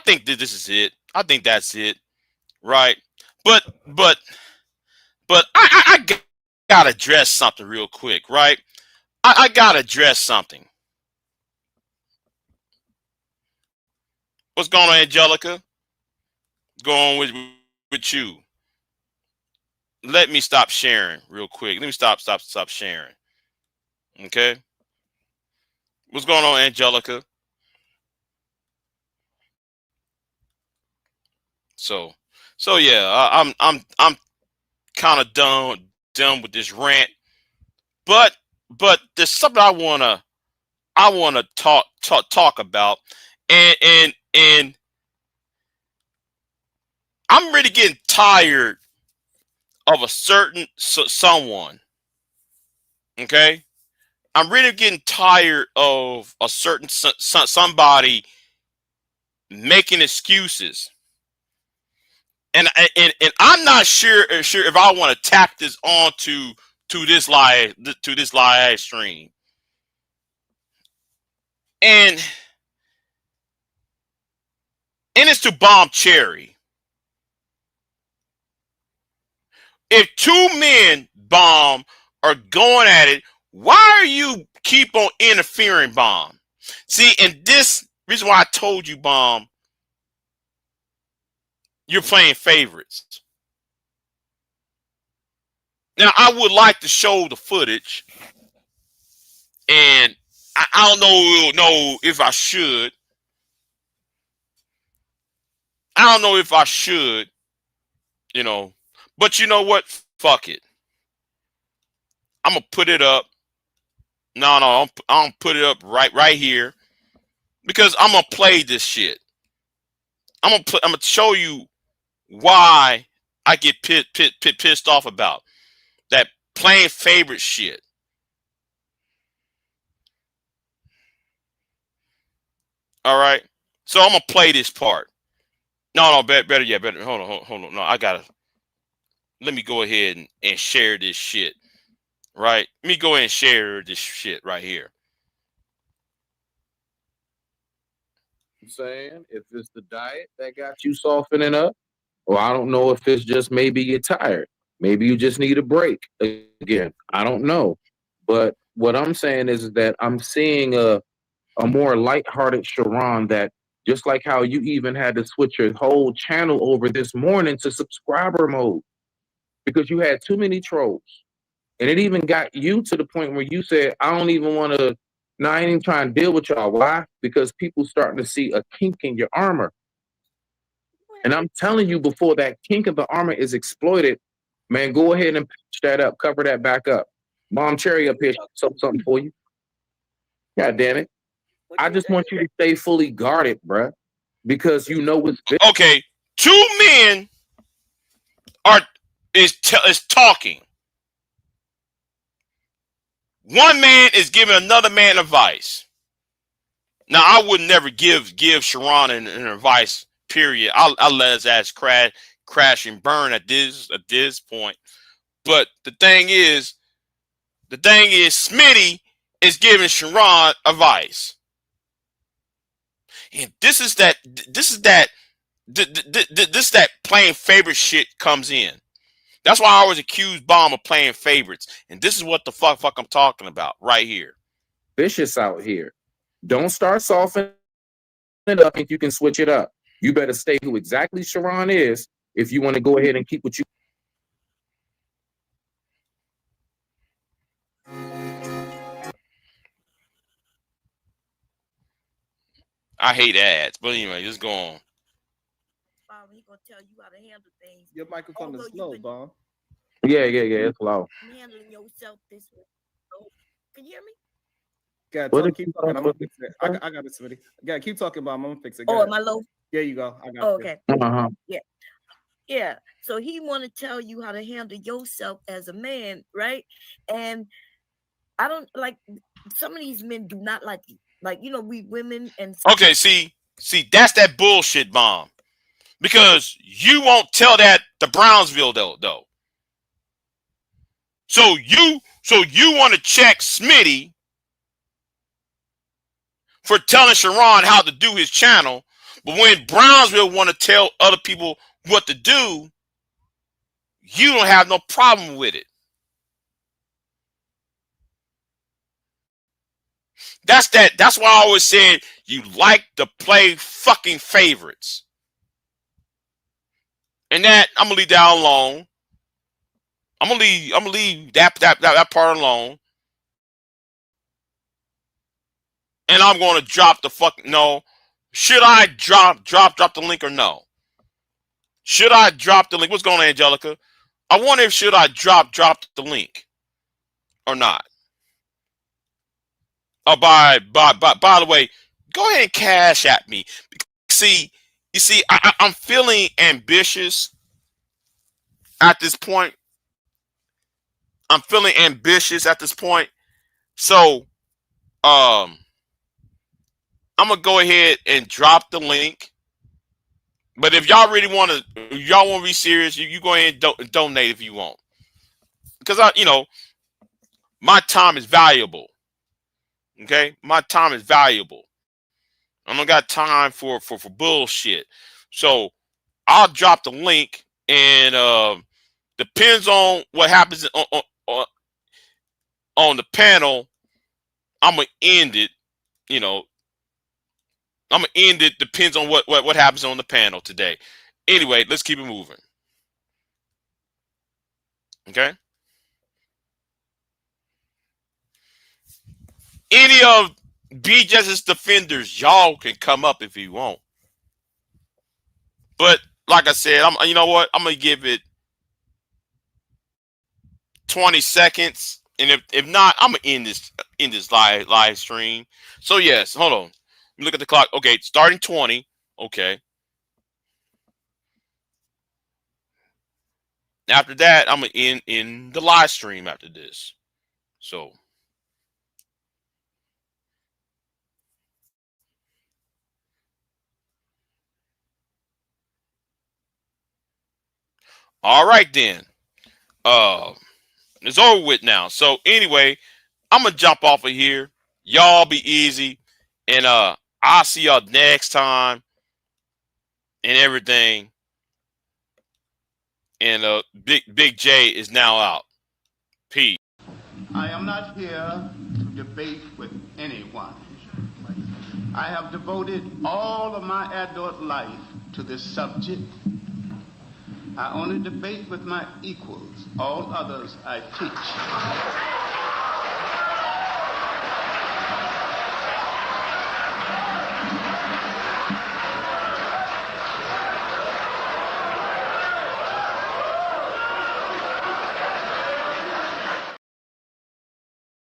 think that this is it. I think that's it, right? But I gotta address something real quick, right? I gotta address something. What's going on, Angelica? What's going on with you? Let me stop sharing real quick. Let me stop sharing. Okay. What's going on, Angelica? So yeah, I'm kind of done with this rant, but there's something I wanna talk about, and I'm really getting tired of a certain someone. Okay, I'm really getting tired of a certain somebody making excuses, and I'm not sure if I want to tack this on to this live stream, and it's to Bomb Cherry. If two men, Bomb, are going at it, why are you keep on interfering, Bomb? See, and this reason why I told you, Bomb, you're playing favorites. Now, I would like to show the footage, and I don't know if I should. I don't know if I should, but you know what? Fuck it. I'm gonna put it up. No, I'm gonna put it up right here because I'm gonna play this shit. I'm gonna show you why I get pissed off about that playing favorite shit. All right, so I'm gonna play this part. No, better. Hold on. No, I gotta. Let me go ahead and share this shit. Right, let me go ahead and share this shit right here. I'm saying if it's the diet that got you softening up, or I don't know if it's just maybe you're tired. Maybe you just need a break again. I don't know. But what I'm saying is that I'm seeing a more lighthearted Sharon that just like how you even had to switch your whole channel over this morning to subscriber mode because you had too many trolls. And it even got you to the point where you said, I don't even want to, no, I ain't even trying to deal with y'all. Why? Because people starting to see a kink in your armor. And I'm telling you, before that kink of the armor is exploited, man, go ahead and patch that up, cover that back up. Mom Cherry up here, something for you. God damn it. I just want you to stay fully guarded, bruh, because you know what's big. Okay, two men is talking. One man is giving another man advice. Now, I would never give Sharon an advice. Period. I'll let his ass crash and burn at this point. But the thing is, Smitty is giving Sharon advice, and this is that playing favorite shit comes in. That's why I always accuse Bomb of playing favorites, and this is what the fuck I'm talking about right here. Vicious out here. Don't start softening it up if you can switch it up. You better stay who exactly Sharon is if you want to go ahead and keep what you. I hate ads, but anyway, just go on. He gonna tell you how to handle things. Your microphone is low, Bob. Yeah, it's low. Handling yourself this way. Can you hear me? Yeah, keep talking. I'm gonna fix it. I got it, Smitty. Yeah, keep talking, Bob. I'm gonna fix it. Oh, am I low? There you go. I got it. Okay. Uh-huh. Yeah. So he want to tell you how to handle yourself as a man, right? And I don't like some of these men do not like you. Like, we women and okay, see, that's that bullshit, Bomb. Because you won't tell that to Brownsville though. So you want to check Smitty for telling Sharon how to do his channel, but when Brownsville want to tell other people what to do, you don't have no problem with it. That's why I always said you like to play fucking favorites. And that I'm gonna leave that alone. I'm gonna leave that part alone. and I'm going to drop the fucking no. Should I drop the link or no? Should I drop the link? What's going on, Angelica? I wonder if should I drop the link or not. Oh, by the way, go ahead and cash at me. You see, I'm feeling ambitious at this point. I'm feeling ambitious at this point. So, I'm gonna go ahead and drop the link. But if y'all really want to be serious, you go ahead and donate if you want. Because my time is valuable. Okay, my time is valuable. I don't got time for bullshit. So I'll drop the link, and depends on what happens on the panel. I'm gonna end it. I'm gonna end it. Depends on what happens on the panel today. Anyway, let's keep it moving. Okay. Any of BIGJ's defenders, y'all can come up if you want. But like I said, you know what? I'm gonna give it 20 seconds, and if not, I'm gonna end this live stream. So yes, hold on. Look at the clock. Okay, starting 20. Okay. After that, I'm gonna end in the live stream after this. So. All right then. It's over with now. So anyway, I'm gonna jump off of here. Y'all be easy, and I'll see y'all next time and everything. And BIGJ is now out. Peace. I am not here to debate with anyone. I have devoted all of my adult life to this subject. I only debate with my equals. All others I teach.